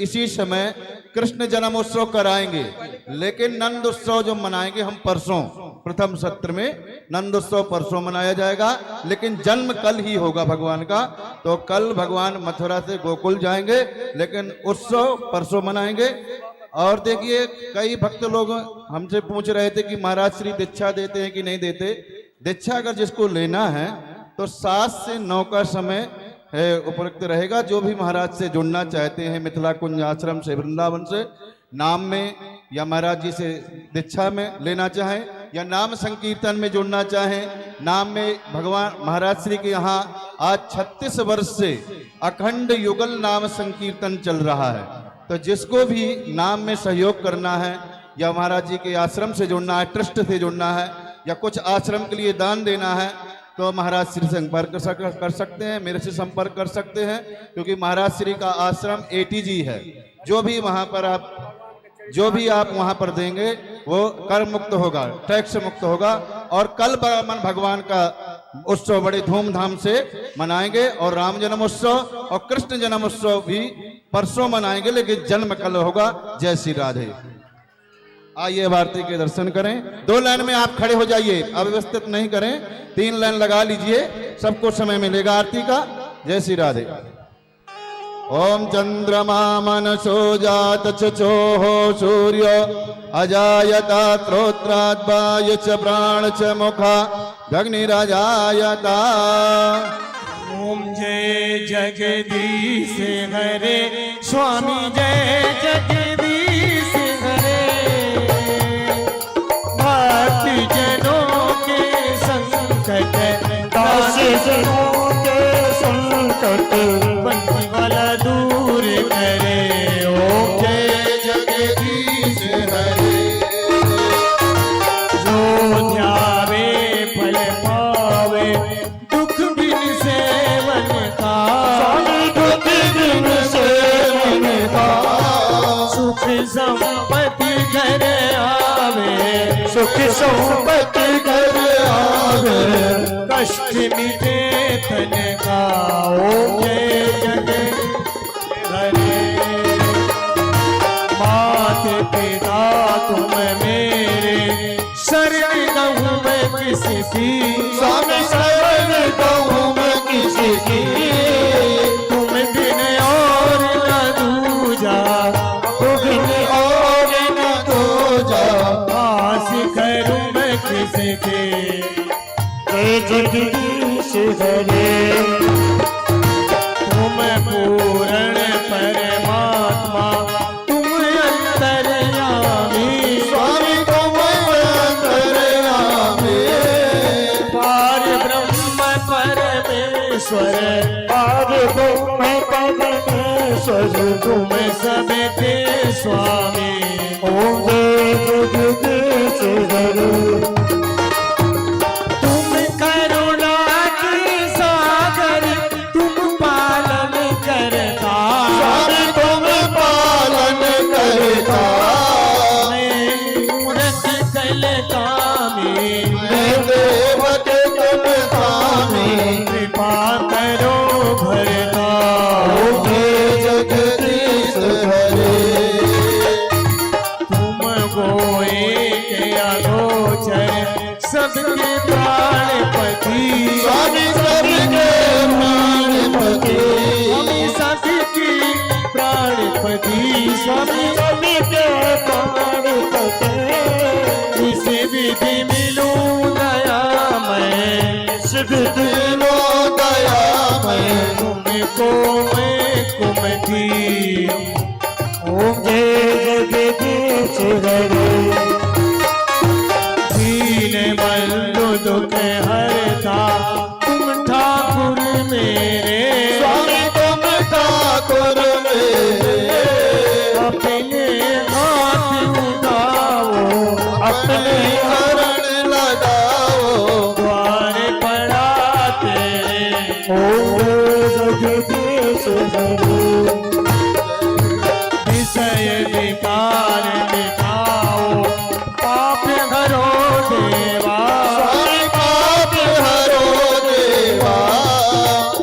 इसी समय कृष्ण जन्मोत्सव कराएंगे, लेकिन नंद उत्सव जो मनाएंगे हम परसों। प्रथम सत्र में। नंदोत्सव परसों मनाया जाएगा, लेकिन जन्म कल ही होगा भगवान का। तो कल भगवान मथुरा से गोकुल जाएंगे, लेकिन उत्सव परसों मनाएंगे। और देखिए, कई भक्त लोग हमसे पूछ रहे थे कि महाराज श्री दीक्षा देते हैं कि नहीं देते। दीक्षा अगर जिसको लेना है तो 7 से 9 का समय उपयुक्त रहेगा। जो भी महाराज से जुड़ना चाहते हैं, मिथिला कुंज आश्रम से, वृंदावन से, नाम में या महाराज जी से दीक्षा में लेना चाहें, या नाम संकीर्तन में जुड़ना चाहें, नाम में भगवान महाराज श्री के यहाँ आज 36 वर्ष से अखंड युगल नाम संकीर्तन चल रहा है। तो जिसको भी नाम में सहयोग करना है, या महाराज जी के आश्रम से जुड़ना है, ट्रस्ट से जुड़ना है, या कुछ आश्रम के लिए दान देना है, तो महाराज श्री से संपर्क कर सकते हैं, मेरे से संपर्क कर सकते हैं। क्योंकि महाराज श्री का आश्रम ATG है। जो भी आप वहां पर देंगे वो कर मुक्त होगा, टैक्स मुक्त होगा। और कल ब्राह्मण भगवान का उत्सव बड़े धूमधाम से मनाएंगे, और राम जन्मोत्सव और कृष्ण जन्मोत्सव भी परसों मनाएंगे, लेकिन जन्म कल होगा। जय श्री राधे। आइए अब आरती के दर्शन करें। 2 लाइन में आप खड़े हो जाइए, अव्यवस्थित नहीं करें। 3 लाइन लगा लीजिए, सबको समय मिलेगा आरती का। जय श्री राधे। ओम चंद्रमा मनसो जात चोहो सूर्य अजायता त्रोत्राद्वाय च प्राण च मुखा अग्निराजायता। ओम जय जगदीश हरे स्वामी, जय जगदीश हरे। भक्ति जनों के संकट, दास जनों के संकट, बंदी वाला दूर करे। ओम जय जगदीश हरे। जो ध्यावे फल पावे, दुख बिन सेवन का। स्वामी दुख बिन सेवन का। सुख संपत्ति घर आवे, सुख संपत्ति घर आवे, कष्ट मिटे तन का। ओम जय जगदीश हरे। माते पिता तुम मेरे, शरण कहूँ मैं किसी की। स्वामी शरण कहूँ मैं किसी की। तुम बिन और न दूजा, तुम बिन और न दूजा। आस करूँ मैं किसी की। जय जगदीश हरे। तुम पूर्ण परमात्मा, तुम अंतर्यामी। स्वामी तुम अंतर्यामी। पार ब्रह्म परमेश्वर, पार ब्रह्म परमेश्वर, तुम सबके स्वामी। ओम जय जगदीश हरे। तुम करुणा की सागर, तुम पालन करता। स्वामी तुम पालन करता। मैं मूर्ख कल कामी, मैं देवक तुम स्वामी। कृपा करो भरता। ओम जय जगदीश हरे। तुम गोए के अगोचर, सबके प्राणपति। स्वामी सबके प्राणपति। स्वामी सबकी प्राणपति। स्वामी सबके प्राणपति। इस विधि मिलूं दया मैं, सिद्ध दिलो दया मैं। तुमको मैं कुमति। ओम जय जगदीश हरे। दीन बंधु दुख हरता, तुम ठाकुर मेरे। स्वामी तुम ठाकुर मेरे। अपने हाथ उठाओ, अपने शरण लगाओ। द्वार पड़ा तेरे। ओम जय जगदीश हरे। विषय विकार मिटाओ, पाप हरो देवा। स्वामी पाप हरो देवा।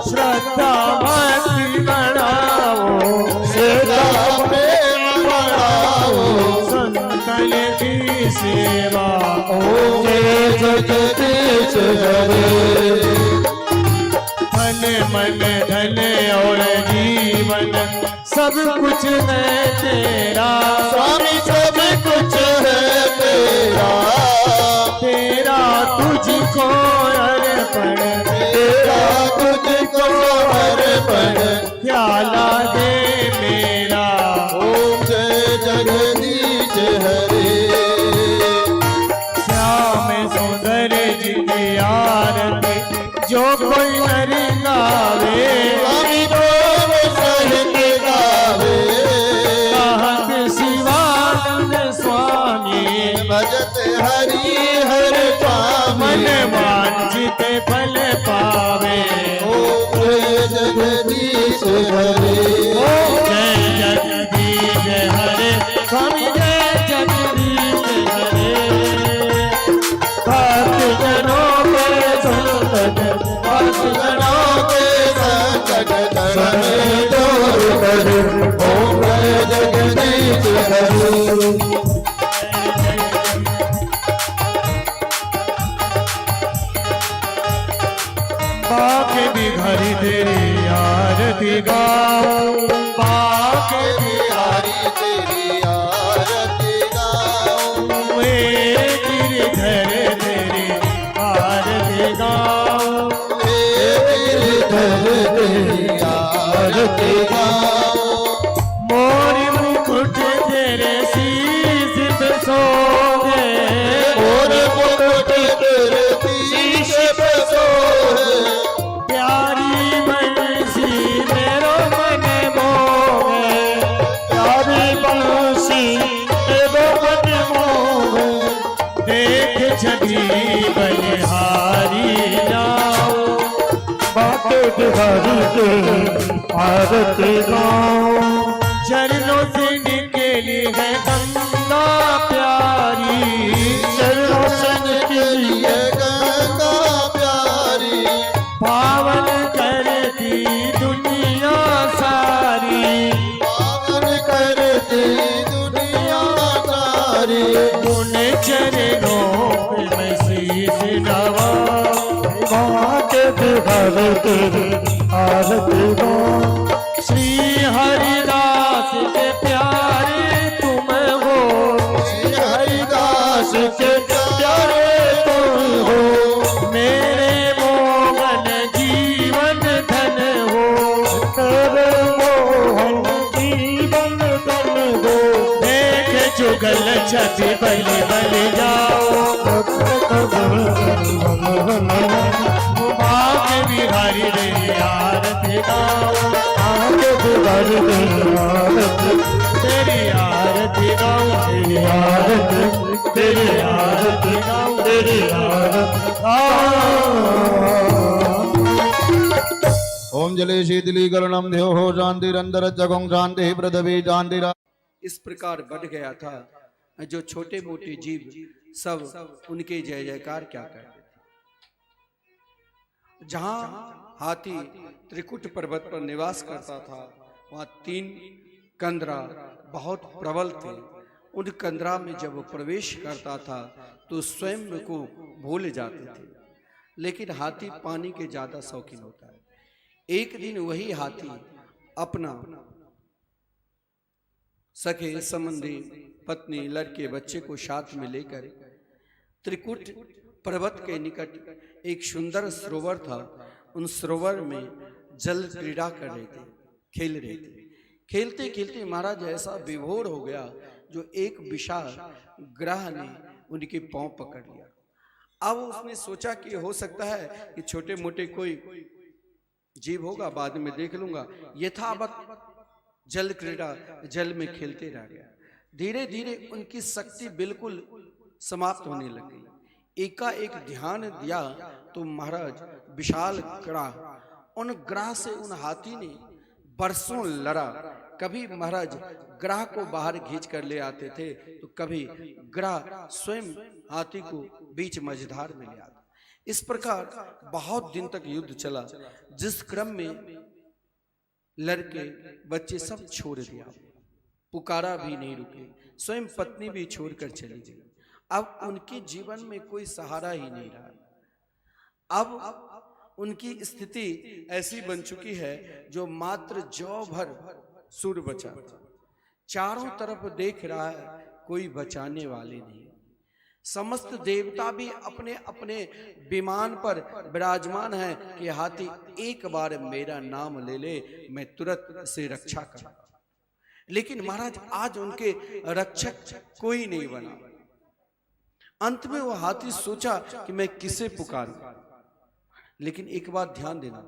श्रद्धा भक्ति बढ़ाओ, श्रद्धा प्रेम बढ़ाओ। संतन की सेवा। हरे। मन मन धन और जीवन सब कुछ है तेरा, स्वामी सब कुछ है तेरा, तेरा तुझको अर्पण, तेरा तुझको अर्पण, प्याला दे मेरा। ओम जय जगदीश हरे। श्याम सुंदर जी की आरती जो कोई नर गावे, स्वामी प्रेम सहित गावे, कहत शिवानंद स्वामी, भजत हरि हर मन स्वामी, वांछित फल पावे। ओम जय जगदीश हरे। ओम जय जगदीश हरे, स्वामी जय जगदीश हरे। भक्त जनों के संकट, भक्त जनों के संकट हरे दूर करे, ओम जय जगदीश हरे। बाके भी घरी तेरी आरती गाऊं, बाके भी हरि तेरी आरती गाऊं, वे गिरधर तेरी आरती गाऊं। तेरी आरती गाऊं, मोरी मुकुट तेरे शीश पे सोहे, और मुकुट तेरे शीश पे सोहे, प्यारी बंसी मेरो मन मोहे, प्यारी बंसी मेरो मन मोहे। देख छवि बलिहारी जाओ, बाके बिहारी के आरती गाऊं, चरणों से निकली है गंगा प्यारी, चरणों से निकली है गंगा प्यारी, पावन करती दुनिया सारी, पावन करती दुनिया सारी, उन चरणों पे मैं शीश नवाऊं। बाके बिहारी के आरती गाऊं, श्री हरिदास के प्यारे तुम हो, श्री हरिदास के प्यारे तुम हो, मेरे मोहन जीवन धन हो, तेरे मोहन जीवन धन हो। देख जुगल छवि बलि बलि जाओ, भाग बिहारी रे आरती गाओ, बाके बिहारी के आरती, तेरी आरती गाओ, तेरी आरती, तेरी आरती गाओ, तेरी आरती ओम जले शीतली गरणम देहो हो शांतिरंदर जगों शांति पृथ्वी शांतिरा। इस प्रकार बढ़ गया था जो छोटे मोटे जीव सब उनके जय जयकार क्या करते थे। जहां हाथी त्रिकुट पर्वत पर निवास करता था वहां 3 कंदरा बहुत प्रबल थे। उन कंदरा में जब वो प्रवेश करता था तो स्वयं को भूल जाते थे। लेकिन हाथी पानी के ज्यादा शौकीन होता है। एक दिन वही हाथी अपना सखे संबंधी पत्नी लड़के बच्चे को साथ में लेकर त्रिकुट पर्वत के निकट एक सुंदर सरोवर था। उन सरोवर में जल क्रीड़ा कर रहे थे, खेल रहे थे। खेलते खेलते महाराज ऐसा विभोर हो गया जो एक विशाल ग्रह ने उनके पांव पकड़ लिया। अब उसने सोचा कि हो सकता है कि छोटे मोटे कोई जीव होगा, बाद में देख लूंगा। यथावत जल क्रीड़ा जल में खेलते रह गया। धीरे धीरे उनकी शक्ति बिल्कुल समाप्त होने लग गई। एकाएक ध्यान दिया तो महाराज विशाल ग्राह, उन ग्राह से उन हाथी ने बरसों लड़ा। कभी महाराज ग्राह को बाहर खींच कर ले आते थे तो कभी ग्राह स्वयं हाथी को बीच मझधार में ले आता। इस प्रकार बहुत दिन तक युद्ध चला, जिस क्रम में लड़के बच्चे सब छोड़ दिया, पुकारा भी नहीं रुके, स्वयं पत्नी भी छोड़कर चली गई। अब उनके जीवन में कोई सहारा ही नहीं रहा। अब उनकी स्थिति ऐसी बन चुकी है जो मात्र जौ भर सूर बचा, चारों तरफ देख रहा है, कोई बचाने वाले नहीं। समस्त देवता भी अपने अपने विमान पर विराजमान है कि हाथी एक बार मेरा नाम ले ले, मैं तुरंत से रक्षा करूं। लेकिन महाराज आज उनके रक्षक कोई नहीं बना। अंत में वो हाथी सोचा कि मैं किसे पुकारूं। लेकिन एक बात ध्यान देना,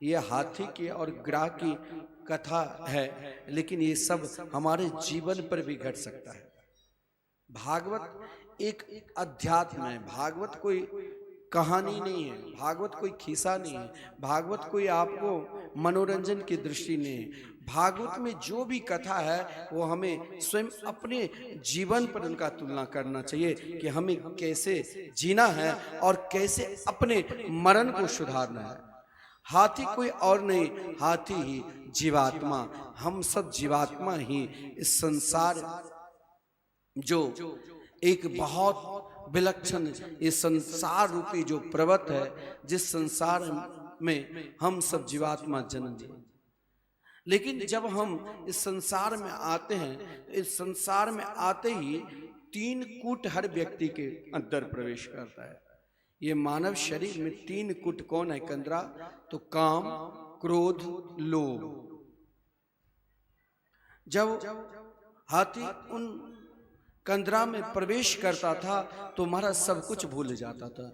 यह हाथी की और ग्राह की कथा है, लेकिन ये सब हमारे जीवन पर भी घट सकता है। भागवत एक अध्यात्म है, भागवत कोई कहानी नहीं है, भागवत कोई खिस्सा नहीं है, भागवत कोई आपको मनोरंजन की दृष्टि नहीं है। भागवत में जो भी कथा है वो हमें स्वयं अपने जीवन पर उनका तुलना करना चाहिए कि हमें कैसे जीना है और कैसे अपने मरण को सुधारना है। हाथी कोई और नहीं, हाथी ही जीवात्मा, हम सब जीवात्मा ही इस संसार जो एक बहुत विलक्षण ये संसार रूपी जो पर्वत है, जिस संसार में हम सब जीवात्मा जन्म लिए। लेकिन जब हम इस संसार में आते हैं, इस संसार में आते ही 3 कूट हर व्यक्ति के अंदर प्रवेश करता है। ये मानव शरीर में 3 कूट कौन है कंदरा? तो काम, क्रोध, लोभ। जब हाथी उन कंदरा में प्रवेश करता था तो महाराज सब कुछ भूल जाता था।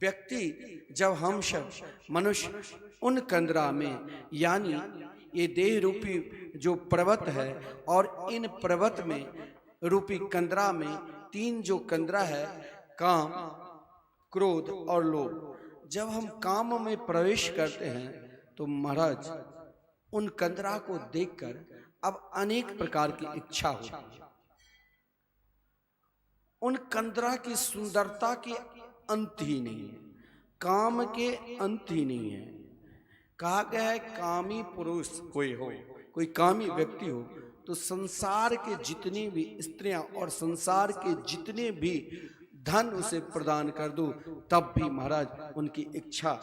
व्यक्ति जब हम सब मनुष्य उन कंदरा में, यानी ये देह रूपी जो पर्वत है और इन पर्वत में रूपी कंदरा में 3 जो कंदरा है, काम, क्रोध और लोभ। जब हम काम में प्रवेश करते हैं तो महाराज उन कंदरा को देखकर अब अनेक प्रकार की इच्छा होती है। उन कंदरा की सुंदरता के अंत ही नहीं है, काम के अंत ही नहीं है। कहा गया है कामी पुरुष कोई हो, कोई कामी व्यक्ति हो तो संसार के जितनी भी स्त्रियां और संसार के जितने भी धन उसे प्रदान कर दो, तब भी महाराज उनकी इच्छा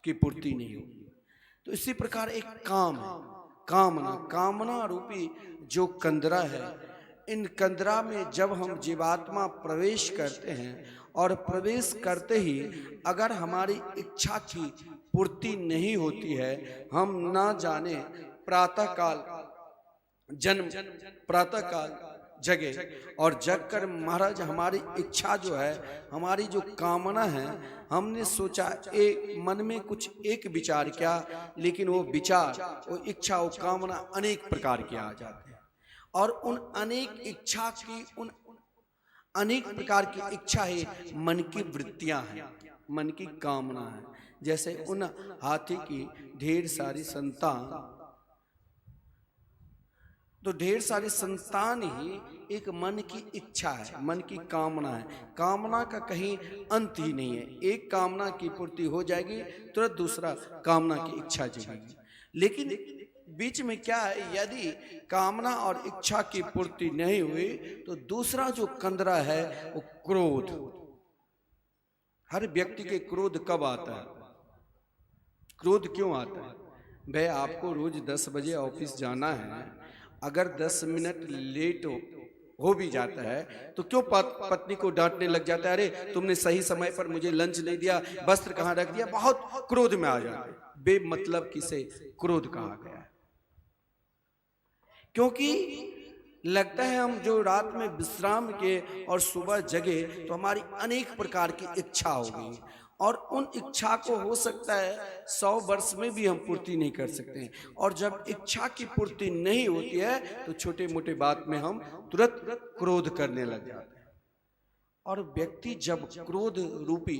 की पूर्ति नहीं होगी। तो इसी प्रकार एक काम है, कामना, कामना रूपी जो कंदरा है, इन कंदरा में जब हम जीवात्मा प्रवेश करते हैं और प्रवेश करते ही अगर हमारी इच्छा की पूर्ति नहीं होती है, हम ना जाने प्रातः काल जन्म, प्रातः काल जगे और जग कर महाराज हमारी इच्छा जो है, हमारी जो कामना है, हमने सोचा एक मन में कुछ एक विचार किया, लेकिन वो विचार, वो इच्छा, वो कामना अनेक प्रकार की आ जाती है। और उन अनेक इच्छा की, उन अनेक प्रकार की इच्छा है मन की वृत्तियां हैं, मन की कामना है। जैसे उन हाथी की ढेर सारी संतान, तो ढेर सारी संतान ही एक मन की इच्छा है, मन की कामना है। कामना का कहीं अंत ही नहीं है, एक कामना की पूर्ति हो जाएगी तुरंत दूसरा कामना की इच्छा जगेगी। लेकिन बीच में क्या है, यदि कामना और इच्छा की पूर्ति नहीं हुई तो दूसरा जो कंदरा है वो क्रोध। हर व्यक्ति के क्रोध कब आता है? क्रोध क्यों आता है? भाई आपको रोज 10 बजे ऑफिस जाना है, अगर 10 मिनट लेट हो भी जाता है तो क्यों पत्नी को डांटने लग जाता है, अरे तुमने सही समय पर मुझे लंच नहीं दिया, वस्त्र कहाँ रख दिया, बहुत क्रोध में आ जाता है। बेमतलब किसे क्रोध कहा गया है? क्योंकि लगता है हम जो रात में विश्राम के और सुबह जगे तो हमारी अनेक प्रकार की इच्छा हो गई, और उन इच्छा को हो सकता है 100 वर्ष में भी हम पूर्ति नहीं कर सकते हैं। और जब इच्छा की पूर्ति नहीं होती है तो छोटे मोटे बात में हम तुरंत क्रोध करने लग जाते हैं। और व्यक्ति जब क्रोध रूपी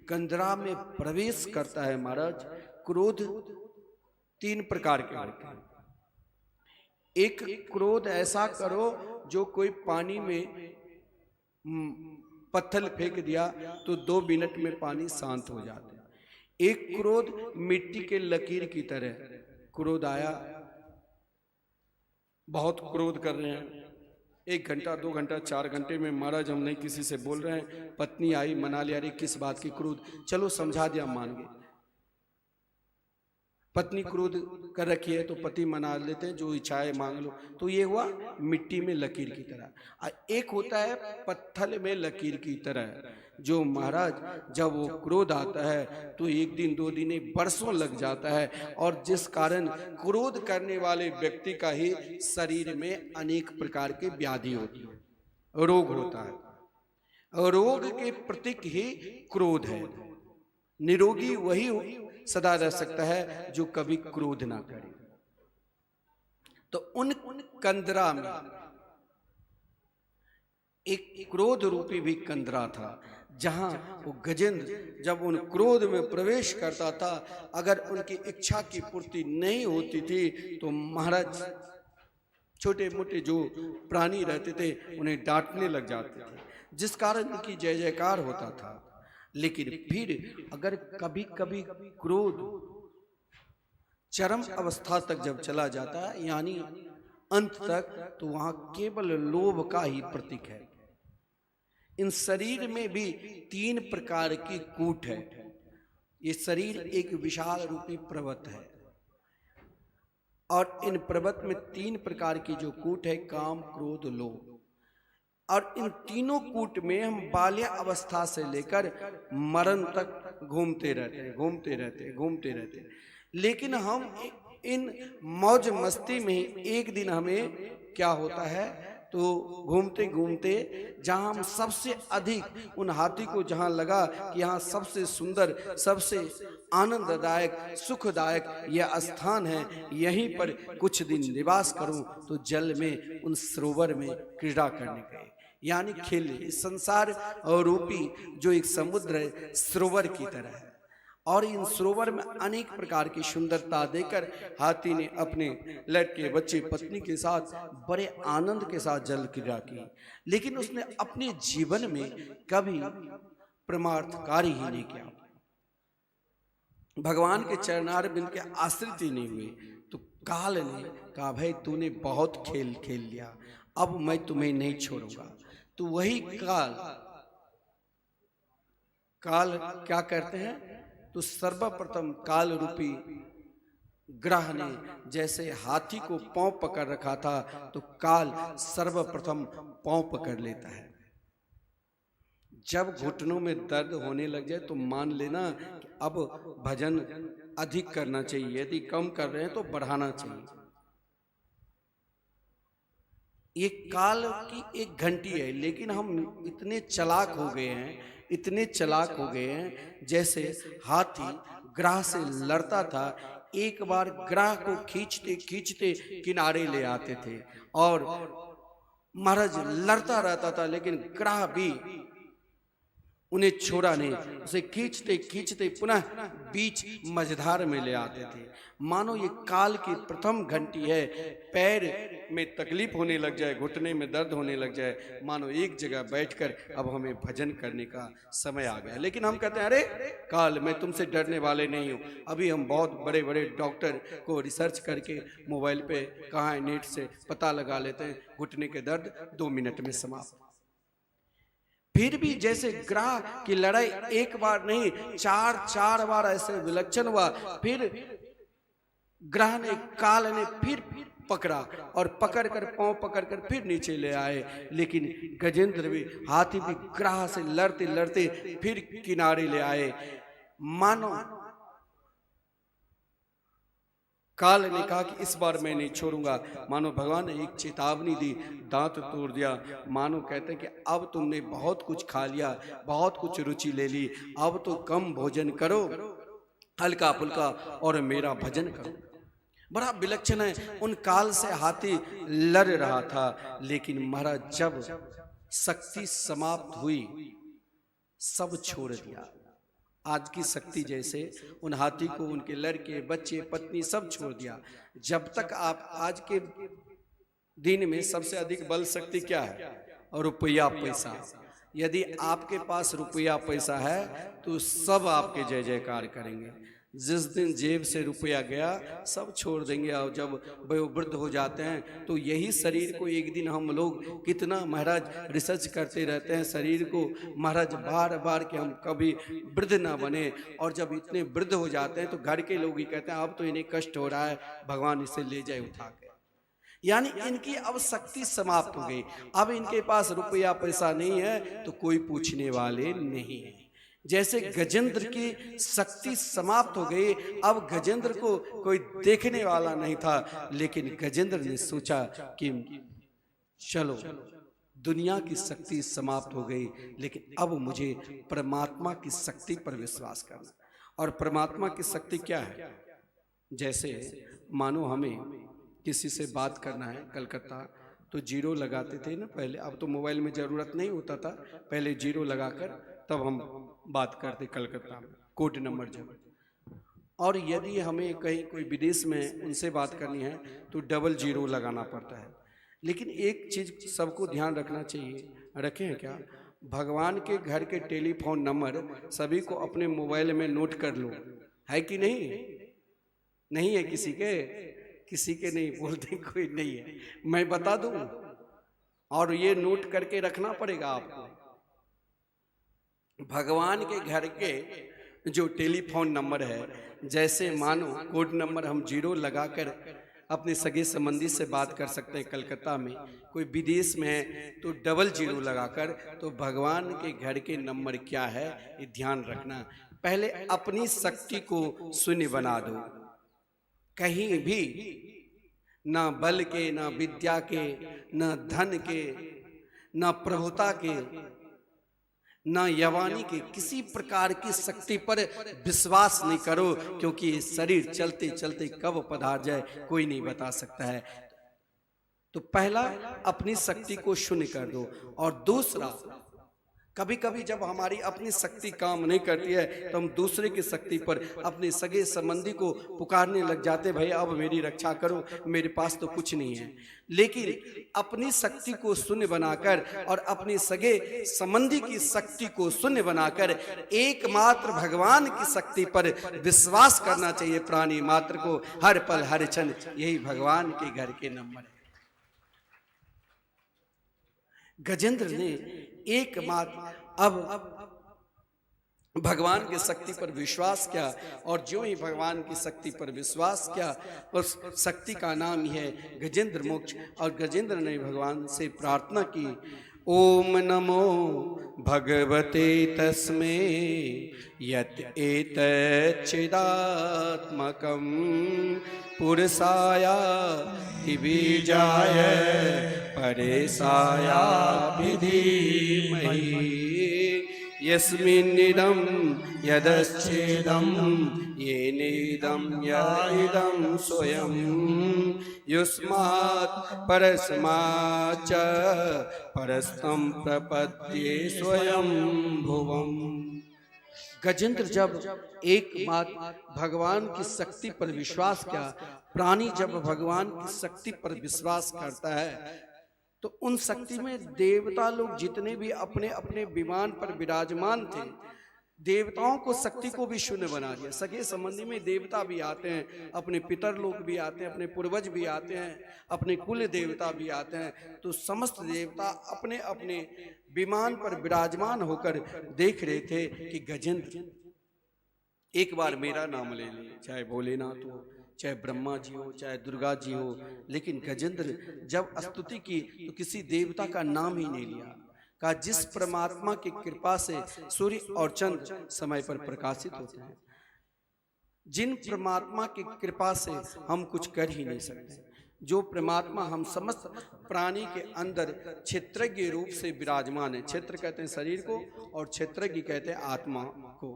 कंदरा में प्रवेश करता है महाराज, क्रोध 3 प्रकार के होते हैं। एक क्रोध ऐसा करो जो कोई पानी में पत्थर फेंक दिया तो 2 मिनट में पानी शांत हो जाता है। एक क्रोध मिट्टी के लकीर की तरह, क्रोध आया, बहुत क्रोध कर रहे हैं, 1 घंटा 2 घंटा 4 घंटे में महाराज हम नहीं किसी से बोल रहे हैं, पत्नी आई मना लिया, अरे किस बात की क्रोध, चलो समझा दिया मान गए। पत्नी क्रोध कर रखी है तो पति मना लेते हैं, जो इच्छाएं मांग लो। तो ये हुआ मिट्टी में लकीर की तरह। एक होता है पत्थर में लकीर की तरह, जो महाराज जब वो क्रोध आता है तो 1 दिन 2 दिन 1 बरसों लग जाता है, और जिस कारण क्रोध करने वाले व्यक्ति का ही शरीर में अनेक प्रकार के व्याधि होती है, रोग होता है। रोग के प्रतीक ही क्रोध है। निरोगी वही सदा रह सकता है जो कभी क्रोध ना करे। तो उन कंदरा में एक क्रोध रूपी भी कंदरा था, जहां वो गजेंद्र जब उन क्रोध में प्रवेश करता था, अगर उनकी इच्छा की पूर्ति नहीं होती थी तो महाराज छोटे मोटे जो प्राणी रहते थे उन्हें डांटने लग जाते थे, जिस कारण उनकी जय जयकार होता था। लेकिन फिर अगर कभी कभी क्रोध चरम अवस्था तक जब चला जाता है, यानी अंत तक, तो वहां केवल लोभ का ही प्रतीक है। इन शरीर में भी 3 प्रकार की कूट है। ये शरीर एक विशाल रूपी पर्वत है, और इन पर्वत में 3 प्रकार की जो कूट है, काम क्रोध लोभ। और इन तीनों कूट में हम बाल्य अवस्था से लेकर मरण तक घूमते रहते। लेकिन हम इन मौज मस्ती में एक दिन हमें क्या होता है, तो घूमते घूमते जहां हम सबसे अधिक, उन हाथी को जहां लगा कि यहाँ सबसे सुंदर, सबसे आनंददायक, सुखदायक यह स्थान है, यहीं पर कुछ दिन निवास करूं, तो जल में उन सरोवर में क्रीड़ा करने गए, यानी खेले। संसार और रूपी जो एक समुद्र है, सरोवर की तरह है, और इन सरोवर में अनेक प्रकार की सुंदरता देकर हाथी ने अपने लड़के बच्चे पत्नी के साथ बड़े आनंद के साथ जल क्रीड़ा की। लेकिन उसने अपने जीवन में कभी परमार्थ कार्य ही नहीं किया, भगवान के चरणारविंद के आश्रित ही नहीं हुए। तो काल ने कहा, भाई तूने बहुत खेल खेल लिया, अब मैं तुम्हें नहीं छोड़ूंगा। तो वही काल क्या करते हैं, तो सर्वप्रथम काल रूपी ग्रह ने जैसे हाथी को पांव पकड़ रखा था, तो काल सर्वप्रथम पांव पकड़ लेता है। जब घुटनों में दर्द होने लग जाए तो मान लेना कि अब भजन अधिक करना चाहिए, यदि कम कर रहे हैं तो बढ़ाना चाहिए। ये काल की एक घंटी है, लेकिन हम इतने चालाक हो गए हैं, जैसे हाथी ग्राह से लड़ता था, एक बार ग्राह को खींचते खींचते किनारे ले आते थे, और महाराज लड़ता रहता था, लेकिन ग्राह भी उन्हें छोड़ा नहीं, उसे खींचते खींचते पुनः बीच मझधार में ले आते थे। मानो ये काल की प्रथम घंटी है। पैर में तकलीफ होने लग जाए, घुटने में दर्द होने लग जाए, मानो एक जगह बैठकर अब हमें भजन करने का समय आ गया। लेकिन हम कहते हैं, अरे काल, मैं तुमसे डरने वाले नहीं हूँ। अभी हम बहुत बड़े बड़े डॉक्टर को रिसर्च करके मोबाइल पे कहाँ नेट से पता लगा लेते हैं, घुटने के दर्द 2 मिनट में समाप्त। फिर भी जैसे ग्रह की लड़ाई एक बार नहीं, 4 बार ऐसे विलक्षण हुआ। फिर ग्रह ने, काल ने फिर पकड़ा, और पकड़ कर पांव पकड़ कर फिर नीचे ले आए। लेकिन गजेंद्र भी, हाथी भी ग्रह से लड़ते लड़ते फिर किनारे ले आए। मानो काल ने कहा कि इस बार मैं नहीं छोड़ूंगा। मानो भगवान ने एक चेतावनी दी, दांत तोड़ दिया। मानो कहते हैं कि अब तुमने बहुत कुछ खा लिया, बहुत कुछ रुचि ले ली, अब तो कम भोजन करो, हल्का फुल्का, और मेरा भजन करो। बड़ा विलक्षण है। उन काल से हाथी लड़ रहा था, लेकिन महाराज जब शक्ति समाप्त हुई, सब छोड़ दिया। आज की शक्ति जैसे उन हाथी को, उनके लड़के बच्चे पत्नी सब छोड़ दिया। जब तक आप, आज के दिन में सबसे अधिक बल शक्ति क्या है? और रुपया पैसा। यदि आपके पास रुपया पैसा है तो सब आपके जय जयकार करेंगे। जिस दिन जेब से रुपया गया सब छोड़ देंगे। और जब वयोवृद्ध हो जाते हैं तो यही शरीर को एक दिन हम लोग कितना महाराज रिसर्च करते रहते हैं शरीर को महाराज बार बार कि हम कभी वृद्ध ना बने। और जब इतने वृद्ध हो जाते हैं तो घर के लोग ही कहते हैं अब तो इन्हें कष्ट हो रहा है, भगवान इसे ले जाए उठा के। यानी इनकी अब शक्ति समाप्त हो गई। अब इनके पास रुपया पैसा नहीं है तो कोई पूछने वाले नहीं है। जैसे गजेंद्र की शक्ति समाप्त हो गई, अब गजेंद्र को कोई देखने वाला नहीं था। लेकिन गजेंद्र ने सोचा कि चलो दुनिया की शक्ति समाप्त हो गई, लेकिन अब मुझे परमात्मा की शक्ति पर विश्वास करना। और परमात्मा की शक्ति क्या है? जैसे मानो हमें किसी से बात करना है कलकत्ता, तो जीरो लगाते थे ना पहले। अब तो मोबाइल में ज़रूरत नहीं होता था, पहले जीरो लगाकर तब हम बात करते कलकत्ता में, कोड नंबर जब। और यदि हमें कहीं कोई विदेश में उनसे बात करनी है तो डबल जीरो लगाना पड़ता है। लेकिन एक चीज़ सबको ध्यान रखना चाहिए, रखें हैं क्या? भगवान के घर के टेलीफोन नंबर सभी को अपने मोबाइल में नोट कर लो, है कि नहीं? नहीं है किसी के नहीं, बोलते कोई नहीं है, मैं बता दूं। और ये नोट करके रखना पड़ेगा आपको। भगवान के घर के जो टेलीफोन नंबर है, जैसे मानो कोड नंबर हम जीरो लगाकर अपने सगे संबंधी से बात कर सकते हैं कलकत्ता में, कोई विदेश में है तो डबल जीरो लगाकर। तो भगवान के घर के नंबर क्या है ये ध्यान रखना। पहले अपनी शक्ति को शून्य बना दो। कहीं भी ना बल के, ना विद्या के, ना धन के, ना प्रभुता के, ना यवानी के, किसी प्रकार की शक्ति पर विश्वास नहीं करो, क्योंकि ये शरीर चलते चलते कब पधार जाए कोई नहीं बता सकता है। तो पहला अपनी शक्ति को शून्य कर दो। और दूसरा, कभी कभी जब हमारी अपनी शक्ति काम नहीं करती है तो हम दूसरे की शक्ति पर अपने सगे संबंधी को पुकारने लग जाते, भाई अब मेरी रक्षा करो, मेरे पास तो कुछ नहीं है। लेकिन अपनी शक्ति को शून्य बनाकर और अपने सगे संबंधी की शक्ति को शून्य बनाकर एकमात्र भगवान की शक्ति पर विश्वास करना चाहिए प्राणी मात्र को, हर पल हर क्षण। यही भगवान के घर के नंबर है। गजेंद्र ने एकमात्र अब भगवान की शक्ति पर विश्वास किया। और जो ही भगवान की शक्ति पर विश्वास किया, उस शक्ति का नाम ही है गजेंद्र मोक्ष। और गजेंद्र ने भगवान से प्रार्थना की, ओम नमो भगवते तस्मै यत् एतत् चिदात्मकं पुरुषाया बीजाय परेशाया धीमहि यस्मिन्निदं यदच्छेदं येनेदं यदिदं स्वयं युष्मात् परस्माच्च परस्तं प्रपद्ये स्वयं भुवम्। गजेंद्र जब एकमात्र भगवान की शक्ति पर विश्वास किया, प्राणी जब भगवान की शक्ति पर विश्वास करता है तो उन शक्ति में देवता लोग जितने भी अपने अपने विमान पर विराजमान थे, देवताओं को शक्ति को भी शून्य बना दिया। सगे संबंधी में देवता भी आते हैं, अपने पितर लोग भी आते हैं, अपने पूर्वज भी आते हैं, अपने कुल देवता भी आते हैं। तो समस्त देवता अपने अपने विमान पर विराजमान होकर देख रहे थे कि गजेंद्र एक बार मेरा नाम ले ले, चाहे भोलेनाथ हो, चाहे ब्रह्मा जी हो, चाहे दुर्गा जी हो। लेकिन गजेंद्र जब स्तुति की तो किसी देवता का नाम ही नहीं लिया। कहा जिस परमात्मा की कृपा से सूर्य और चंद्र समय पर प्रकाशित होते हैं, जिन परमात्मा की कृपा से हम कुछ कर ही नहीं सकते, जो परमात्मा हम समस्त प्राणी के अंदर क्षेत्रज्ञ रूप से विराजमान है। क्षेत्र कहते हैं शरीर को और क्षेत्रज्ञ कहते हैं आत्मा को,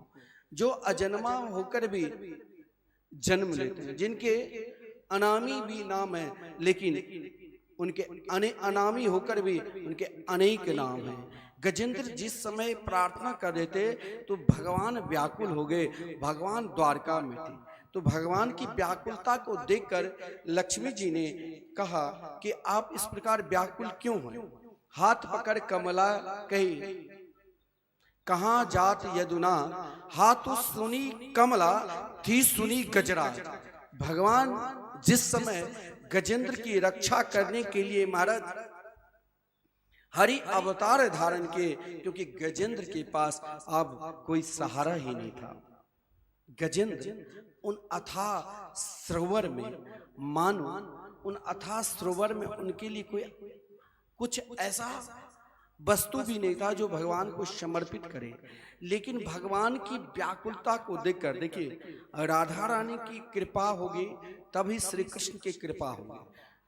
जो अजन्मा होकर भी जन्म लेते हैं, जिनके अनामी भी नाम है, लेकिन उनके अनामी होकर भी उनके अनेक नाम हैं। गजेंद्र जिस समय प्रार्थना कर रहे थे तो भगवान व्याकुल हो गए, भगवान द्वारका में थे। तो भगवान की व्याकुलता को देखकर लक्ष्मी जी ने कहा कि आप इस प्रकार व्याकुल क्यों हैं? हाथ पकड़ कमला कही कहाँ जात यदुना, हाथों सुनी कमला, थी सुनी गजराज। भगवान जिस समय गजेंद्र की रक्षा करने के लिए महाराज हरि अवतार धारण किए, क्योंकि गजेंद्र के पास अब कोई सहारा ही नहीं था। गजेंद्र उन अथाह सरोवर में, मानो उन अथाह सरोवर में उनके लिए कोई कुछ ऐसा वस्तु भी नहीं था जो भगवान को समर्पित करे। लेकिन भगवान की व्याकुलता को देखकर, देखिए, राधा रानी की कृपा होगी तभी श्री कृष्ण की कृपा होगी,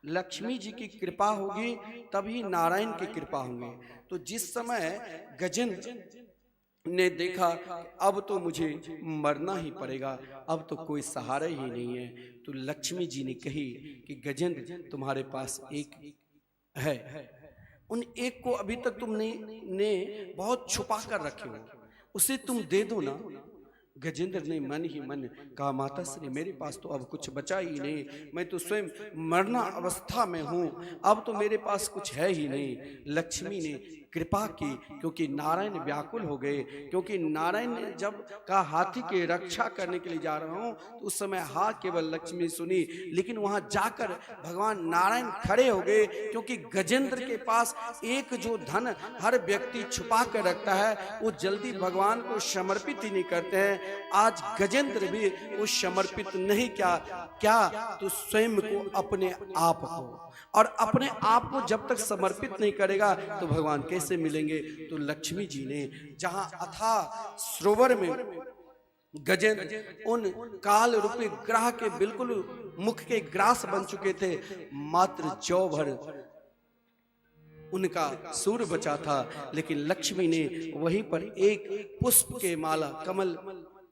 लक्ष्मी जी की कृपा होगी तभी नारायण की कृपा होंगे। तो जिस समय गजेंद्र ने देखा अब तो मुझे मरना ही पड़ेगा, अब तो कोई सहारा ही नहीं है, तो लक्ष्मी जी ने कही कि गजेंद्र तुम्हारे पास एक है, उन एक को अभी तक तुमने बहुत छुपा कर रखे हो, उसे तुम दे दो ना। गजेंद्र ने मन ही मन कहा, माता श्री मेरे पास तो अब कुछ बचा ही नहीं, मैं तो स्वयं मरना अवस्था में हूँ, अब तो मेरे पास कुछ है ही नहीं। लक्ष्मी ने कृपा की, क्योंकि नारायण व्याकुल हो गए, क्योंकि नारायण ने जब कहा हाथी की रक्षा करने के लिए जा रहा हूँ, तो उस समय हाँ केवल लक्ष्मी सुनी, लेकिन वहां जाकर भगवान नारायण खड़े हो गए, क्योंकि गजेंद्र के पास एक जो धन हर व्यक्ति छुपा कर रखता है वो जल्दी भगवान को समर्पित ही नहीं करते हैं। आज गजेंद्र भी वो समर्पित नहीं क्या तो स्वयं को, अपने आप को, और अपने आप को जब तक समर्पित नहीं करेगा तो भगवान कैसे मिलेंगे। तो लक्ष्मी जी ने जहां अथाह सरोवर में गजेंद्र उन काल रूपी ग्रह के बिल्कुल मुख के ग्रास बन चुके थे, मात्र जौ भर उनका सूर बचा था, लेकिन लक्ष्मी ने वहीं पर एक पुष्प के माला, कमल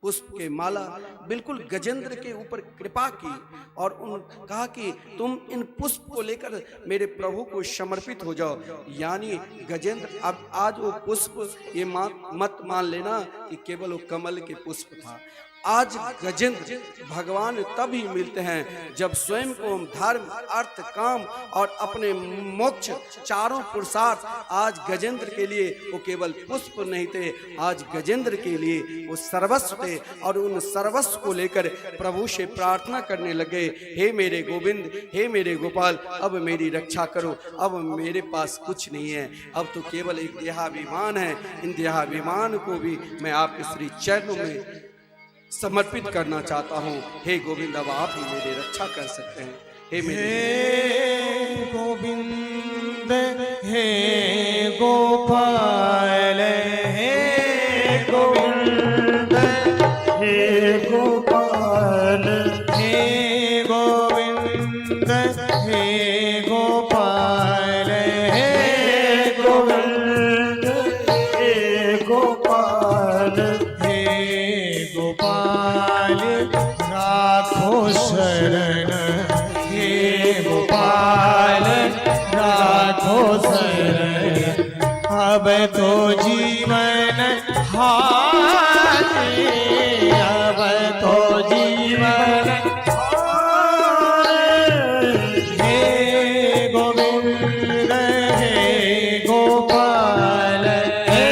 पुष्प के माला बिल्कुल गजेंद्र के ऊपर कृपा की और उन कहा कि तुम इन पुष्प को लेकर मेरे प्रभु को समर्पित हो जाओ। यानी गजेंद्र अब आज वो पुष्प ये मत मान लेना कि केवल वो कमल के पुष्प था। आज गजेंद्र भगवान तभी मिलते हैं जब स्वयं को हम धर्म, अर्थ, काम और अपने मोक्ष चारों पुरुषार्थ आज गजेंद्र के लिए वो केवल पुष्प नहीं थे, आज गजेंद्र के लिए वो सर्वस्व थे। और उन सर्वस्व को लेकर प्रभु से प्रार्थना करने लगे, हे मेरे गोविंद, हे मेरे गोपाल, अब मेरी रक्षा करो, अब मेरे पास कुछ नहीं है, अब तो केवल एक देहाभिमान है। इन देहाभिमान को भी मैं आपके श्री चरणों में समर्पित करना चाहता हूँ। हे गोविंद, अब आप ही मेरी रक्षा कर सकते हैं। हे मेरे गोविंद, हे गोपाल, हे गोविंद, हे गोपाल, हे गोविंद, हे गोपाल, हे गोविंद, हे गोपाल, गोपाल राखो शरण, हे गोपाल राखो शरण, अब तो जीवन हारे, अब तो जीवन हे गोविंद, हे गोपाल, हे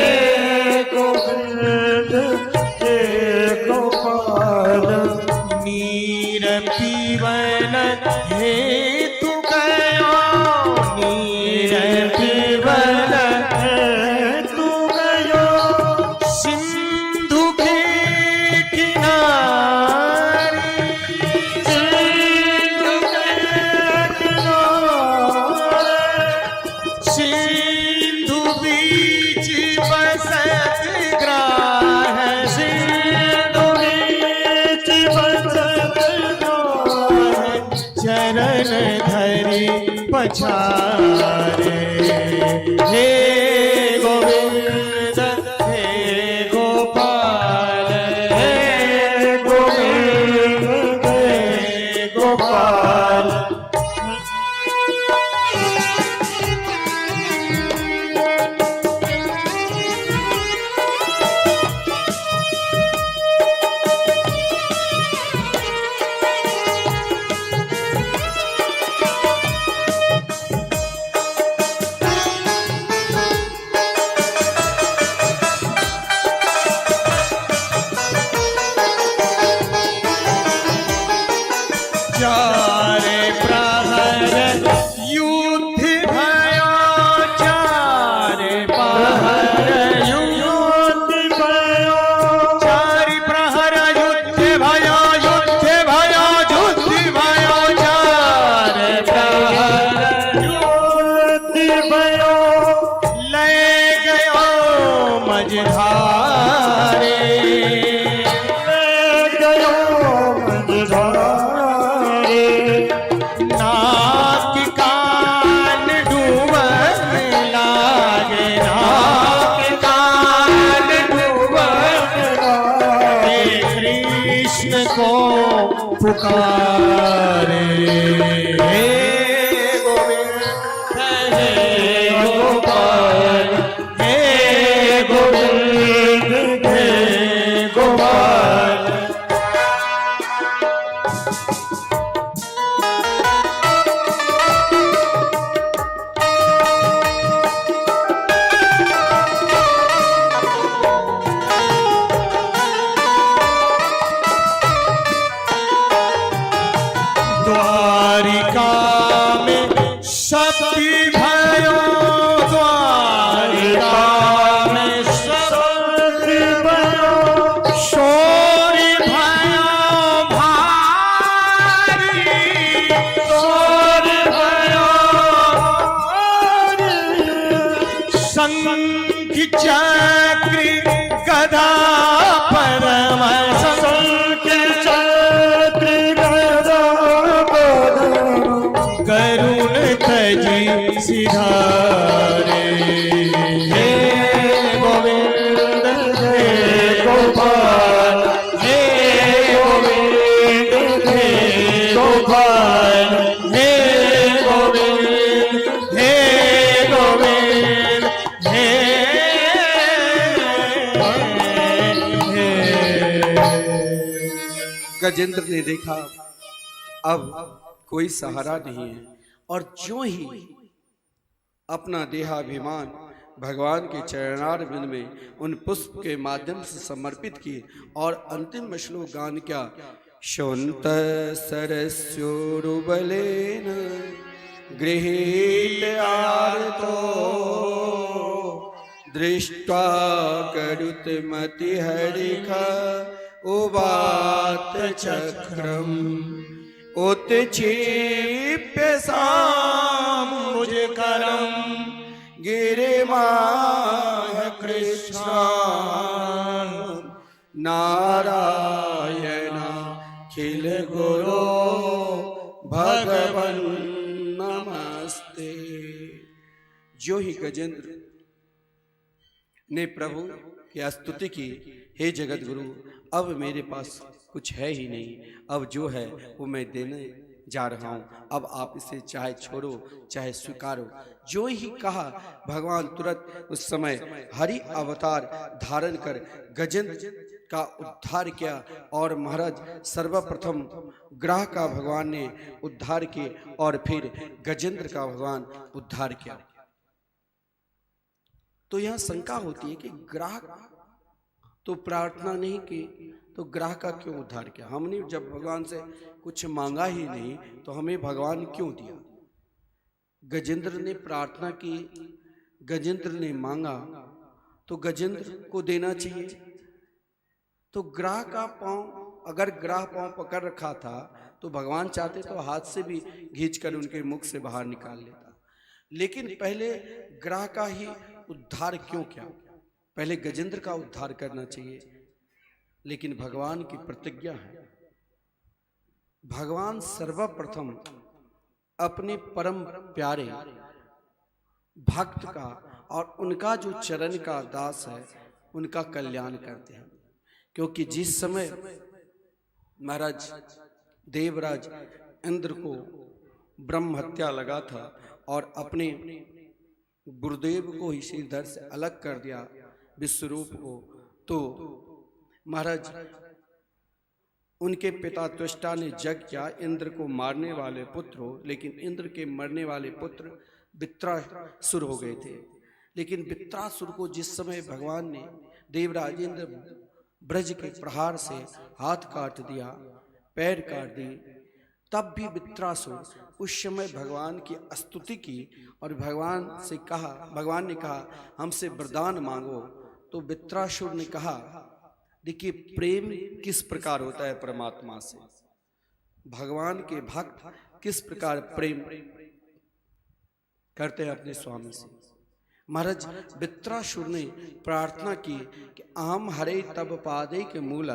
गोविंद, हे गोपाल, नीर पीवन हेतु गयो, नीर पीवन हेतु गयो, सिंधु के किनारे, सिंधु के किनारे, सिंधु बीच बसत ग्राह, सिंधु बीच बसत ग्राह, चरण धरि पछारे, हे गोविंद, हे गोपाल, हे गोविंद, हे गोपाल, कृष्ण को पुकारे। हे गोविंद हे गोपाल, हे गोविंद हे गोपाल। द्वारिका में शक्ति भयो, द्वारिका में शक्ति भयो, शोर भयो भारी, शोर भयो भारी। शंख चक्र गदा परम, शंख चक्र गदा करुण तजी सिधारे। हे गोविंद हे गोपाल, हे गोविंद हे गोपाल, हे गोविंद हे गोविंद हे गजेंद्र ने देखा अब कोई सहारा नहीं है, और जो ही अपना देहाभिमान भगवान के चरणारविंद में उन पुष्प के माध्यम से समर्पित किए और अंतिम श्लोक गान किया। शोन्त सरस्योरुबलेन गृहीत आर्तो दृष्ट्वा करुतमति हरिखा उवात चक्रम उत्क्षिप्य सामुज करम गिरिमाह कृष्णान नारायण खिल गुरो भगवन नमस्ते। जो ही गजेंद्र ने प्रभु की स्तुति की, हे जगत गुरु अब मेरे पास कुछ है ही नहीं, अब जो है वो मैं देने जा रहा हूँ, अब आप इसे चाहे छोड़ो चाहे स्वीकारो। जो ही कहा भगवान तुरंत उस समय हरि अवतार धारण कर गजेंद्र का उद्धार किया, और महाराज सर्वप्रथम ग्रह का भगवान ने उद्धार किए और फिर गजेंद्र का भगवान उद्धार किया। तो यह शंका होती है कि ग्रह तो प्रार्थना नहीं की तो ग्रह का क्यों उद्धार किया? हमने जब भगवान से कुछ मांगा ही नहीं तो हमें भगवान क्यों दिया? गजेंद्र ने प्रार्थना की, गजेंद्र ने मांगा तो गजेंद्र को देना चाहिए। तो ग्रह का पांव, अगर ग्रह पांव पकड़ रखा था तो भगवान चाहते तो हाथ से भी खींचकर उनके मुख से बाहर निकाल लेता, लेकिन पहले ग्रह का ही उद्धार क्यों किया? पहले गजेंद्र का उद्धार करना चाहिए। लेकिन भगवान की प्रतिज्ञा है, भगवान सर्वप्रथम अपने परम प्यारे भक्त का और उनका जो चरण का दास है उनका कल्याण करते हैं। क्योंकि जिस समय महाराज देवराज इंद्र को ब्रह्म हत्या लगा था और अपने गुरुदेव को ही श्रीधर से अलग कर दिया विश्वरूप को, तो महाराज उनके पिता त्वष्टा ने जग किया इंद्र को मारने वाले पुत्र हो, लेकिन इंद्र के मरने वाले पुत्र वित्रासुर हो गए थे। लेकिन वित्रासुर को जिस समय भगवान ने देवराज इंद्र ब्रज के प्रहार से हाथ काट दिया, पैर काट दी, तब भी वित्रासुर उस समय भगवान की स्तुति की और भगवान ने कहा हमसे वरदान मांगो। तो वित्रासुर ने कहा, देखिए प्रेम किस प्रकार होता है परमात्मा से, भगवान के भक्त किस प्रकार प्रेम करते हैं अपने स्वामी से। महाराज वित्रासुर ने प्रार्थना की कि अहम हरे तब पादे के मूल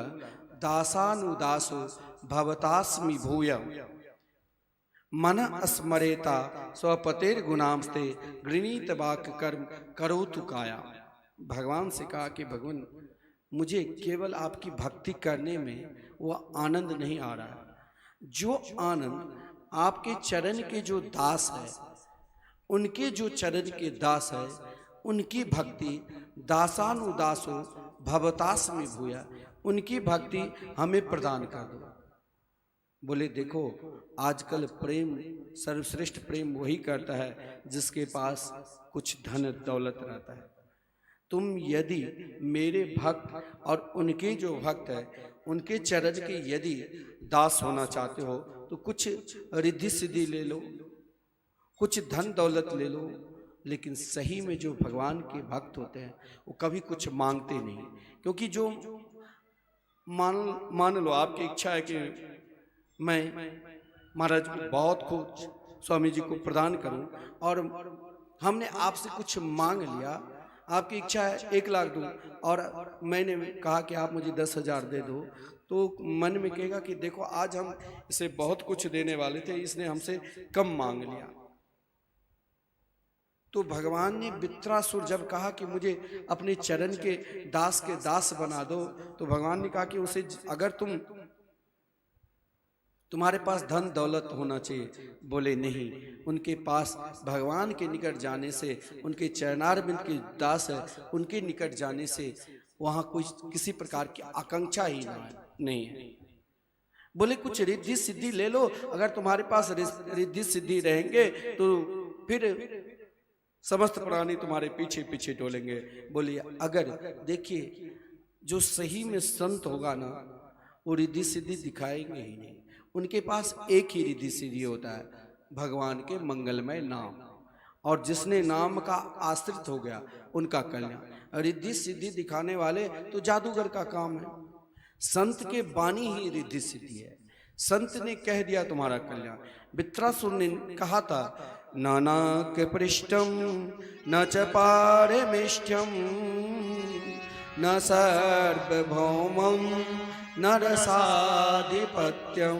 दासानुदासो भवतास्मि भूय मन स्मरेता स्वपतेर गुणामस्ते गृणीत वाक कर्म करो तु काया। भगवान से कहा कि भगवान मुझे केवल आपकी भक्ति करने में वो आनंद नहीं आ रहा है। जो आनंद आपके चरण के जो दास है, उनके जो चरण के दास है, उनकी भक्ति दासानुदासो भवतास में भूया, उनकी भक्ति हमें प्रदान कर दो। बोले देखो, आजकल प्रेम, सर्वश्रेष्ठ प्रेम वही करता है जिसके पास कुछ धन दौलत रहता है। तुम यदि मेरे भक्त और उनके जो भक्त है, उनके चरण के यदि दास होना चाहते हो तो कुछ रिद्धि सिद्धि ले लो, कुछ धन दौलत ले लो, लेकिन सही में जो भगवान के भक्त होते हैं वो कभी कुछ मांगते नहीं। क्योंकि जो मान लो आपकी इच्छा है कि मैं महाराज को बहुत कुछ स्वामी जी को प्रदान करूं, और हमने आपसे कुछ मांग लिया, आपकी इच्छा है 1 लाख दूं और मैंने कहा कि आप मुझे 10,000 दे दो, तो मन में कहेगा कि देखो आज हम इसे बहुत कुछ देने वाले थे, इसने हमसे कम मांग लिया। तो भगवान ने वित्रासुर जब कहा कि मुझे अपने चरण के दास बना दो, तो भगवान ने कहा कि उसे अगर तुम्हारे पास धन दौलत होना चाहिए। बोले नहीं, उनके पास भगवान के निकट जाने से, उनके चरणारविंद के दास है, उनके निकट जाने से वहाँ कोई किसी प्रकार की आकांक्षा ही नहीं है। बोले कुछ रिद्धि सिद्धि ले लो, अगर तुम्हारे पास रिद्धि सिद्धि रहेंगे तो फिर समस्त प्राणी तुम्हारे पीछे पीछे डोलेंगे। बोले अगर देखिए, जो सही में संत होगा ना, वो रिद्धि सिद्धि दिखाएंगे ही नहीं। उनके पास एक ही रिद्धि सिद्धि होता है, भगवान के मंगलमय नाम, और जिसने नाम का आश्रित हो गया उनका कल्याण। रिद्धि सिद्धि दिखाने वाले तो जादूगर का काम है। संत के वाणी ही रिद्धि सिद्धि है। संत ने कह दिया तुम्हारा कल्याण। वित्रासुर ने कहा था, नानाक पृष्ठम न च पारमेष्ठ्यम न सर्वभौमम न रसाधिपत्यम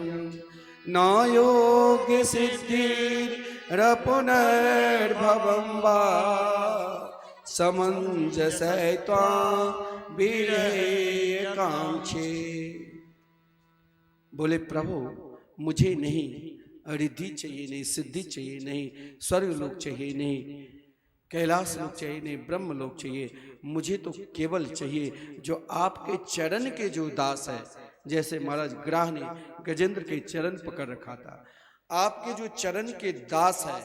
न योग्य सिद्धिर् पुनर्भवं वा समंजसैत्वा विरहे कांक्षे। बोले प्रभु, मुझे नहीं रिद्धि चाहिए, नहीं सिद्धि चाहिए, नहीं स्वर्ग लोक चाहिए, नहीं कैलाश लोक चाहिए, नहीं ब्रह्म लोक चाहिए। मुझे तो केवल चाहिए जो आपके चरण के जो दास है, जैसे महाराज ग्राह ने गजेंद्र के चरण पकड़ रखा था, आपके जो चरण के दास है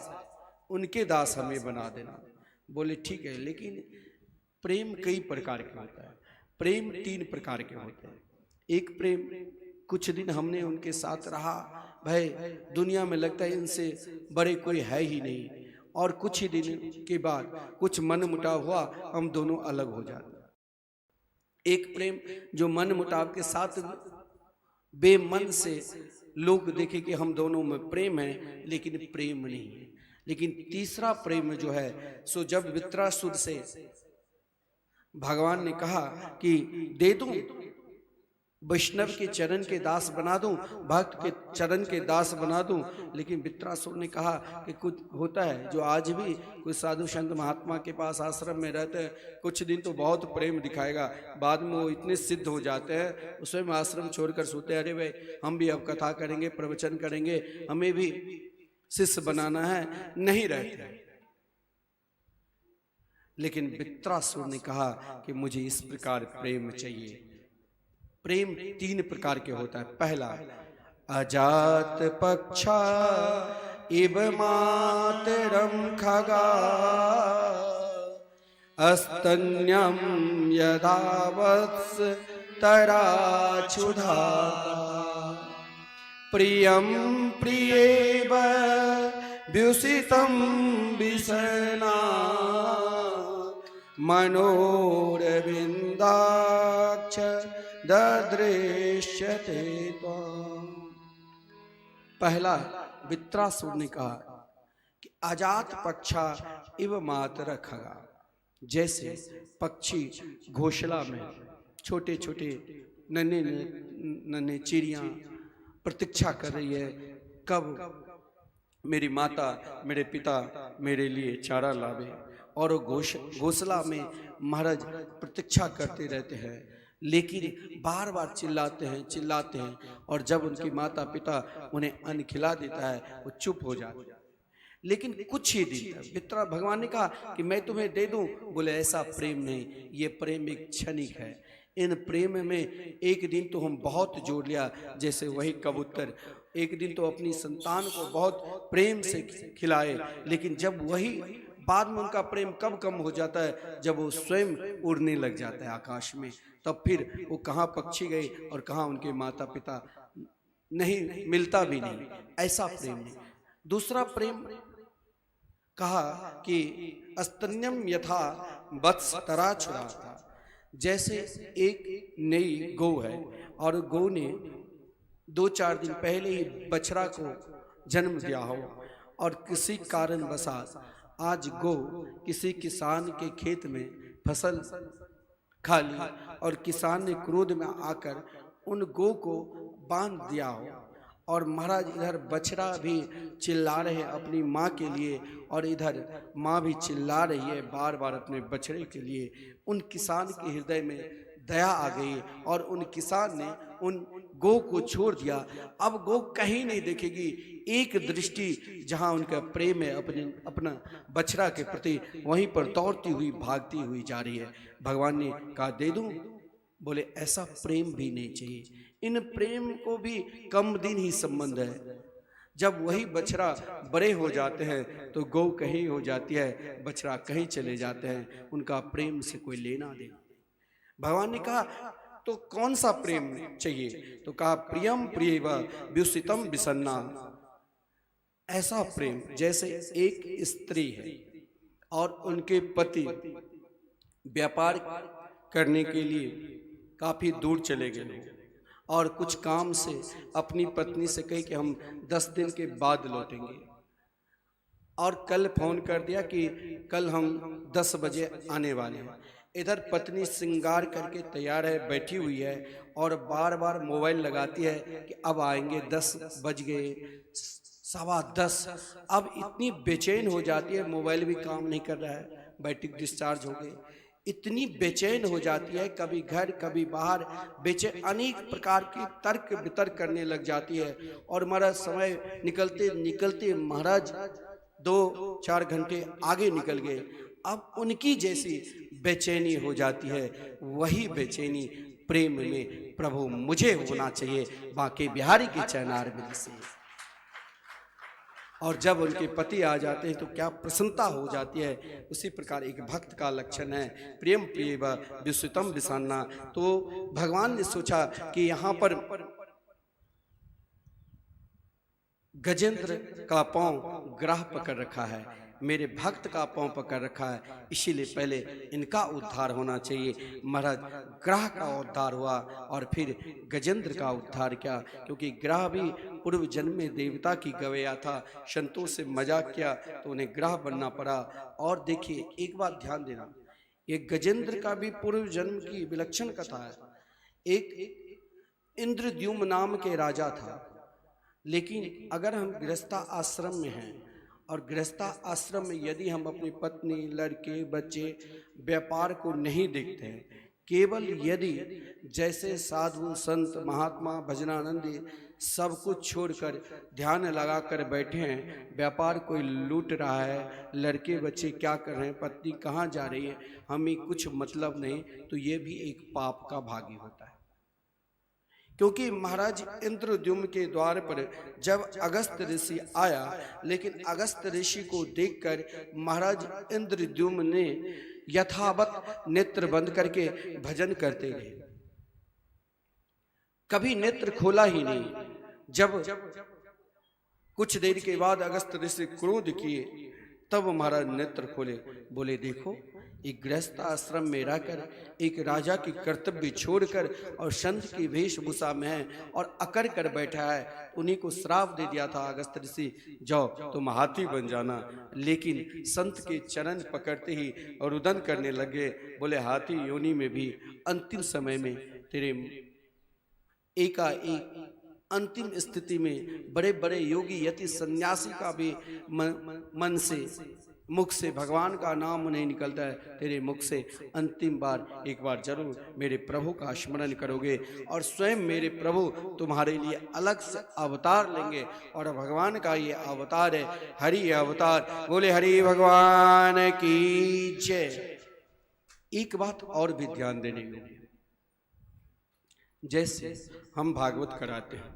उनके दास हमें बना देना। बोले ठीक है, लेकिन प्रेम कई प्रकार के होता है। प्रेम 3 प्रकार के होते हैं। एक प्रेम, कुछ दिन हमने उनके साथ रहा, भाई दुनिया में लगता है इनसे बड़े कोई है ही नहीं, और कुछ ही दिन के बाद कुछ मन मुटाव हुआ, हम दोनों अलग हो जाते। एक प्रेम जो मन मुटाव के साथ बेमन से लोग देखे कि हम दोनों में प्रेम है, लेकिन प्रेम नहीं है। लेकिन तीसरा प्रेम जो है, सो जब वित्रासुर से भगवान ने कहा कि दे दूं, वैष्णव के चरण के दास बना दूं, भक्त के चरण के दास बना दूं, लेकिन वित्रासुर ने कहा कि कुछ होता है जो आज भी कुछ साधु संत महात्मा के पास आश्रम में रहते हैं, कुछ दिन तो बहुत प्रेम दिखाएगा, बाद में वो इतने सिद्ध हो जाते हैं, उसमें आश्रम छोड़कर सोते हैं, अरे भाई हम भी अब कथा करेंगे, प्रवचन करेंगे, हमें भी शिष्य बनाना है, नहीं रहते। लेकिन वित्रासुर ने कहा कि मुझे इस प्रकार प्रेम चाहिए। प्रेम 3 प्रकार के होता है। पहला, अजात पक्षा इव मातरम खगा अस्तन्यम यदा वत्स तराक्षुधा प्रियम प्रियेव व्युषितं विषणा मनोरविंदाक्ष ददृश्यते त्वम्। पहला, वित्रासुर ने कहा कि अजात पक्षा इव मातर खगा, जैसे पक्षी घोंसला में छोटे छोटे नन्हे नन्हे चिड़ियाँ प्रतीक्षा कर रही है, कब मेरी माता मेरे पिता मेरे लिए चारा लावे, और घोंसला में महाराज प्रतीक्षा करते रहते हैं। लेकिन बार बार चिल्लाते हैं और जब उनके माता पिता उन्हें अन्न खिला देता है वो चुप हो जाते हैं। लेकिन कुछ ही दिन तक मित्रा भगवान ने कहा कि मैं तुम्हें दे दूं, बोले ऐसा प्रेम नहीं, ये प्रेम एक क्षणिक है। इन प्रेम में एक दिन तो हम बहुत जोड़ लिया, जैसे वही कबूतर एक दिन तो अपनी संतान को बहुत प्रेम से खिलाए, लेकिन जब वही बाद में उनका प्रेम कब कम हो जाता है, जब वो स्वयं उड़ने लग जाता है आकाश में, तब फिर वो कहाँ पक्षी गए और कहाँ उनके माता पिता, नहीं मिलता भी नहीं। ऐसा प्रेम नहीं। दूसरा प्रेम कहा कि अस्तन्यम यथा वत्स तरा छुड़ा था। जैसे एक नई गौ है और गौ ने 2-4 दिन पहले ही बछड़ा को जन्म दिया हो और किसी कारण वसात आज गौ किसी किसान के खेत में फसल खा ली और किसान ने क्रोध में आकर उन गौ को बांध दिया हो, और महाराज इधर बछड़ा भी चिल्ला रहे अपनी माँ के लिए और इधर माँ भी चिल्ला रही है बार बार अपने बछड़े के लिए। उन किसान के हृदय में दया आ गई और उन किसान ने उन गौ को छोड़ दिया। अब गौ कहीं नहीं देखेगी, एक दृष्टि जहाँ उनका प्रेम है अपना बछड़ा के प्रति, वहीं पर दौड़ती हुई भागती हुई जा रही है। भगवान ने कहा दे दूं, बोले ऐसा प्रेम भी नहीं चाहिए। इन प्रेम को भी कम दिन ही संबंध है। जब वही बछड़ा बड़े हो जाते हैं तो गौ कहीं हो जाती है, बछड़ा कहीं चले जाते हैं, उनका प्रेम से कोई लेना देना। भगवान ने कहा तो कौन सा प्रेम चाहिए, तो कहा प्रियम प्रियव व्युसितम विसन्ना। ऐसा प्रेम जैसे एक स्त्री है और उनके पति व्यापार करने के लिए काफी दूर चले गए और कुछ काम से अपनी पत्नी से कही कि हम 10 दिन के बाद लौटेंगे, और कल फोन कर दिया कि कल हम 10 बजे आने वाले हैं। इधर पत्नी श्रृंगार करके तैयार है, बैठी हुई है और बार बार मोबाइल लगाती है कि अब आएंगे, 10 बज गए, 10:15। अब इतनी बेचैन हो जाती है, मोबाइल भी काम नहीं कर रहा है, बैटरी डिस्चार्ज हो गई, इतनी बेचैन हो जाती है, कभी घर कभी बाहर बेचैन, अनेक प्रकार की तर्क वितर्क करने लग जाती है। और महाराज समय निकलते निकलते महाराज 2-4 घंटे आगे निकल गए। अब उनकी जैसी बेचैनी हो जाती है, वही बेचैनी प्रेम में प्रभु मुझे होना चाहिए बांके बिहारी के चरणार में से। और जब उनके पति आ जाते हैं तो क्या प्रसन्नता हो जाती है। उसी प्रकार एक भक्त का लक्षण है प्रियम प्रिय विश्रुतम विसान्ना। तो भगवान ने सोचा कि यहाँ पर गजेंद्र का पांव ग्राह पकड़ रखा है, मेरे भक्त का पांव पकड़ रखा है, इसीलिए पहले इनका उद्धार होना चाहिए। महाराज ग्राह का उद्धार हुआ और फिर गजेंद्र का उद्धार किया, क्योंकि ग्राह भी पूर्व जन्म में देवता की गवैया था, संतों से मजाक किया तो उन्हें ग्राह बनना पड़ा। और देखिए एक बात ध्यान देना, ये गजेंद्र का भी पूर्व जन्म की विलक्षण कथा है। एक इंद्रद्युम्न नाम के राजा था, लेकिन अगर हम गृहस्था आश्रम में हैं और गृहस्था आश्रम में यदि हम अपनी पत्नी, लड़के, बच्चे, व्यापार को नहीं देखते हैं, केवल यदि जैसे साधु संत महात्मा भजनानंदी सब कुछ छोड़कर ध्यान लगाकर बैठे हैं, व्यापार कोई लूट रहा है, लड़के बच्चे क्या कर रहे हैं, पत्नी कहाँ जा रही है, हमें कुछ मतलब नहीं, तो ये भी एक पाप का भागी होता है। क्योंकि महाराज इंद्रद्युम्न के द्वार पर जब अगस्त ऋषि आया, लेकिन अगस्त ऋषि को देखकर महाराज इंद्रद्युम्न ने यथावत नेत्र बंद करके भजन करते रहे, कभी नेत्र खोला ही नहीं। जब कुछ देर के बाद अगस्त ऋषि क्रोध किए, तब महाराज नेत्र खोले, बोले देखो एक गृहस्थ आश्रम में रहकर एक राजा की कर्तव्य छोड़कर और संत की वेशभूषा में है और अकड़ कर बैठा है। उन्हीं को श्राप दे दिया था अगस्त ऋषि, जाओ तुम हाथी बन जाना, लेकिन संत के चरण पकड़ते ही रुदन करने लगे, बोले हाथी योनि में भी अंतिम समय में तेरे एकाएक अंतिम स्थिति में बड़े बड़े योगी यति सन्यासी का भी मन से मुख से भगवान का नाम नहीं निकलता है, तेरे मुख से अंतिम बार एक बार जरूर मेरे प्रभु का स्मरण करोगे और स्वयं मेरे प्रभु तुम्हारे लिए अलग से अवतार लेंगे। और भगवान का ये अवतार है हरि अवतार। बोले हरि भगवान की जय। एक बात और भी ध्यान देने में, जैसे हम भागवत कराते हैं,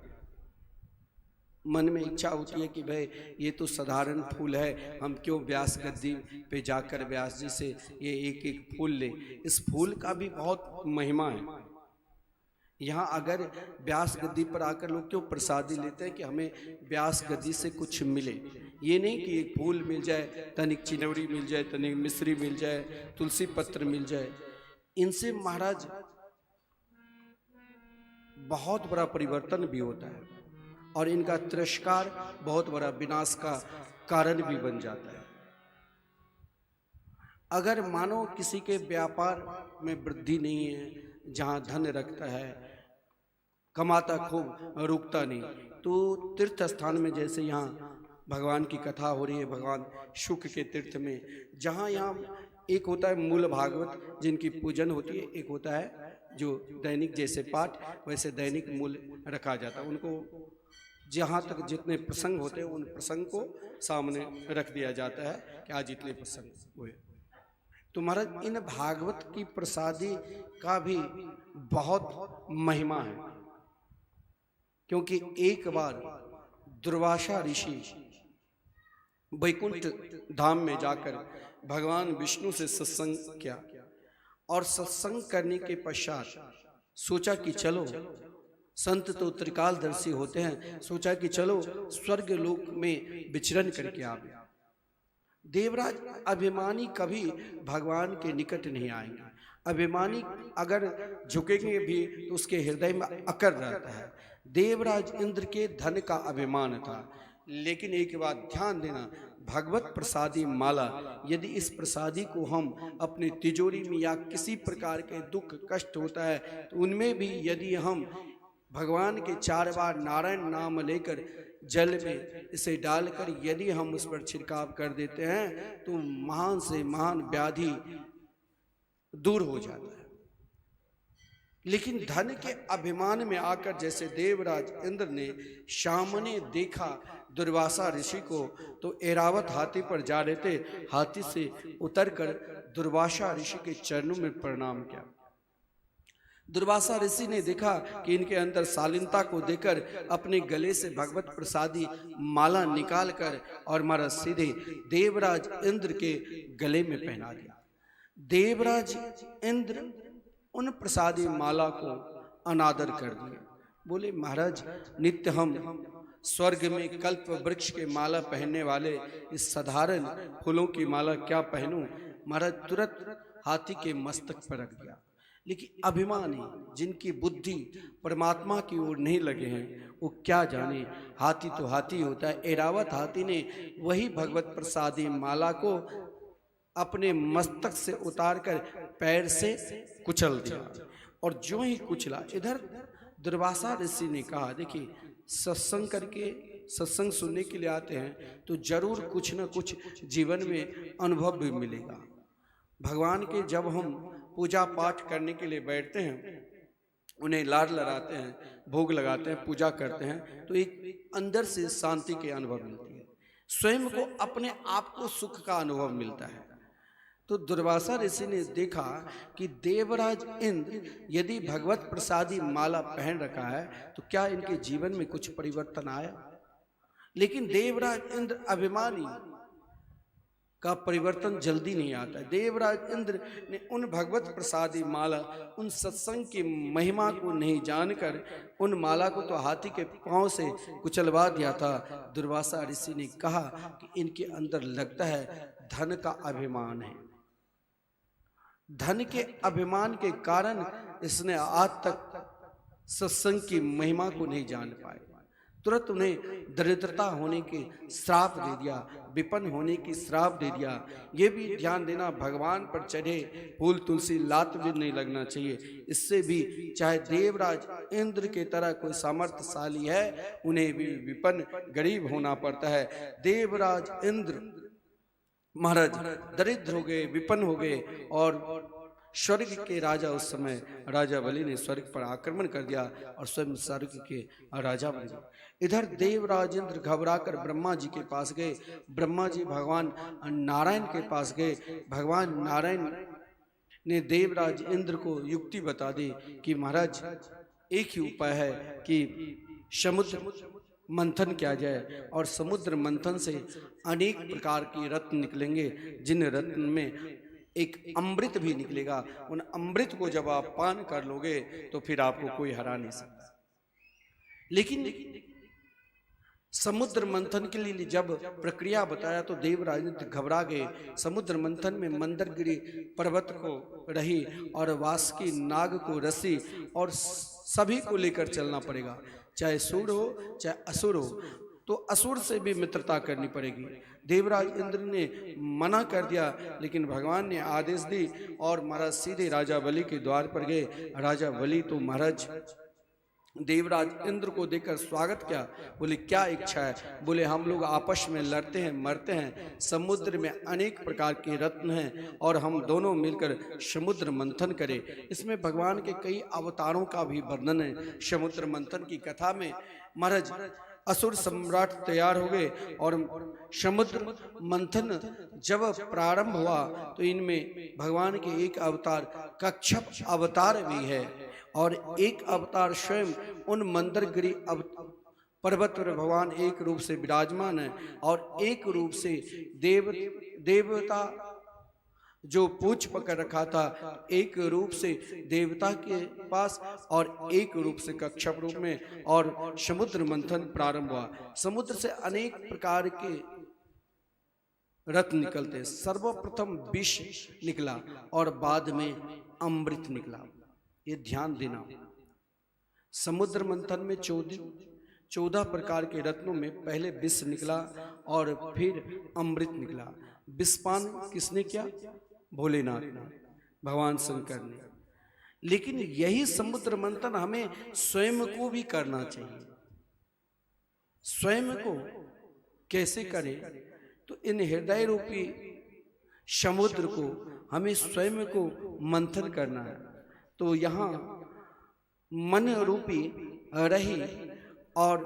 मन में इच्छा होती है कि भाई ये तो साधारण फूल है, हम क्यों व्यास गद्दी पे जाकर व्यास जी से ये एक एक फूल ले। इस फूल का भी बहुत महिमा है। यहाँ अगर व्यास गद्दी पर आकर लोग क्यों प्रसादी लेते हैं कि हमें व्यास गद्दी से कुछ मिले। ये नहीं कि एक फूल मिल जाए, तनिक चिनौरी मिल जाए, तनिक मिश्री मिल जाए, तुलसी पत्र मिल जाए। इनसे महाराज बहुत बड़ा परिवर्तन भी होता है और इनका तिरस्कार बहुत बड़ा विनाश का कारण भी बन जाता है। अगर मानो किसी के व्यापार में वृद्धि नहीं है, जहाँ धन रखता है, कमाता खूब रुकता नहीं, तो तीर्थ स्थान में जैसे यहाँ भगवान की कथा हो रही है, भगवान शुक्र के तीर्थ में, जहाँ यहाँ एक होता है मूल भागवत जिनकी पूजन होती है, एक होता है जो दैनिक जैसे पाठ वैसे दैनिक मूल रखा जाता है। उनको जहाँ तक जितने प्रसंग होते हैं उन प्रसंग को सामने रख दिया जाता है कि आज इतने प्रसंग हुए। तो महाराज इन भागवत की प्रसादी का भी बहुत महिमा है, क्योंकि एक बार दुर्वासा ऋषि वैकुंठ धाम में जाकर भगवान विष्णु से सत्संग किया और सत्संग करने के पश्चात सोचा कि चलो, संत तो त्रिकालदर्शी होते हैं, सोचा कि चलो स्वर्ग लोक में विचरण करके आवे। देवराज अभिमानी कभी भगवान के निकट नहीं आएंगे। अभिमानी अगर झुकेंगे भी तो उसके हृदय में अकड़ रहता है। देवराज इंद्र के धन का अभिमान था, लेकिन एक बात ध्यान देना, भगवत प्रसादी माला यदि इस प्रसादी को हम अपनी तिजोरी में या किसी प्रकार के दुख कष्ट होता है तो उनमें भी यदि हम भगवान के 4 बार नारायण नाम लेकर जल में इसे डालकर यदि हम उस पर छिड़काव कर देते हैं तो महान से महान व्याधि दूर हो जाता है। लेकिन धन के अभिमान में आकर जैसे देवराज इंद्र ने सामने देखा दुर्वासा ऋषि को, तो ऐरावत हाथी पर जा रहे थे, हाथी से उतरकर दुर्वासा ऋषि के चरणों में प्रणाम किया। दुर्वासा ऋषि ने देखा कि इनके अंदर शालीनता को देखकर अपने गले से भगवत प्रसादी माला निकालकर और मारा सीधे देवराज इंद्र के गले में पहना दिया। देवराज इंद्र उन प्रसादी माला को अनादर कर दिया। बोले महाराज, नित्य हम स्वर्ग में कल्प वृक्ष के माला पहनने वाले इस साधारण फूलों की माला क्या पहनूं? महाराज तुरंत हाथी के मस्तक पर रख दिया। लेकिन अभिमानी जिनकी बुद्धि परमात्मा की ओर नहीं लगे हैं वो क्या जाने, हाथी तो हाथी होता है। ऐरावत हाथी ने वही भगवत प्रसादी माला को अपने मस्तक से उतारकर पैर से कुचल दिया। और जो ही कुचला, इधर दुर्वासा ऋषि ने कहा देखिए, सत्संग करके सत्संग सुनने के लिए आते हैं तो जरूर कुछ न कुछ जीवन में अनुभव भी मिलेगा। भगवान के जब हम पूजा पाठ करने के लिए बैठते हैं, उन्हें लाड लड़ाते हैं, भोग लगाते हैं, पूजा करते हैं, तो एक अंदर से शांति के अनुभव मिलती है, स्वयं को अपने आप को सुख का अनुभव मिलता है। तो दुर्वासा ऋषि ने देखा कि देवराज इंद्र यदि भगवत प्रसादी माला पहन रखा है तो क्या इनके जीवन में कुछ परिवर्तन आया। लेकिन देवराज इंद्र अभिमानी का परिवर्तन जल्दी नहीं आता। देवराज इंद्र ने उन भगवत प्रसादी माला, उन सत्संग की महिमा को नहीं जानकर उन माला को तो हाथी के पांव से कुचलवा दिया था। दुर्वासा ऋषि ने कहा कि इनके अंदर लगता है धन का अभिमान है। धन के अभिमान के कारण इसने आज तक सत्संग की महिमा को नहीं जान पाए। तुरंत उन्हें दरिद्रता होने के श्राप दे दिया, विपन्न होने की श्राप दे दिया। ये भी ध्यान देना, भगवान पर चढ़े फूल तुलसी लात भी नहीं लगना चाहिए। इससे भी चाहे देवराज इंद्र के तरह कोई सामर्थ्यशाली है, उन्हें भी विपन्न गरीब होना पड़ता है। देवराज इंद्र महाराज दरिद्र हो गए, विपन्न हो गए और स्वर्ग के राजा उस समय राजा बलि ने स्वर्ग पर आक्रमण कर दिया और स्वयं स्वर्ग के राजा बन गए। इधर देवराज इंद्र घबराकर ब्रह्मा जी के पास गए। ब्रह्मा जी भगवान नारायण के पास गए। भगवान नारायण ने देवराज इंद्र को युक्ति बता दी कि महाराज एक ही उपाय है कि समुद्र मंथन किया जाए और समुद्र मंथन से अनेक प्रकार के रत्न निकलेंगे, जिन रत्न में एक अमृत भी निकलेगा। उन अमृत को जब आप पान कर लोगे तो फिर आपको कोई हरा नहीं सकता। लेकिन समुद्र मंथन के लिए जब प्रक्रिया बताया तो देवराज घबरा गए। समुद्र मंथन में मंदरगिरी पर्वत को रही और वासुकी नाग को रस्सी और सभी को लेकर चलना पड़ेगा, चाहे सूर हो चाहे असुर हो, तो असुर से भी मित्रता करनी पड़ेगी। देवराज इंद्र ने मना कर दिया, लेकिन भगवान ने आदेश दी और महाराज सीधे राजा बलि के द्वार पर गए। राजा बलि तो महाराज देवराज इंद्र को देखकर स्वागत किया। बोले क्या इच्छा है? बोले हम लोग आपस में लड़ते हैं, मरते हैं, समुद्र में अनेक प्रकार के रत्न हैं और हम दोनों मिलकर समुद्र मंथन करें। इसमें भगवान के कई अवतारों का भी वर्णन है। समुद्र मंथन की कथा में महाराज असुर सम्राट तैयार हो गए और समुद्र मंथन जब प्रारंभ हुआ तो इनमें भगवान के एक अवतार कच्छप अवतार भी है और एक अवतार स्वयं उन मंदरगिरी पर्वत पर भगवान एक रूप से विराजमान है और एक रूप से देवता जो पूछ पकड़ रखा था, एक रूप से देवता के पास और एक रूप से कच्छप रूप में, और समुद्र मंथन प्रारंभ हुआ। समुद्र से अनेक प्रकार के रत्न निकलते। सर्वप्रथम विष निकला और बाद में अमृत निकला। ये ध्यान देना। समुद्र मंथन में 14 प्रकार के रत्नों में पहले विष निकला और फिर अमृत निकला। विषपान किसने किया? भोलेनाथ ने, भगवान शंकर ने। लेकिन यही समुद्र मंथन हमें स्वयं को भी करना चाहिए। स्वयं को कैसे करें? तो इन हृदय रूपी समुद्र को हमें स्वयं को मंथन करना है। तो यहाँ मन रूपी रही और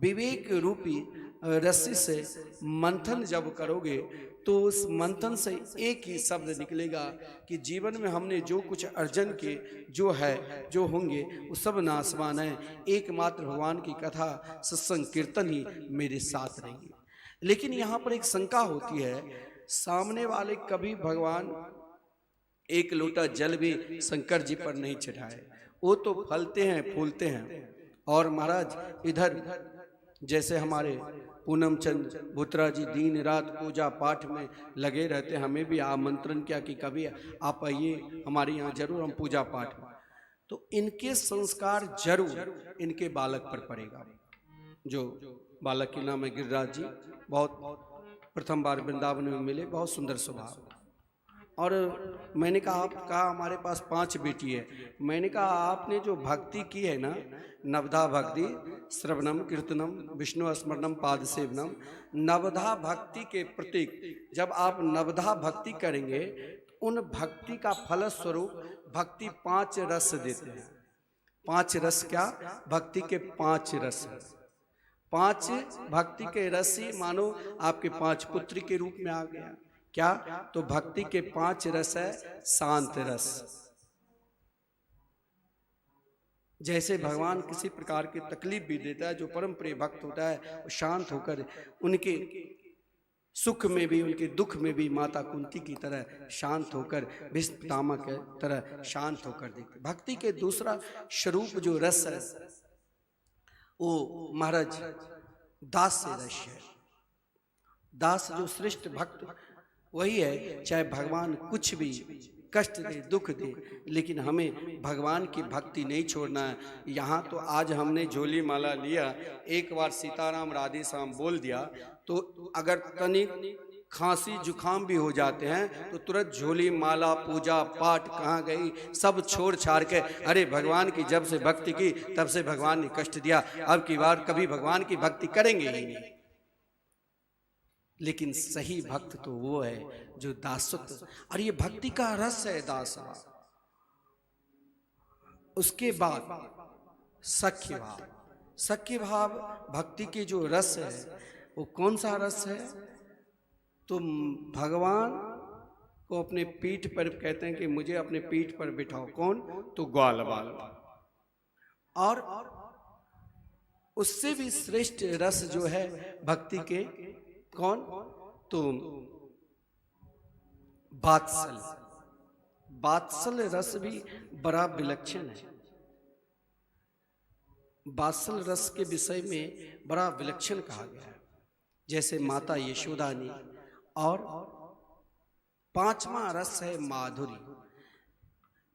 विवेक रूपी रस्सी से मंथन जब करोगे तो उस मंथन से एक ही शब्द निकलेगा कि जीवन में हमने जो कुछ अर्जन किए, जो है, जो होंगे, वो सब नाशवान है। एकमात्र भगवान की कथा, सत्संग, कीर्तन ही मेरे साथ रहेंगे। लेकिन यहाँ पर एक शंका होती है, सामने वाले कभी भगवान एक लोटा जल भी शंकर जी पर नहीं चढ़ाए, वो तो फलते हैं, फूलते हैं। और महाराज इधर जैसे हमारे पूनम चंद भुत्रा जी दिन रात पूजा पाठ में लगे रहते, हमें भी आमंत्रण किया कि कभी आप आइए हमारे यहाँ जरूर, हम पूजा पाठ में। तो इनके संस्कार जरूर इनके बालक पर पड़ेगा। जो बालक के नाम है गिरिराज जी, बहुत प्रथम बार वृंदावन में मिले, बहुत सुंदर स्वभाव। और मैंने कहा, आप कहा हमारे पास 5 बेटी है। मैंने कहा आपने जो भक्ति की है ना, नवधा भक्ति, श्रवणम कीर्तनम विष्णु स्मरणम पाद सेवनम, नवधा भक्ति के प्रतीक जब आप नवधा भक्ति करेंगे, उन भक्ति का फल स्वरूप भक्ति 5 रस देते हैं। 5 रस क्या? भक्ति के 5 रस। 5 भक्ति के रस ही मानो आपके 5 पुत्र के रूप में आ गया। क्या? तो भक्ति के 5 रस है शांत रस। जैसे भगवान किसी प्रकार की तकलीफ भी देता है, जो परम प्रिय भक्त होता है वो शांत होकर उनके सुख में भी, उनके दुख में भी माता कुंती की तरह शांत होकर, भीष्म पितामह के तरह शांत होकर देखते। भक्ति के दूसरा स्वरूप जो रस है वो महाराज दास से रस है। दास जो श्रेष्ठ भक्त वही है, चाहे भगवान कुछ भी कष्ट दे, दुख दे, लेकिन हमें भगवान की भक्ति नहीं छोड़ना है। यहाँ तो आज हमने झोली माला लिया, एक बार सीताराम राधे श्याम बोल दिया तो अगर तनिक खांसी जुकाम भी हो जाते हैं तो तुरंत झोली माला, पूजा पाठ कहाँ गई, सब छोड़ छाड़ के, अरे भगवान की जब से भक्ति की तब से भगवान ने कष्ट दिया, अब की बार कभी भगवान की भक्ति करेंगे ही नहीं। लेकिन सही भक्त तो वो है जो दासत्व, और ये भक्ति का रस है दास भाव। उसके बाद सख्य भाव। सख्य भाव भक्ति के जो रस है वो कौन सा रस है? तो भगवान को अपने पीठ पर कहते हैं कि मुझे अपने पीठ पर बिठाओ। कौन? तो ग्वाल बाल। और उससे भी श्रेष्ठ रस जो है भक्ति के, कौन? तो वात्सल। वात्सल रस भी बड़ा विलक्षण है। वात्सल रस के विषय में बड़ा विलक्षण कहा गया है। जैसे माता यशोदा ने, और पांचवा रस है माधुरी।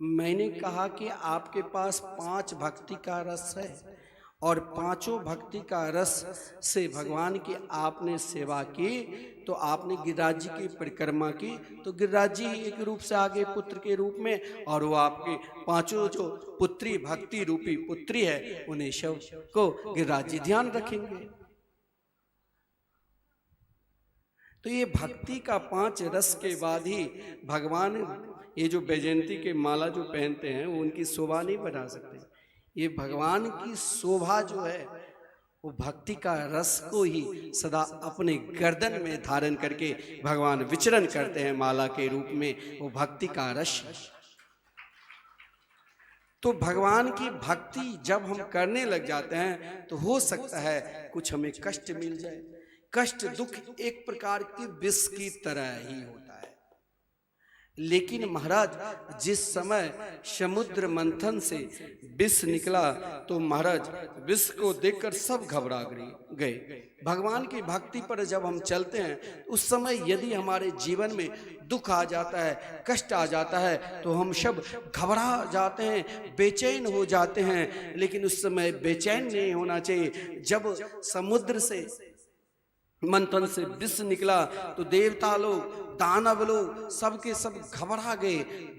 मैंने कहा कि आपके पास 5 भक्ति का रस है, और पांचों भक्ति का रस से भगवान की आपने सेवा की, तो आपने गिरिराज जी की परिक्रमा की, तो गिरिराज जी एक रूप से आगे पुत्र के रूप में, और वो आपके पांचों जो पुत्री भक्ति रूपी पुत्री है, उन्हें शव को गिरिराज जी ध्यान रखेंगे। तो ये भक्ति का 5 रस के बाद ही भगवान ये जो वैजयंती के माला जो पहनते हैं वो उनकी शोभा नहीं बढ़ा सकते। ये भगवान की शोभा जो है वो भक्ति का रस को ही सदा अपने गर्दन में धारण करके भगवान विचरण करते हैं माला के रूप में। वो भक्ति का रस। तो भगवान की भक्ति जब हम करने लग जाते हैं तो हो सकता है कुछ हमें कष्ट मिल जाए। कष्ट दुख एक प्रकार की विष की तरह ही होता है। लेकिन महाराज जिस समय समुद्र मंथन से विष निकला तो महाराज विष को देखकर सब घबरा गए। भगवान की भक्ति पर जब हम चलते हैं उस समय यदि हमारे जीवन में दुख आ जाता है, कष्ट आ जाता है, तो हम सब घबरा जाते हैं, बेचैन हो जाते हैं। लेकिन उस समय बेचैन नहीं होना चाहिए। जब समुद्र से मंथन से विष निकला तो देवता लोग, दानव लोग सबके सब घबरा गए,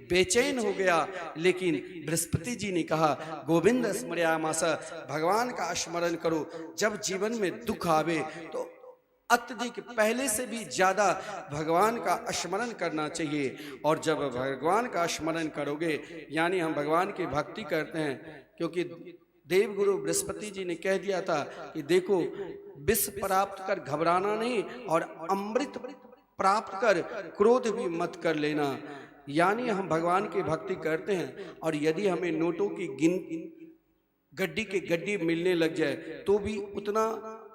बेचैन हो गया। लेकिन बृहस्पति जी ने कहा गोविंद स्मर्यामास, भगवान का स्मरण करो। जब जीवन में दुख आवे तो अत्यधिक पहले से भी ज्यादा भगवान का स्मरण करना चाहिए। और जब भगवान का स्मरण करोगे, यानी हम भगवान की भक्ति करते हैं, क्योंकि देवगुरु बृहस्पति जी ने कह दिया था कि देखो विष प्राप्त कर घबराना नहीं, और अमृत प्राप्त कर क्रोध भी मत कर लेना। यानी हम भगवान की भक्ति करते हैं और यदि हमें नोटों की गड्डी के गड्डी मिलने लग जाए तो भी उतना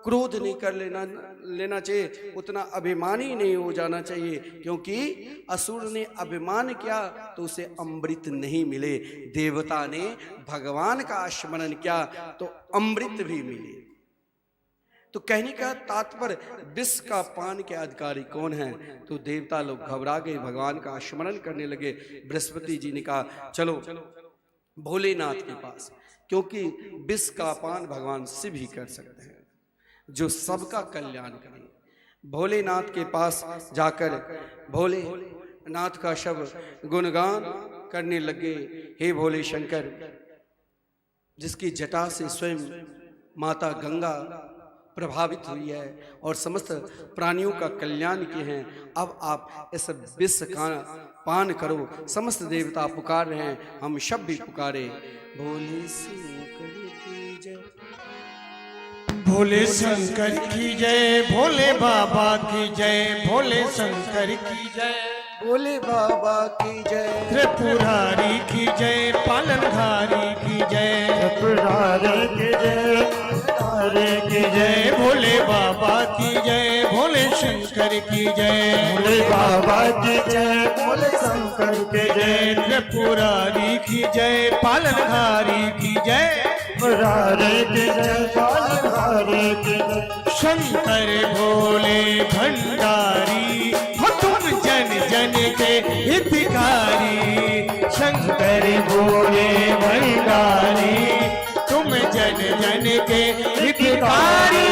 क्रोध नहीं कर लेना चाहिए, उतना अभिमानी नहीं हो जाना चाहिए। क्योंकि असुर ने अभिमान किया तो उसे अमृत नहीं मिले, देवता ने भगवान का स्मरण किया तो अमृत भी मिले। तो कहने का तात्पर्य विष का पान के अधिकारी कौन है? तो देवता लोग घबरा गए, भगवान का स्मरण करने लगे। बृहस्पति जी ने कहा चलो भोलेनाथ के पास, क्योंकि विष का पान भगवान शिव ही कर सकते हैं जो सबका कल्याण करें। भोलेनाथ के पास जाकर भोलेनाथ का शब्द गुणगान करने लगे। हे भोले शंकर, जिसकी जटा से स्वयं माता गंगा प्रभावित हुई है और समस्त प्राणियों का कल्याण किए हैं, अब आप इस विष का पान करो। समस्त देवता पुकार रहे हैं, हम सब भी पुकारे। भोले शंकर की जय, भोले शंकर की जय, भोले बाबा की जय, भोले शंकर की जय, भोले बाबा की जय, त्रिपुरारी की जय, पालनहारी की जय, त्रिपुरारी की जय, हरे की जय भोले बाबा की जय, भोले शंकर की जय, भोले बाबा की जय, भोले शंकर की जय, त्रिपुरारी की जय, पालनहारी की जय, त्रिपुरारी की जय, पालनहारी की जय। शंकर भोले भंडारी, हो तुम जन जन के हितकारी। शंकर भोले भंडारी, तुम जन जन के हितकारी।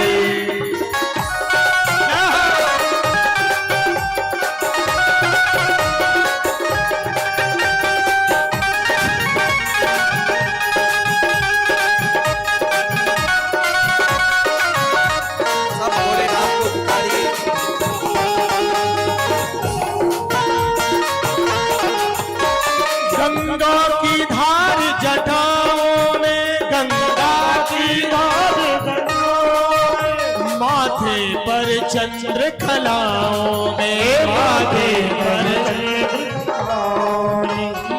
सब भोलेनाथ को पुकारिए। चंद्र कलाओं में बाधे कर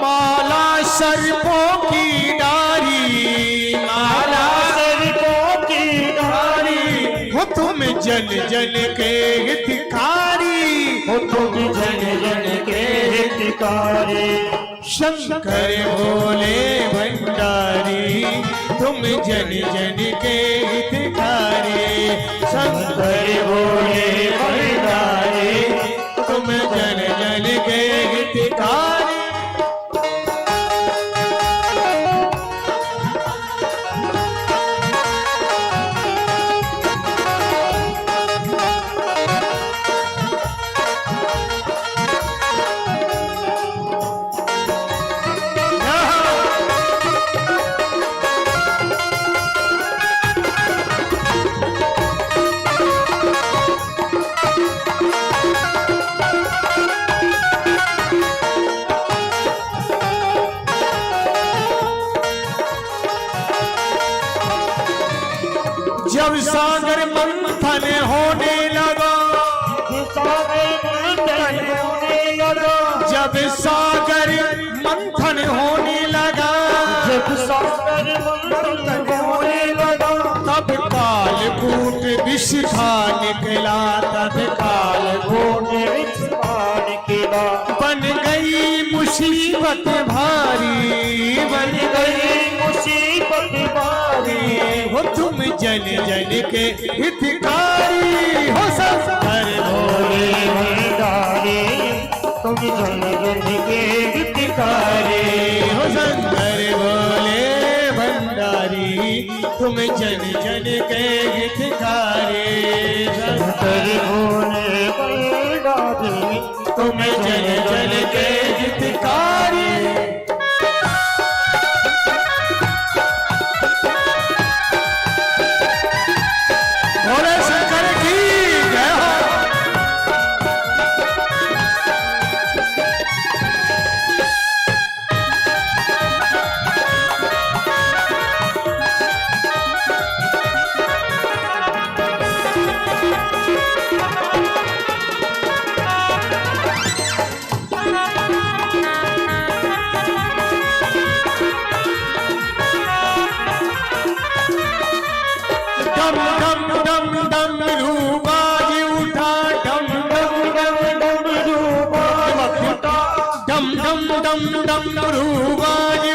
माला सर्पों की डारी, माला सर्पों की डारी, हो तुम जन जन के हितकारी, हो तुम जन जन के हितकारी। शंकर भोले भंडारी, तुम जन जन के हितकारी। शंकर भोले भंडारी, तुम जन जन के हितकारी। जब सागर मंथन होने लगा, जब सागर मंथन होने लगा, जब सागर मंथन होने लगा, तब कालकूट विष था निकला, तब कालकूट निकला, बन गई मुसीबत भारी, बन गई मुसीबत भारी। हो तुम जन जन के हितकारी, हो शंकर भोले भंडारी, तुम जन जन के हितकारी। हो शंकर भोले भंडारी, तुम जन जन के हितकारी। शंकर भोले भंडारी, तुम जन जन के हितकारी। भोले शंकर की जय हो। डम डम डम डम रूबाज उठा, डम डम डम डम रूबाज उठा, डम डम डम डम रूबाज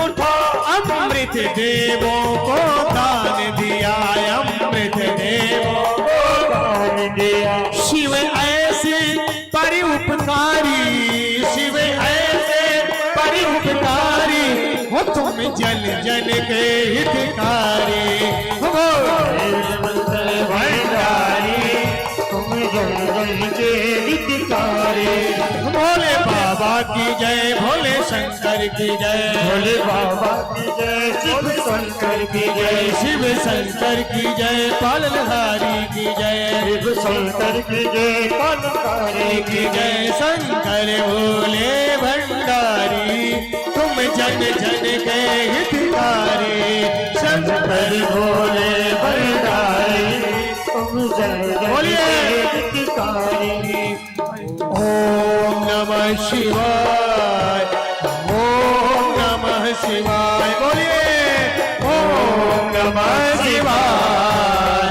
उठा, अमृत देवों को दान दिया, अमृत देवों को दान दिया। शिव ऐसे परि उपकारी, शिव ऐसे परि उपकारी, हो तुम जन जन के हितकारी। हो भंडारी, तुम जन जन के हितकारी। भोले बाबा की जय, भोले शंकर की जय, भोले बाबा की जय, शिव शंकर की जय, शिव शंकर की जय, पालनहारी की जय, शिव शंकर की जय, पालनहारी की जय। शंकर भोले भंडारी, तुम जन जन के हितकारी। शंकर भोले भंडारी, तुम जन जन बोलिए। के हितकारी। ओम नमः शिवाय, ओम नमः शिवाय, बोलिए। ओम नमः शिवाय,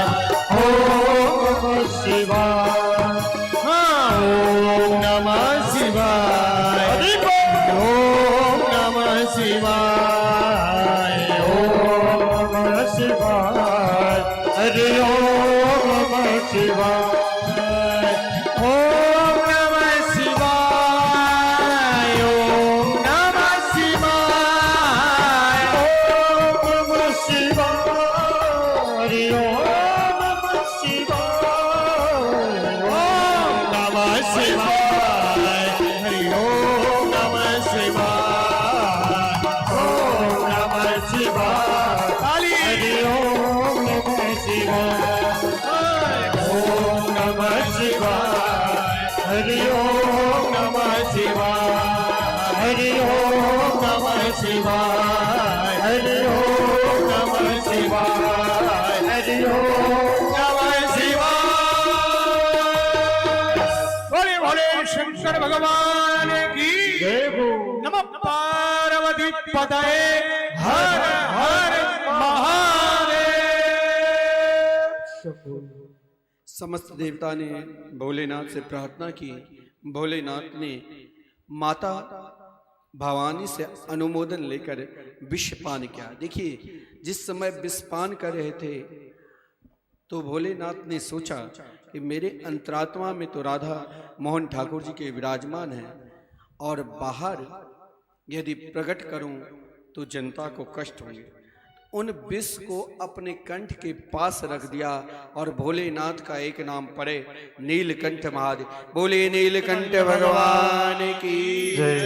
ओम नमः शिवाय। हाँ ओम नमः शिवाय, ओम नमः शिवाय, ओम नमः शिवाय, हरि ओम नमः शिवाय। ओम नमः शिवाय, ओम नमः शिवाय, ओम नमः शिवाय, हरि ओम नमः शिवाय। ओम नमः शिवाय, हरि ओम नमः शिवाय, ओम नमः शिवाय, काली हरि ओम नमः शिवाय। ओम नमः शिवाय, हरि ओम नमः शिवाय। हरि ओम नमः शिवाय, हरि ओम नमः शिवाय। शंकर भगवान की जय हो। नमः पार्वती पतये हर हर महादेव। समस्त देवता ने भोलेनाथ से प्रार्थना की। भोलेनाथ ने माता भवानी से अनुमोदन लेकर विषपान किया। देखिए, जिस समय विषपान कर रहे थे तो भोलेनाथ ने सोचा कि मेरे अंतरात्मा में तो राधा मोहन ठाकुर जी के विराजमान हैं और बाहर यदि प्रकट करूं तो जनता को कष्ट होंगे। उन विष को अपने कंठ के पास रख दिया और भोलेनाथ का एक नाम पड़े, नीलकंठ महादेव। बोले नीलकंठ भगवान की जय।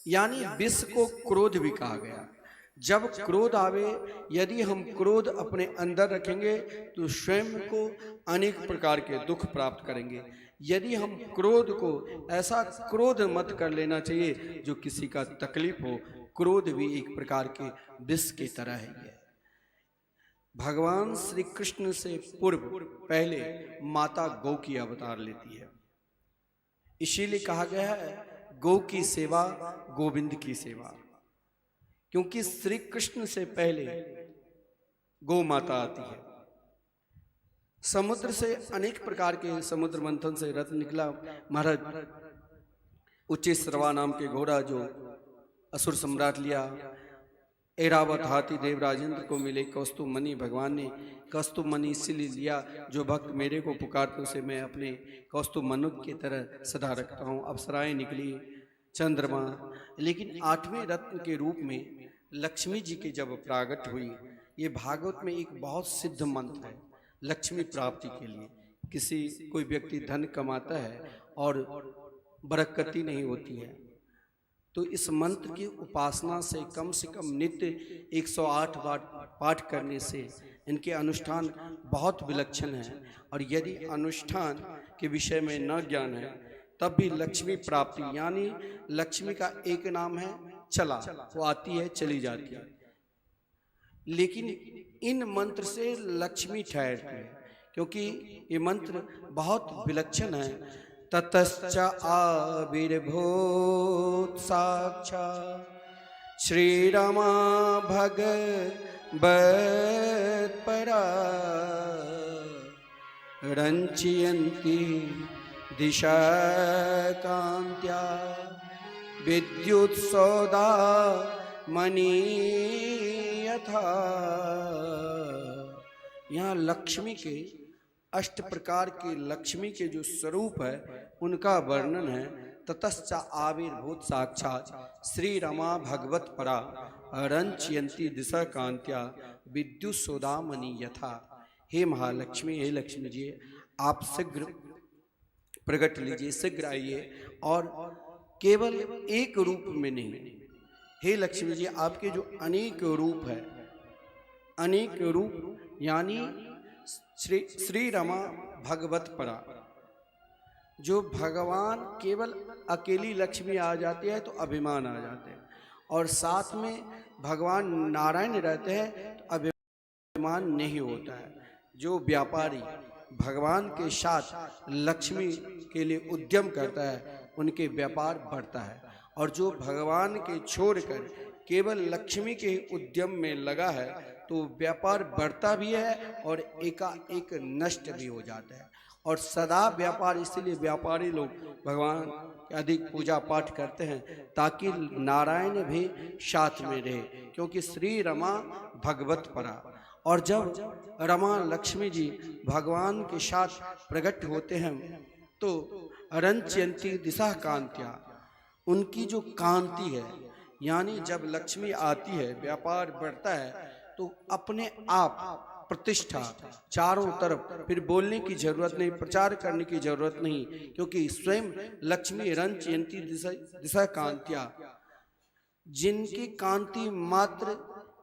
यानी विष को क्रोध भी कहा गया। जब क्रोध आवे, यदि हम क्रोध अपने अंदर रखेंगे तो स्वयं को अनेक प्रकार के दुख प्राप्त करेंगे। यदि हम क्रोध को ऐसा क्रोध मत कर लेना चाहिए जो किसी का तकलीफ हो। क्रोध भी एक प्रकार के विष की तरह है। भगवान श्री कृष्ण से पूर्व पहले माता गौ की अवतार लेती है। इसीलिए कहा गया है गौ की सेवा गोविंद की सेवा, क्योंकि श्री कृष्ण से पहले गौ माता आती है। समुद्र से अनेक प्रकार के समुद्र मंथन से रत्न निकला। महाराज उच्चेश्रवा नाम के घोड़ा जो असुर सम्राट लिया, ऐरावत हाथी देवराजेंद्र को मिले। कौस्तुभ मणि भगवान ने कौस्तुभ मणि इसलिए लिया, जो भक्त मेरे को पुकारते उसे मैं अपने कौस्तुभ मनुक की तरह सदा रखता हूँ। अप्सराएं निकली, चंद्रमा। लेकिन 8वें रत्न के रूप में लक्ष्मी जी की जब प्रागट हुई, ये भागवत में एक बहुत सिद्ध मंत्र है लक्ष्मी प्राप्ति के लिए। कोई व्यक्ति धन कमाता है और बरकती नहीं होती है, तो इस मंत्र की उपासना से कम नित्य 108 बार पाठ करने से इनके अनुष्ठान बहुत विलक्षण हैं। और यदि अनुष्ठान के विषय में न ज्ञान है तब भी लक्ष्मी प्राप्ति, यानी लक्ष्मी का एक नाम है चला, वो आती है चली जाती है। लेकिन इन मंत्र से लक्ष्मी ठहरती है, क्योंकि ये मंत्र बहुत विलक्षण है। ततश्च आविर्भूत साक्षात् श्रीरमा भगवत् परा रंचयन्ती दिशा कांत्या विद्युत सौदा मणि यथा। यहाँ लक्ष्मी के 8 प्रकार के लक्ष्मी के जो स्वरूप है उनका वर्णन है। ततश्च आविर्भूत साक्षात् श्री रमा भगवत परा रंचयन्ती दिशा कांत्या विद्युत सौदा मणि यथा। हे महालक्ष्मी, हे लक्ष्मी जी, आप शीघ्र प्रकट लीजिए, शीघ्र आइए, और केवल एक रूप में नहीं। हे लक्ष्मी जी, आपके जो अनेक रूप है, अनेक रूप यानी श्री रमा भगवत परा, जो भगवान केवल अकेली लक्ष्मी आ जाती है तो अभिमान आ जाते हैं, और साथ में भगवान नारायण रहते हैं तो अभिमान नहीं होता है। जो व्यापारी भगवान के साथ लक्ष्मी के लिए उद्यम करता है उनके व्यापार बढ़ता है, और जो भगवान के छोड़कर केवल लक्ष्मी के उद्यम में लगा है तो व्यापार बढ़ता भी है और एकाएक नष्ट भी हो जाता है। और सदा व्यापार, इसीलिए व्यापारी लोग भगवान के अधिक पूजा पाठ करते हैं ताकि नारायण भी साथ में रहे, क्योंकि श्री रमा भगवत परा। और जब रमा लक्ष्मी जी भगवान के साथ प्रकट होते हैं तो रंचयन्ती दिशा कांत्या, उनकी जो कांति है, यानी जब लक्ष्मी आती है व्यापार बढ़ता है तो अपने आप प्रतिष्ठा चारों तरफ, फिर बोलने की जरूरत नहीं, प्रचार करने की जरूरत नहीं, क्योंकि स्वयं लक्ष्मी रंचयन्ती दिशा कांत्या, जिनकी कांति मात्र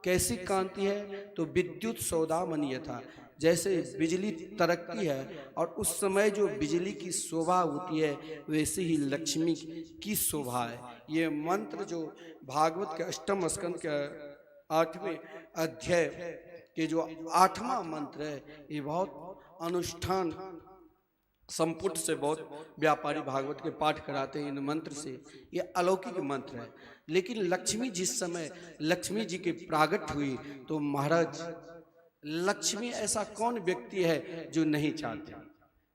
कैसी कांति है तो विद्युत सौदा मणि यथा। जैसे बिजली तरकती है और उस समय जो बिजली की शोभा होती है वैसे ही लक्ष्मी की शोभा है। ये मंत्र जो भागवत के 8वें स्कंद के 8वें अध्याय के जो 8वां मंत्र है, ये बहुत अनुष्ठान संपुट से बहुत व्यापारी भागवत के पाठ कराते हैं इन मंत्र से। ये अलौकिक मंत्र है। लेकिन लक्ष्मी जिस समय लक्ष्मी जी की प्रागट हुई तो महाराज लक्ष्मी ऐसा कौन व्यक्ति है जो नहीं चाहते,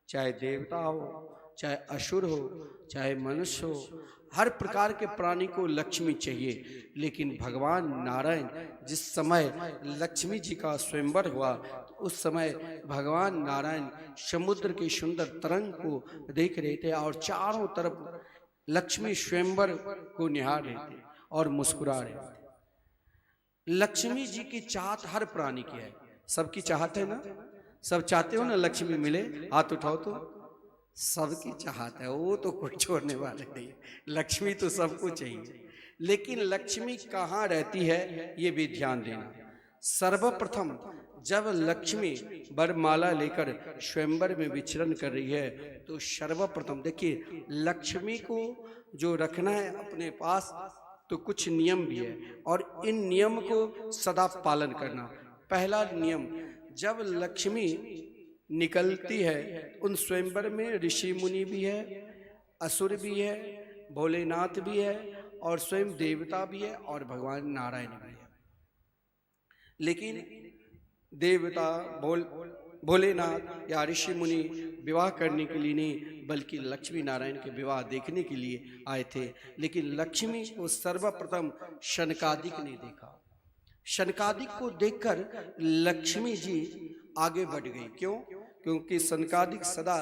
चाहे देवता हो, चाहे असुर हो, चाहे मनुष्य हो, हर प्रकार के प्राणी को लक्ष्मी चाहिए। लेकिन भगवान नारायण जिस समय लक्ष्मी जी का स्वयंवर हुआ तो उस समय भगवान नारायण समुद्र के सुंदर तरंग को देख रहे थे और चारों तरफ लक्ष्मी स्वयंवर को निहार रहे थे और मुस्कुरा रहे थे। लक्ष्मी जी की चाहत हर प्राणी की है, सबकी चाहत है ना, सब चाहते हो ना लक्ष्मी मिले, हाथ उठाओ तो सबकी चाहत है, वो तो कोई छोड़ने वाले नहीं। लक्ष्मी तो सबको चाहिए, लेकिन लक्ष्मी कहाँ रहती है ये भी ध्यान देना। सर्वप्रथम जब लक्ष्मी वरमाला लेकर स्वयंवर में विचरण कर रही है तो सर्वप्रथम देखिए लक्ष्मी को जो रखना है अपने पास तो कुछ नियम भी है और इन नियम को सदा पालन करना। पहला नियम, जब लक्ष्मी निकलती है उन स्वयंवर में ऋषि मुनि भी है, असुर भी है, भोलेनाथ भी है और स्वयं देवता भी है और भगवान नारायण भी है। लेकिन देवता भोलेनाथ या ऋषि मुनि विवाह करने के लिए नहीं बल्कि लक्ष्मी नारायण के विवाह देखने के लिए आए थे। लेकिन लक्ष्मी को सर्वप्रथम शनकादिक ने देखा। शनकादिक को देखकर लक्ष्मी जी आगे बढ़ गई। क्यों? क्योंकि शनकादिक सदा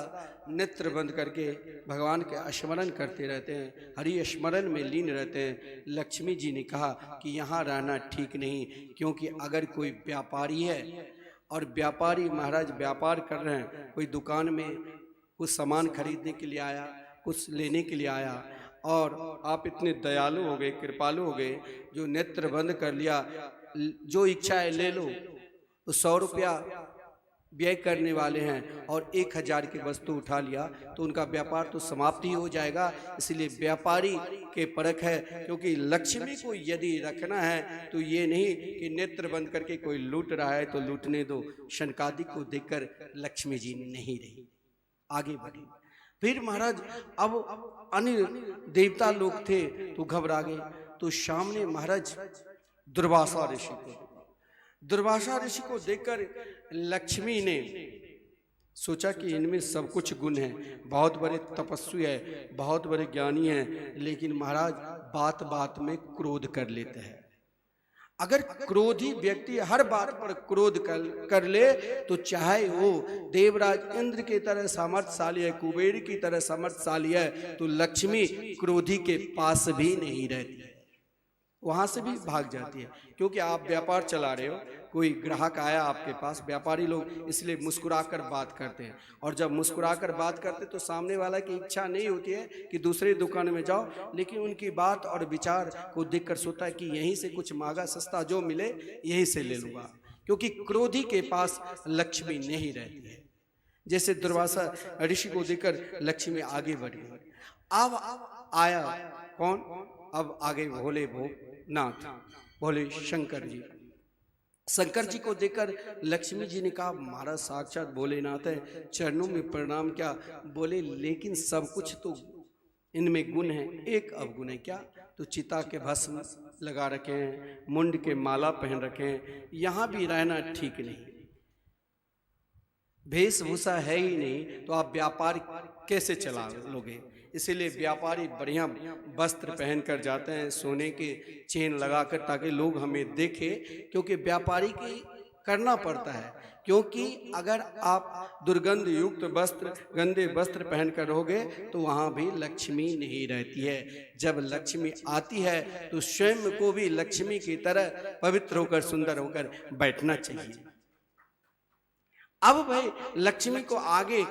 नेत्र बंद करके भगवान के स्मरण करते रहते हैं, हरि स्मरण में लीन रहते हैं। लक्ष्मी जी ने कहा कि यहाँ रहना ठीक नहीं, क्योंकि अगर कोई व्यापारी है और व्यापारी महाराज व्यापार कर रहे हैं, कोई दुकान में कुछ सामान खरीदने के लिए आया, कुछ लेने के लिए आया और आप इतने दयालु हो गए, कृपालु हो गए, जो नेत्र बंद कर लिया, जो इच्छा है ले लो, तो 100 रुपया व्यय करने वाले हैं और 1000 की वस्तु उठा लिया तो उनका व्यापार तो समाप्त ही हो जाएगा। इसलिए व्यापारी के परख है, क्योंकि लक्ष्मी को यदि रखना है तो ये नहीं कि नेत्र बंद करके कोई लूट रहा है तो लूटने दो। शनकादिक को देखकर लक्ष्मी जी नहीं रही, आगे बढ़ी। फिर महाराज अब अन्य देवता लोग थे तो घबरा गए। तो सामने महाराज दुर्वासा ऋषि को देखकर लक्ष्मी ने सोचा कि इनमें सब कुछ गुण है, बहुत बड़े तपस्वी है, बहुत बड़े ज्ञानी हैं, लेकिन महाराज बात बात में क्रोध कर लेते हैं। अगर क्रोधी व्यक्ति हर बात पर क्रोध कर ले तो चाहे वो देवराज इंद्र की तरह सामर्थ्यशाली है, कुबेर की तरह सामर्थ्यशाली है, तो लक्ष्मी क्रोधी के पास भी नहीं रहती है, वहां से भी भाग जाती है। क्योंकि आप व्यापार चला रहे हो, कोई ग्राहक आया आपके पास, व्यापारी लोग इसलिए मुस्कुराकर बात करते हैं और जब मुस्कुराकर बात करते तो सामने वाला की इच्छा नहीं होती है कि दूसरे दुकान में जाओ, लेकिन उनकी बात और विचार को देखकर सोचता है कि यहीं से कुछ मांगा, सस्ता जो मिले यहीं से ले लूंगा, क्योंकि क्रोधी के पास लक्ष्मी नहीं रहती है। जैसे दुर्वासा ऋषि को देखकर लक्ष्मी आगे बढ़ी। अब आया कौन? अब आगे भोलेनाथ, भोले शंकर जी। शंकर जी को देखकर लक्ष्मी जी ने कहा महाराज साक्षात भोलेनाथ है, चरणों में प्रणाम। क्या बोले? लेकिन सब कुछ तो इनमें गुण है, एक अवगुण है। क्या? तो चिता के भस्म लगा रखे हैं, मुंड के माला पहन रखे हैं, यहाँ भी रहना ठीक नहीं। वेशभूषा है ही नहीं तो आप व्यापार कैसे चला लोगे? इसीलिए व्यापारी बढ़िया वस्त्र पहन कर जाते हैं, सोने के चेन लगाकर, ताकि लोग हमें देखें, क्योंकि व्यापारी की करना पड़ता है। क्योंकि अगर आप दुर्गंध युक्त वस्त्र, गंदे वस्त्र पहन कर रहोगे तो वहां भी लक्ष्मी नहीं रहती है। जब लक्ष्मी आती है तो स्वयं को भी लक्ष्मी की तरह पवित्र होकर, सुंदर होकर बैठना चाहिए। अब भाई लक्ष्मी को आगे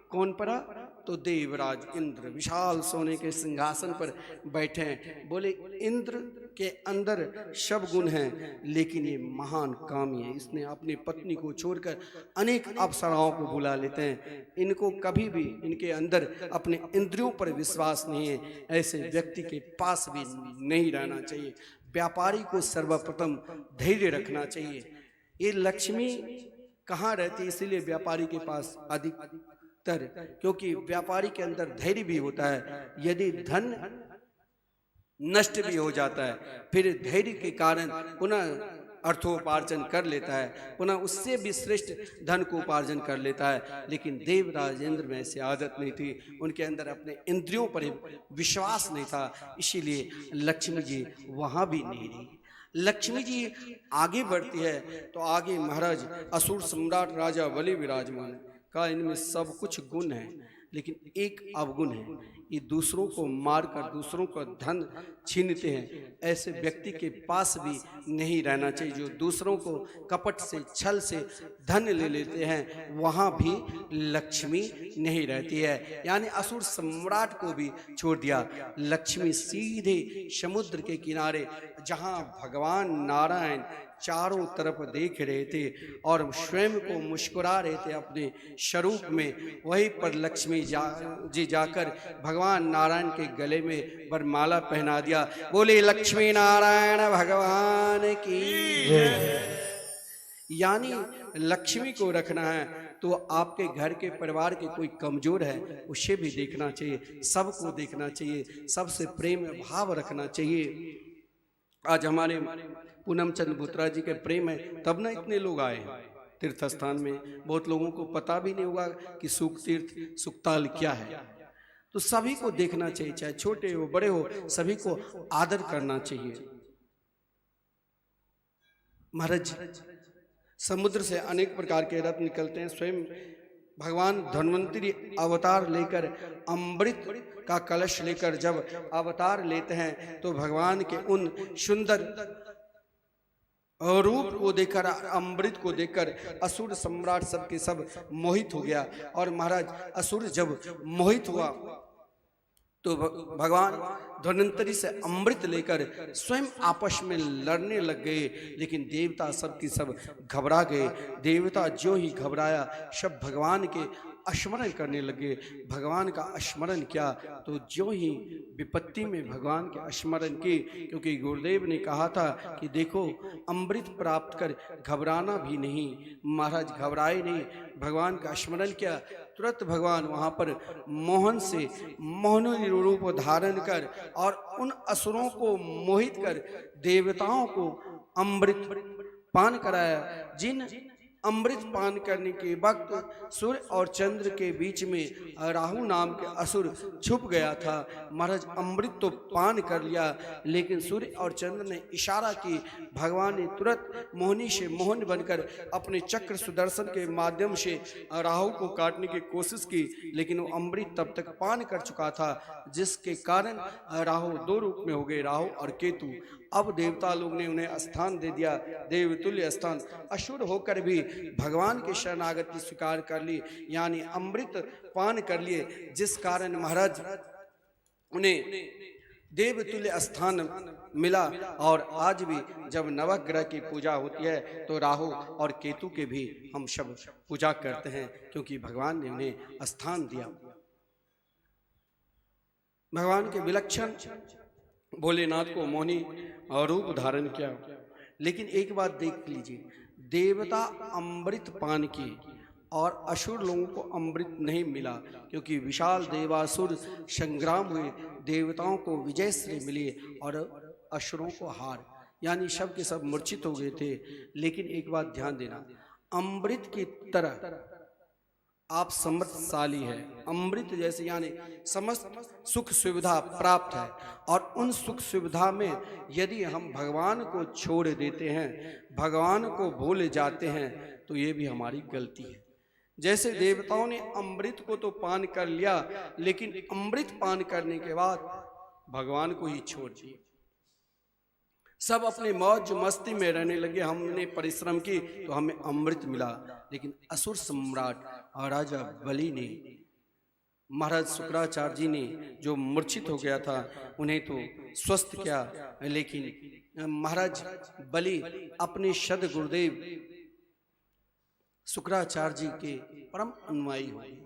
कौन पड़ा? तो देवराज इंद्र विशाल सोने के सिंहासन पर बैठे हैं। बोले इंद्र के अंदर सब गुण हैं, लेकिन ये महान कामी है, इसने अपनी पत्नी को छोड़कर अनेक अप्सराओं को बुला लेते हैं। इनको कभी भी इनके अंदर अपने इंद्रियों पर विश्वास नहीं है, ऐसे व्यक्ति के पास भी नहीं रहना चाहिए। व्यापारी को सर्वप्रथम धैर्य रखना चाहिए। ये लक्ष्मी कहाँ रहती है, इसीलिए व्यापारी के पास अधिक क्योंकि व्यापारी के अंदर धैर्य भी होता है। यदि धन नष्ट भी हो जाता है, फिर धैर्य के कारण पुनः अर्थोपार्जन कर लेता है, पुनः उससे भी श्रेष्ठ धन को उपार्जन कर लेता है। लेकिन देव राजेंद्र में ऐसी आदत नहीं थी, उनके अंदर अपने इंद्रियों पर विश्वास नहीं था, इसीलिए लक्ष्मी जी वहां भी नहीं रही। लक्ष्मी जी आगे बढ़ती है तो आगे महाराज असुर सम्राट राजा बलि विराजमान का, इनमें सब कुछ गुण है लेकिन एक अवगुण है, ये दूसरों को मारकर दूसरों का धन छीनते हैं। ऐसे व्यक्ति के पास भी नहीं रहना चाहिए जो दूसरों को कपट से छल से धन ले लेते हैं, वहाँ भी लक्ष्मी नहीं रहती है। यानी असुर सम्राट को भी छोड़ दिया, लक्ष्मी सीधे समुद्र के किनारे जहाँ भगवान नारायण चारों तरफ देख रहे थे और स्वयं को मुस्कुरा रहे थे अपने स्वरूप में, वहीं पर लक्ष्मी जी जाकर भगवान नारायण के गले में वरमाला पहना दिया। बोले लक्ष्मी नारायण भगवान की। यानी लक्ष्मी को रखना है तो आपके घर के परिवार के कोई कमजोर है उसे भी देखना चाहिए, सबको देखना चाहिए, सबसे प्रेम भाव रखना चाहिए। आज हमारे पूनम चंद भुत्रा जी के प्रेम है तब ना इतने लोग आए हैं तीर्थ स्थान में। बहुत लोगों को पता भी नहीं होगा कि सुख तीर्थ सुखताल क्या है। तो सभी को देखना चाहिए, चाहे छोटे हो बड़े हो, सभी को आदर करना चाहिए। महाराज समुद्र से अनेक प्रकार के रत्न निकलते हैं। स्वयं भगवान धन्वंतरी अवतार लेकर अमृत का कलश लेकर जब अवतार लेते हैं तो भगवान के उन सुंदर रूप को देखकर, अमृत को देखकर असुर सम्राट सब के सब मोहित हो गया। और महाराज असुर जब मोहित हुआ तो भगवान धन्वंतरी से अमृत लेकर स्वयं आपस में लड़ने लग गए, लेकिन देवता सब की सब घबरा गए। देवता जो ही घबराया सब भगवान के स्मरण करने लगे। भगवान का स्मरण किया तो जो ही विपत्ति में भगवान के स्मरण की, क्योंकि गुरुदेव ने कहा था कि देखो अमृत प्राप्त कर घबराना भी नहीं। महाराज घबराए नहीं, भगवान का स्मरण किया, तुरंत भगवान वहां पर मोहन से मोहनी रूप धारण कर और उन असुरों को मोहित कर देवताओं को अमृत पान कराया। जिन अमृत पान करने के वक्त सूर्य और चंद्र के बीच में राहु नाम के असुर छुप गया था। महाराज अमृत तो पान कर लिया, लेकिन सूर्य और चंद्र ने इशारा की, भगवान ने तुरंत मोहनी से मोहन बनकर अपने चक्र सुदर्शन के माध्यम से राहु को काटने की कोशिश की, लेकिन वो अमृत तब तक पान कर चुका था, जिसके कारण राहु दो रूप में हो गए, राहु और केतु। अब देवता लोग ने उन्हें स्थान दे दिया, देवतुल्य स्थान। असुर होकर भी भगवान की शरणागति स्वीकार कर ली, यानी अमृत पान कर लिए, जिस कारण महाराज उन्हें देवतुल्य स्थान मिला। और आज भी जब नवग्रह की पूजा होती है तो राहु और केतु के भी हम सब पूजा करते हैं, क्योंकि भगवान ने उन्हें स्थान दिया। भगवान के विलक्षण भोलेनाथ को मोहनी रूप धारण किया। लेकिन एक बात देख लीजिए, देवता अमृत पान किए और असुर लोगों को अमृत नहीं मिला, क्योंकि विशाल देवासुर संग्राम हुए, देवताओं को विजय श्री मिली और असुरों को हार, यानी सब के सब मूर्छित हो गए थे। लेकिन एक बात ध्यान देना, अमृत की तरह आप समर्थशाली है, अमृत जैसे यानी समस्त सुख सुविधा प्राप्त है, और उन सुख सुविधा में यदि हम भगवान को छोड़ देते हैं, भगवान को भूल जाते हैं, तो ये भी हमारी गलती है। जैसे देवताओं ने अमृत को तो पान कर लिया, लेकिन अमृत पान करने के बाद भगवान को ही छोड़ दिए, सब अपने मौज मस्ती में रहने लगे। हमने परिश्रम की तो हमें अमृत मिला, लेकिन असुर सम्राट और राजा बलि ने, महाराज शुक्राचार्य जी ने जो मूर्छित हो गया था उन्हें तो स्वस्थ किया, लेकिन महाराज बलि अपने सद गुरुदेव शुक्राचार्य जी के परम अनुयायी हुए।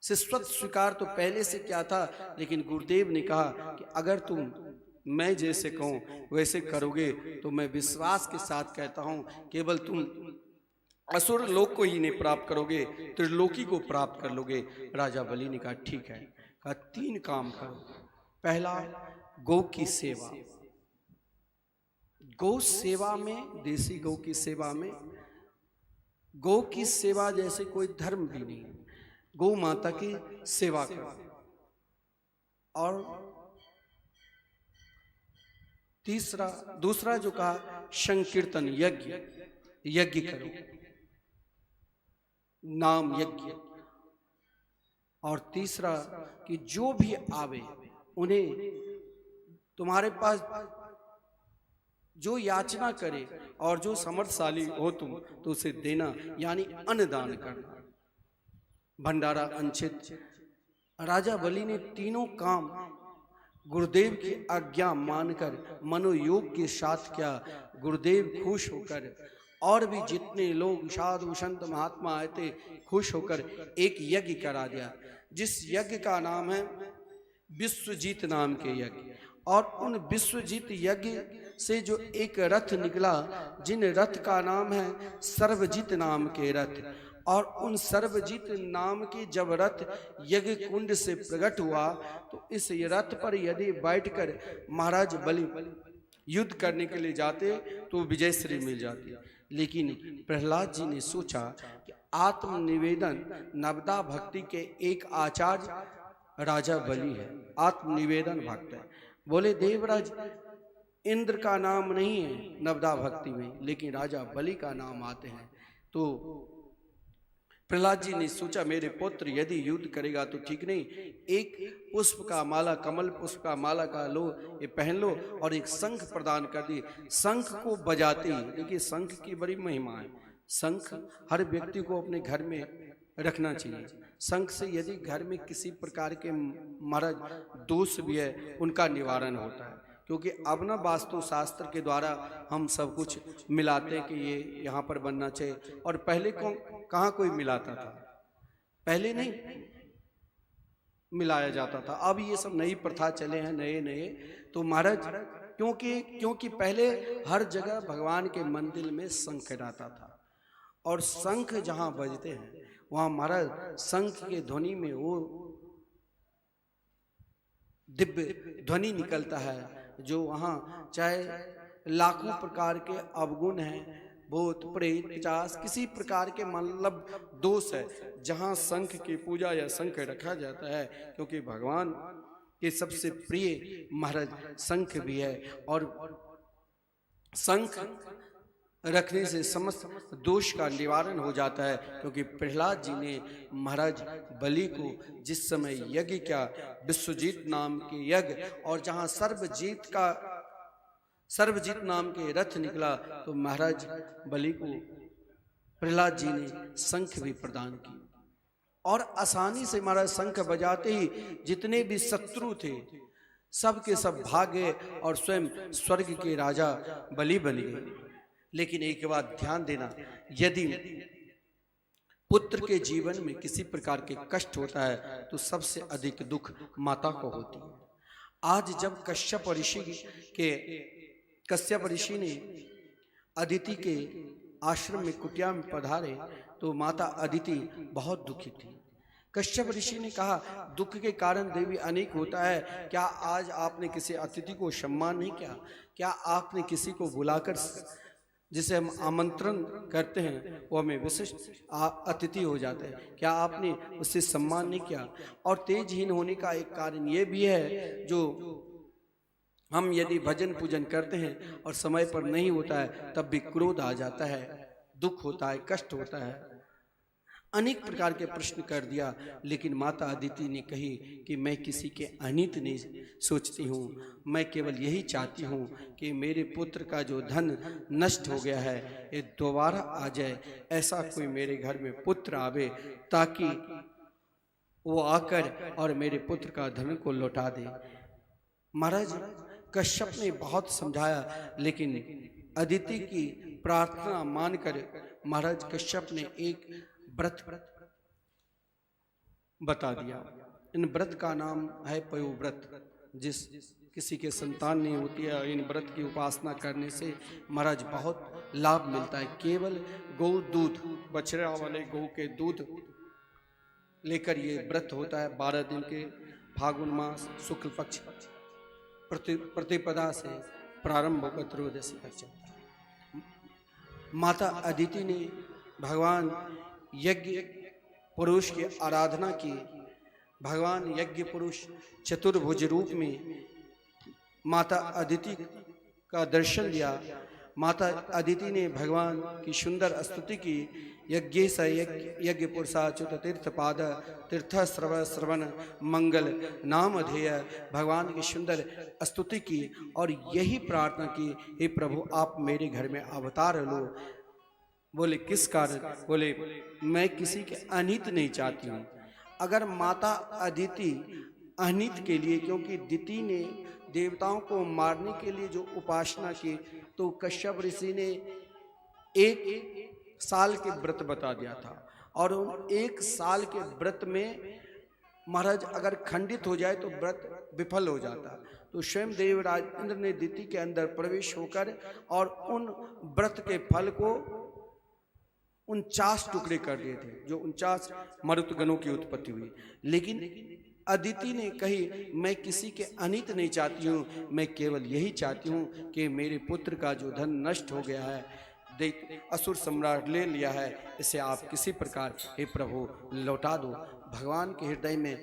शिष्यत्व स्वीकार तो पहले से क्या था, लेकिन गुरुदेव ने कहा कि अगर तुम मैं जैसे कहूँ वैसे करोगे तो मैं विश्वास के साथ कहता हूँ केवल तुम असुर लोक को ही नहीं प्राप्त करोगे, त्रिलोकी को प्राप्त कर लोगे। राजा बलि ने कहा ठीक है। कहा 3 काम करो। पहला, गौ की सेवा। गौ सेवा में, देसी गौ की सेवा में, गौ की सेवा जैसे कोई धर्म भी नहीं। गौ माता की सेवा करो। और दूसरा जो कहा, संकीर्तन यज्ञ, यज्ञ करो, नाम यज्ञ। और तीसरा कि जो भी आवे उन्हें तुम्हारे पास जो याचना करे और जो समर्थशाली हो तुम तो उसे देना, यानी अन्नदान करना, भंडारा अंचित। राजा बलि ने तीनों काम गुरुदेव की आज्ञा मानकर मनोयोग के साथ किया। गुरुदेव खुश होकर, और भी जितने लोग साधु संत महात्मा आए थे, खुश होकर एक यज्ञ करा दिया, जिस यज्ञ का नाम है विश्वजीत नाम के यज्ञ। और उन विश्वजीत यज्ञ से जो एक रथ निकला, जिन रथ का नाम है सर्वजीत नाम के रथ, और उन सर्वजीत नाम के जब रथ यज्ञ कुंड से प्रकट हुआ तो इस रथ पर यदि बैठकर महाराज बलि युद्ध करने के लिए जाते तो विजय श्री मिल जाती। लेकिन प्रहलाद जी ने सोचा कि आत्मनिवेदन नवदा भक्ति के एक आचार्य राजा बलि है, आत्मनिवेदन भक्त है। बोले देवराज, इंद्र का नाम नहीं है नवदा भक्ति में, लेकिन राजा बलि का नाम आते हैं। तो प्रहलाद जी ने सोचा मेरे पुत्र यदि युद्ध करेगा तो ठीक नहीं, एक पुष्प का माला, कमल पुष्प का माला का लो, ये पहन लो, और एक शंख प्रदान कर दी। शंख को बजाते ही, देखिए शंख की बड़ी महिमा है। शंख हर व्यक्ति को अपने घर में रखना चाहिए। शंख से यदि घर में किसी प्रकार के महाराज दोष भी है उनका निवारण होता है। क्योंकि अब ना वास्तु शास्त्र के द्वारा हम सब कुछ मिलाते हैं कि ये यहाँ पर बनना चाहिए, और पहले कहाँ कोई मिलाता था, पहले नहीं मिलाया जाता था। अब ये सब नई प्रथा चले हैं, नए नए। तो महाराज क्योंकि पहले हर जगह भगवान के मंदिर में शंख रहता था, और शंख जहाँ बजते हैं वहाँ महाराज शंख के ध्वनि में वो दिव्य ध्वनि निकलता है, जो वहाँ चाहे लाखों प्रकार के अवगुण हैं, भूत प्रेत पिशाच, किसी प्रकार के मतलब दोष है, जहाँ शंख की पूजा या शंख रखा जाता है, क्योंकि भगवान के सबसे प्रिय महाराज शंख भी है। और शंख रखने से समस्त दोष का निवारण हो जाता है। क्योंकि प्रहलाद जी ने महाराज बलि को जिस समय यज्ञ किया, विश्वजीत नाम के यज्ञ, और जहाँ सर्वजीत नाम के रथ निकला, तो महाराज बलि को प्रहलाद जी ने शंख भी प्रदान की। और आसानी से महाराज शंख बजाते ही जितने भी शत्रु थे सब के सब भाग गए और स्वयं स्वर्ग के राजा बलि बन गए। लेकिन एक बात ध्यान देना, यदि पुत्र के जीवन में किसी प्रकार के कष्ट होता है तो सबसे अधिक दुख माता को होती है। आज जब कश्यप ऋषि ने अदिति के आश्रम में कुटिया में पधारे तो माता अदिति बहुत दुखी थी। कश्यप ऋषि ने कहा, दुख के कारण देवी अनेक होता है, क्या आज आपने किसी अतिथि को सम्मान नहीं किया? क्या आपने किसी को बुलाकर, जिसे हम आमंत्रण करते हैं वो हमें विशिष्ट अतिथि हो जाते हैं, क्या आपने उससे सम्मान नहीं किया? और तेजहीन होने का एक कारण ये भी है, जो हम यदि भजन पूजन करते हैं और समय पर नहीं होता है तब भी क्रोध आ जाता है, दुख होता है, कष्ट होता है। अनेक प्रकार के प्रश्न कर दिया, लेकिन माता अदिति ने कही कि मैं किसी के अनित नहीं सोचती हूँ, मैं केवल यही चाहती हूँ कि मेरे पुत्र का जो धन नष्ट हो गया है ये दोबारा आ जाए, ऐसा कोई मेरे घर में पुत्र आवे ताकि वो आकर और मेरे पुत्र का धन को लौटा दे। महाराज कश्यप ने बहुत समझाया, लेकिन अदिति की प्रार्थना मानकर महाराज कश्यप ने एक व्रत बता दिया। इन व्रत का नाम है पयोव्रत, किसी के संतान नहीं होती है, इन व्रत की उपासना करने से महाराज बहुत लाभ मिलता है। केवल गौ दूध, बछड़ा वाले गौ के दूध लेकर ये व्रत होता है। 12 दिन के फागुन मास शुक्ल पक्ष प्रतिपदा से प्रारंभ होकर त्रयोदशी तक चलता है। माता अदिति ने भगवान यज्ञ पुरुष की आराधना की। भगवान यज्ञ पुरुष चतुर्भुज रूप में माता अदिति का दर्शन लिया। माता अदिति ने भगवान की सुंदर स्तुति की। यज्ञ स यज्ञ पुरुषाच्युत तीर्थ पाद तीर्थ श्रवण मंगल नाम ध्येय, भगवान की सुंदर स्तुति की और यही प्रार्थना की, हे प्रभु आप मेरे घर में अवतार लो। बोले किस कारण? बोले मैं किसी के अनित नहीं चाहती हूँ। अगर माता अदिति अनित के लिए, क्योंकि दिति ने देवताओं को मारने के लिए जो उपासना की, तो कश्यप ऋषि ने 1 साल के व्रत बता दिया था और उन 1 साल के व्रत में महाराज अगर खंडित हो जाए तो व्रत विफल हो जाता। तो स्वयं देवराज इंद्र ने दिति के अंदर प्रवेश होकर और उन व्रत के फल को 49 टुकड़े कर दिए थे, जो 49 मरुतगणों की उत्पत्ति हुई। लेकिन अदिति ने कही मैं किसी के अनित नहीं चाहती हूँ, मैं केवल यही चाहती हूँ कि मेरे पुत्र का जो धन नष्ट हो गया है, असुर सम्राट ले लिया है, इसे आप किसी प्रकार हे प्रभु लौटा दो। भगवान के हृदय में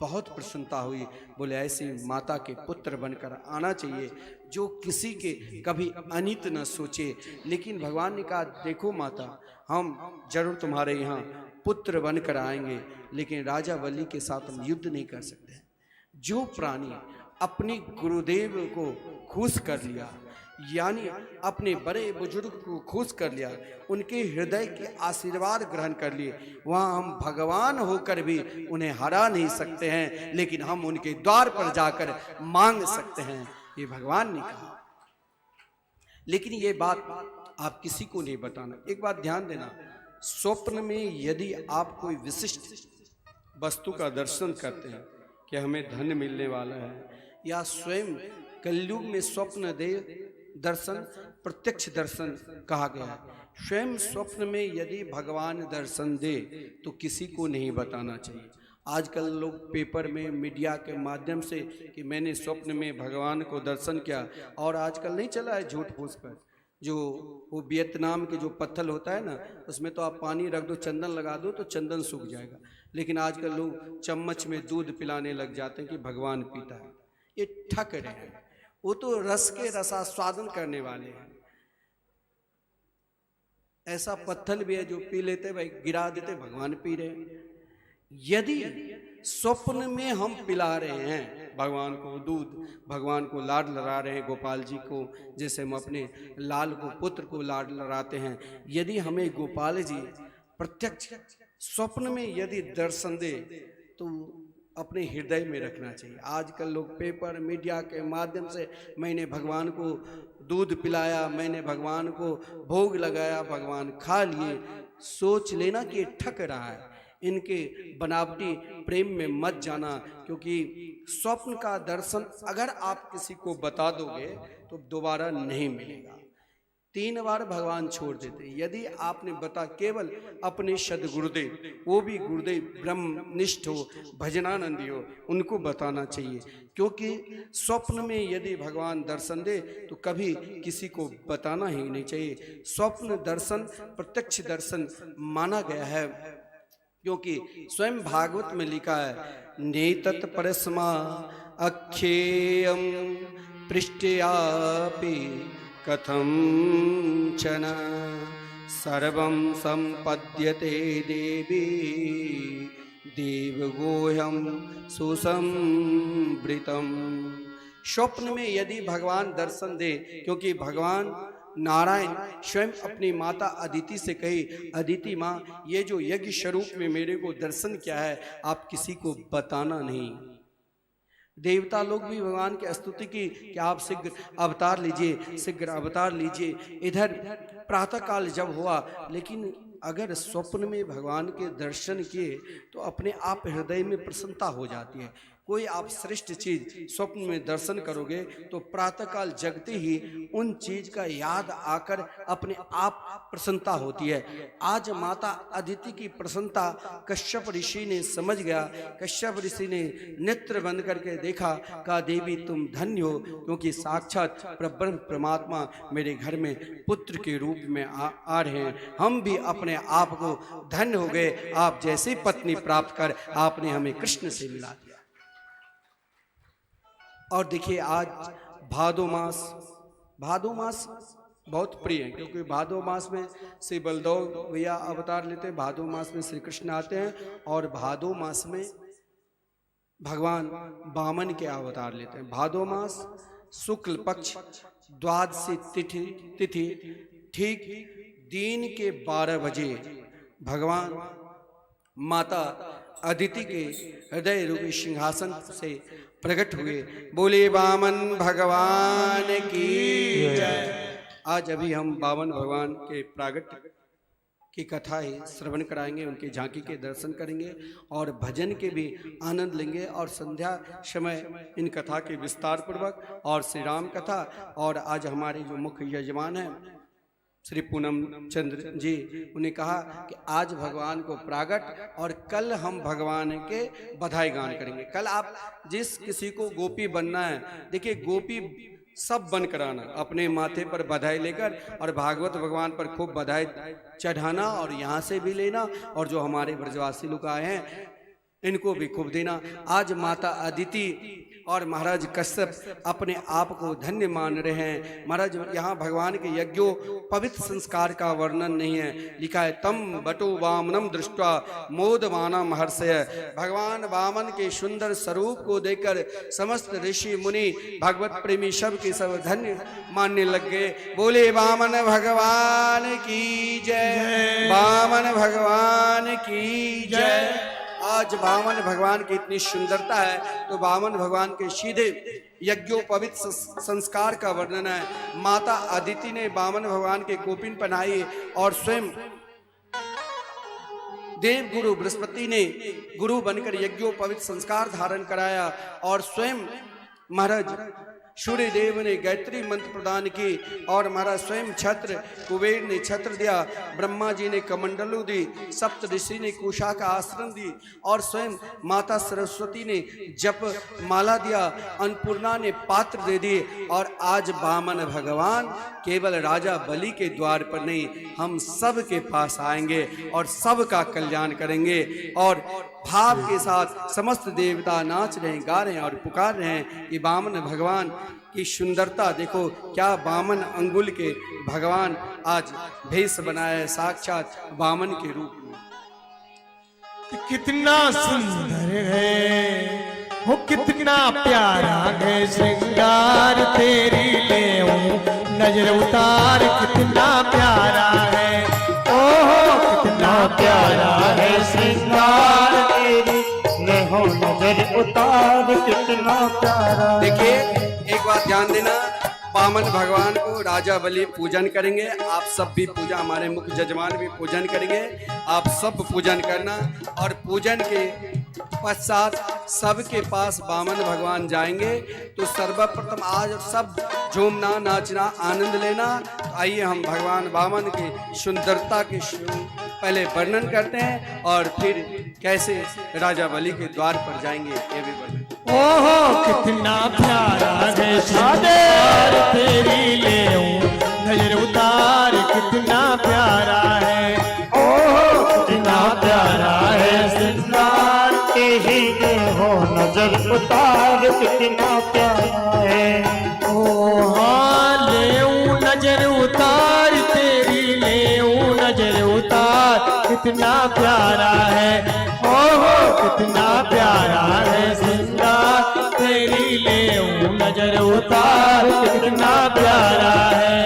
बहुत प्रसन्नता हुई। बोले ऐसी माता के पुत्र बनकर आना चाहिए जो किसी के कभी अनित न सोचे। लेकिन भगवान ने कहा देखो माता, हम जरूर तुम्हारे यहाँ पुत्र बनकर आएंगे, लेकिन राजा बलि के साथ हम युद्ध नहीं कर सकते। जो प्राणी अपने गुरुदेव को खुश कर लिया, यानी अपने बड़े बुजुर्ग को खुश कर लिया, उनके हृदय के आशीर्वाद ग्रहण कर लिए, वहाँ हम भगवान होकर भी उन्हें हरा नहीं सकते हैं, लेकिन हम उनके द्वार पर जाकर मांग सकते हैं, ये भगवान ने कहा। लेकिन ये बात आप किसी को नहीं बताना। एक बात ध्यान देना, स्वप्न में यदि आप कोई विशिष्ट वस्तु का दर्शन करते हैं कि हमें धन मिलने वाला है, या स्वयं कलयुग में स्वप्न दे दर्शन प्रत्यक्ष दर्शन कहा गया है। स्वयं स्वप्न में यदि भगवान दर्शन दे तो किसी को नहीं बताना चाहिए। आजकल लोग पेपर में, मीडिया के माध्यम से कि मैंने स्वप्न में भगवान को दर्शन किया, और आजकल नहीं चला है झूठ फूस पर, जो वो वियतनाम के जो पत्थर होता है ना, उसमें तो आप पानी रख दो, चंदन लगा दो तो चंदन सूख जाएगा। लेकिन आजकल लोग चम्मच में दूध पिलाने लग जाते हैं कि भगवान पीता है। ये ठक रहे हैं, वो तो रस के रसास्वादन करने वाले हैं। ऐसा पत्थर भी है जो पी लेते भाई, गिरा देते, भगवान पी रहे हैं। यदि स्वप्न में हम पिला रहे हैं भगवान को दूध, भगवान को लाड लड़ा रहे हैं, गोपाल जी को, जैसे हम अपने लाल को, पुत्र को लाड लड़ाते हैं, यदि हमें गोपाल जी प्रत्यक्ष स्वप्न में यदि दर्शन दे तो अपने हृदय में रखना चाहिए। आजकल लोग पेपर, मीडिया के माध्यम से मैंने भगवान को दूध पिलाया, मैंने भगवान को भोग लगाया, भगवान खा लिए, सोच लेना कि ठक रहा है। इनके बनावटी प्रेम में मत जाना, क्योंकि स्वप्न का दर्शन अगर आप किसी को बता दोगे तो दोबारा नहीं मिलेगा। 3 बार भगवान छोड़ देते। यदि आपने बता केवल अपने सदगुरुदेव, वो भी गुरुदेव ब्रह्मनिष्ठ हो, भजनानंदी हो, उनको बताना चाहिए। क्योंकि स्वप्न में यदि भगवान दर्शन दे तो कभी किसी को बताना ही नहीं चाहिए। स्वप्न दर्शन प्रत्यक्ष दर्शन माना गया है, क्योंकि स्वयं भागवत में लिखा है नेतत् परस्मा अख्येयम पृष्ठयापि कथं चन सर्वं संपद्यते देवी देवगोह्यम सुसंवृतम। स्वप्न में यदि भगवान दर्शन दे, क्योंकि भगवान नारायण स्वयं अपनी माता अदिति से कही, अदिति माँ, ये जो यज्ञ स्वरूप में मेरे को दर्शन किया है आप किसी को बताना नहीं। देवता लोग भी भगवान की स्तुति की कि आप शीघ्र अवतार लीजिए, शीघ्र अवतार लीजिए। इधर प्रातः काल जब हुआ, लेकिन अगर स्वप्न में भगवान के दर्शन किए तो अपने आप हृदय में प्रसन्नता हो जाती है। कोई आप श्रेष्ठ चीज स्वप्न में दर्शन करोगे तो प्रातःकाल जगते ही उन चीज का याद आकर अपने आप प्रसन्नता होती है। आज माता अदिति की प्रसन्नता कश्यप ऋषि ने समझ गया। कश्यप ऋषि ने नेत्र बंद करके देखा, कहा देवी तुम धन्य हो, क्योंकि साक्षात परब्रह्म परमात्मा मेरे घर में पुत्र के रूप में आ रहे हैं। हम भी अपने आप को धन्य हो गए, आप जैसी पत्नी प्राप्त कर आपने हमें कृष्ण से मिला दिया। और देखिए आज भादो मास बहुत प्रिय है, क्योंकि भादो मास में श्री बलदेव भैया अवतार लेते हैं, भादो मास में श्री कृष्ण आते हैं, और भादो मास में भगवान वामन के अवतार लेते हैं। भादो मास शुक्ल पक्ष द्वादशी तिथि ठीक दिन के 12 बजे भगवान माता अदिति के हृदय रूपी सिंहासन से प्रकट हुए। बोले वामन भगवान की जय। आज अभी हम वामन भगवान के प्रागट्य की कथा ही श्रवण कराएंगे, उनकी झांकी के दर्शन करेंगे और भजन के भी आनंद लेंगे। और संध्या समय इन कथा के विस्तार पूर्वक और श्री राम कथा। और आज हमारे जो मुख्य यजमान हैं श्री पूनम चंद्र जी, उन्हें कहा कि आज भगवान को प्रागट और कल हम भगवान के बधाई गान करेंगे। कल आप जिस किसी को गोपी बनना है, देखिए गोपी सब बन कराना, अपने माथे पर बधाई लेकर और भागवत भगवान पर खूब बधाई चढ़ाना और यहाँ से भी लेना, और जो हमारे ब्रजवासी लोग आए हैं इनको भी खूब देना। आज माता अदिति और महाराज कश्यप अपने आप को धन्य मान रहे हैं। महाराज यहाँ भगवान के यज्ञों पवित्र संस्कार का वर्णन नहीं है, लिखा है तम बटो वामनम दृष्ट्वा मोदमाना महर्षय। भगवान वामन के सुंदर स्वरूप को देखकर समस्त ऋषि मुनि भगवत प्रेमी सब के सब धन्य मानने लग गए। बोले वामन भगवान की जय, वामन भगवान की जय। आज वामन भगवान की इतनी सुंदरता है तो वामन भगवान के सीधे यज्ञोपवित संस्कार का वर्णन है। माता अदिति ने वामन भगवान के कोपिन पहनाई और स्वयं देव गुरु बृहस्पति ने गुरु बनकर यज्ञोपवित संस्कार धारण कराया और स्वयं महाराज सूर्य देव ने गायत्री मंत्र प्रदान की और महाराज स्वयं छत्र, कुबेर ने छत्र दिया, ब्रह्मा जी ने कमंडलू दी, सप्त ऋषि ने कुशा का आश्रम दी और स्वयं माता सरस्वती ने जप माला दिया, अन्नपूर्णा ने पात्र दे दिए। और आज वामन भगवान केवल राजा बलि के द्वार पर नहीं, हम सब के पास आएंगे और सबका कल्याण करेंगे। और भाव के साथ समस्त देवता नाच रहे हैं, गा रहे हैं और पुकार रहे हैं कि वामन भगवान की सुंदरता देखो, क्या वामन अंगुल के भगवान आज भेष बनाया है साक्षात वामन के रूप में। कितना सुंदर है वो, कितना प्यारा है श्रृंगार तेरी ले नजर उतार, कितना प्यारा है, ओहो कितना प्यारा है श्रृंगार तेरी ले नजर उतार, कितना प्यारा। देखिए एक बात ध्यान देना, वामन भगवान को राजा बलि पूजन करेंगे, आप सब भी पूजा, हमारे मुख्य जजमान भी पूजन करेंगे, आप सब पूजन करना। और पूजन के पश्चात सबके पास वामन भगवान जाएंगे तो सर्वप्रथम आज सब झूमना नाचना आनंद लेना। तो आइए हम भगवान वामन की सुंदरता के पहले वर्णन करते हैं और फिर कैसे राजा बलि के द्वार पर जाएंगे ये भी वर्णन। ओहो कितना प्यारा है श्रृंगार तेरी ले नजर उतार, कितना प्यारा है, ओहो कितना प्यारा है श्रृंगार तेरी ले नजर उतार, कितना प्यारा है, ओ हाँ ले नजर उतार तेरी ले नजर उतार, कितना प्यारा है, ओहो कितना प्यारा है श्रृंगार तेरी ले नजर उतार, कितना प्यारा है।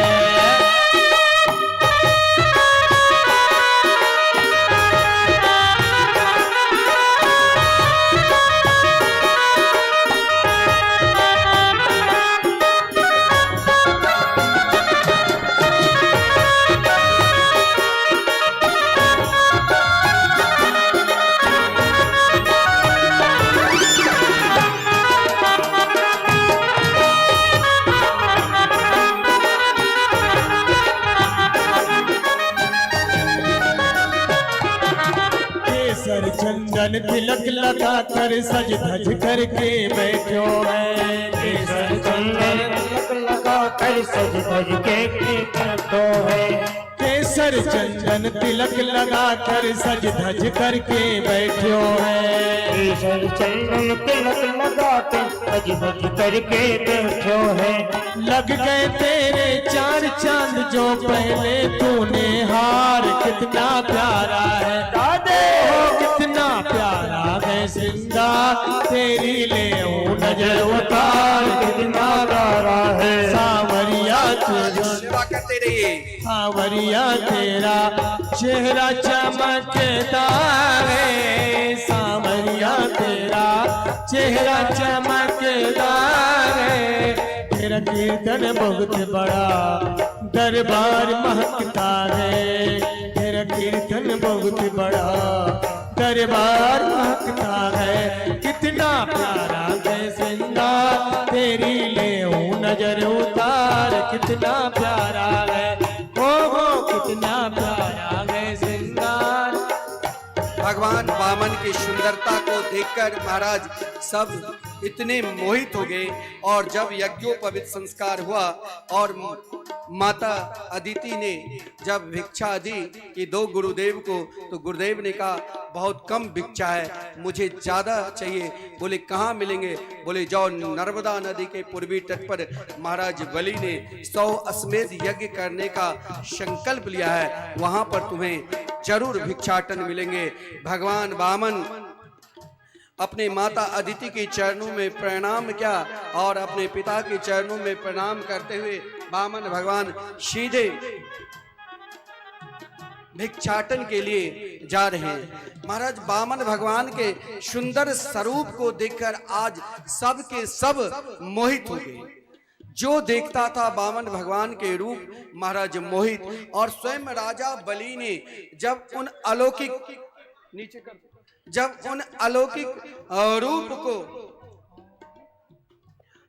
चंदन तिलक लगा कर सज धज करके बैठो है। केसर चंदन तिलक लगा कर सज धज के बैठो है। केसर चंदन तिलक लगा कर सज धज करके बैठो है। केसर चंदन तिलक लगा कर सज धज करके बैठो है। लग गए तेरे चार चांद जो पहले तूने हार, कितना प्यारा है दादे हो कितना प्यारा है श्रृंगार, तेरी ले नजर उतार कितना प्यारा है। सांवरिया सेवा करते रहिए। सांवरिया तेरा चेहरा चमकदार है। सांवरिया तेरा चेहरा चमकदार है। तेरा कीर्तन बहुत बड़ा दरबार महकता है। तेरा कीर्तन बहुत बड़ा दरबार महकता है। कितना प्यारा है श्रृंगार, तेरी ले नजर उतार कितना प्यारा है। हो कितना प्यारा है श्रृंगार। भगवान वामन की सुंदरता को देखकर महाराज सब इतने मोहित हो गए। और जब यज्ञोपवीत संस्कार हुआ और माता अदिति ने जब भिक्षा दी कि दो गुरुदेव को, तो गुरुदेव ने कहा बहुत कम भिक्षा है, मुझे ज्यादा चाहिए। बोले कहाँ मिलेंगे? बोले जाओ नर्मदा नदी के पूर्वी तट पर महाराज बलि ने 100 अश्वमेध यज्ञ करने का संकल्प लिया है, वहां पर तुम्हें जरूर भिक्षाटन मिलेंगे। भगवान वामन अपने माता अदिति के चरणों में प्रणाम किया और अपने पिता के चरणों में प्रणाम करते हुए वामन भगवान सीधे भिक्षाटन के लिए जा रहे हैं। महाराज वामन भगवान के सुंदर स्वरूप को देखकर आज सब के सब मोहित हो गए। जो देखता था वामन भगवान के रूप महाराज मोहित। और स्वयं राजा बलि ने जब उन अलौकिक रूप को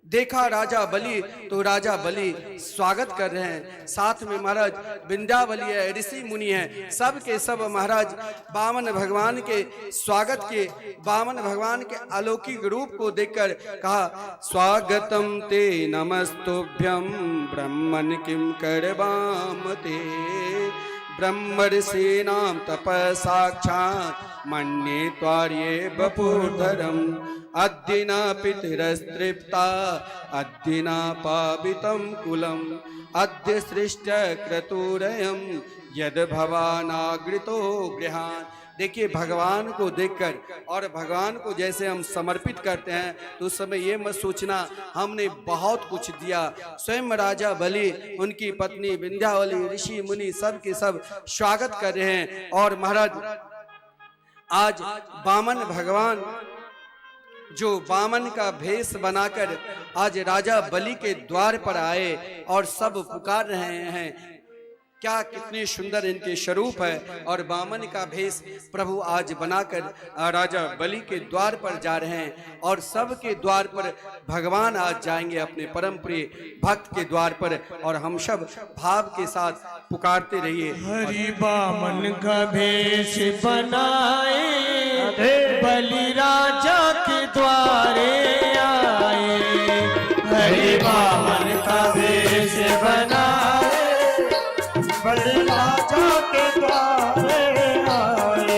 देखा राजा बलि, तो राजा बलि स्वागत कर रहे हैं। साथ में महाराज विंध्यावली है, ऋषि मुनि है, सब के सब महाराज वामन भगवान के स्वागत के, वामन भगवान के अलौकिक रूप को देखकर कहा स्वागतम ते नमस्तुभ्यं ब्रह्मन् किं करवाम ते। ब्रह्मर्षीणां तपसाक्षात् मन्ये त्वार्ये वपुर्धरम्। अद्य न पितरस्तृप्ता अद्य न पावितं कुलम्। अद्य सृष्ट क्रतुरयं यद भवानागृतो गृहान्। देखिए भगवान को देखकर और भगवान को जैसे हम समर्पित करते हैं तो उस समय ये मत सोचना हमने बहुत कुछ दिया। स्वयं राजा बलि, उनकी पत्नी विंध्यावली, ऋषि मुनि सब के सब स्वागत कर रहे हैं। और महाराज आज वामन भगवान जो वामन का भेष बनाकर आज राजा बलि के द्वार पर आए और सब पुकार रहे हैं। क्या कितने सुंदर इनके स्वरूप है। और वामन का भेष प्रभु आज बनाकर राजा बलि के द्वार पर जा रहे हैं। और सबके द्वार पर भगवान आज जाएंगे अपने परम प्रिय भक्त के द्वार पर। और हम सब भाव के साथ पुकारते रहिए। हरि वामन का भेष बनाए बलि राजा के द्वारे आए। हरि वामन का भेष बनाए बलि राजा के द्वारे आए।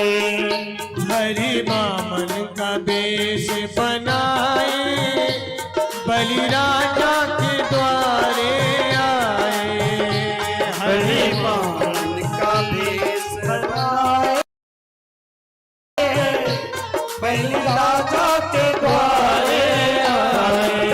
हरि वामन का भेष बनाए बलि राजा के द्वारे आए। हरि वामन का भेष बनाए बलि राजा के द्वारे आए।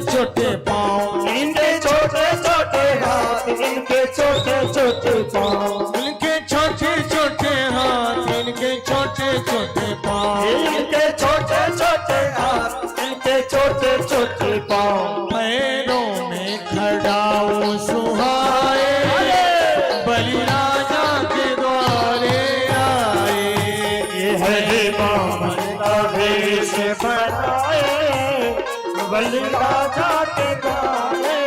छोटे पाँव, इनके छोटे छोटे हाथ, इनके छोटे छोटे पाँव, इनके छोटे छोटे हाथ, इनके छोटे छोटे पाँव, इनके छोटे छोटे हाथ, इनके छोटे छोटे पाँव। पैरों में खड़ाऊ कैसे बनाए बलि राजा के गाए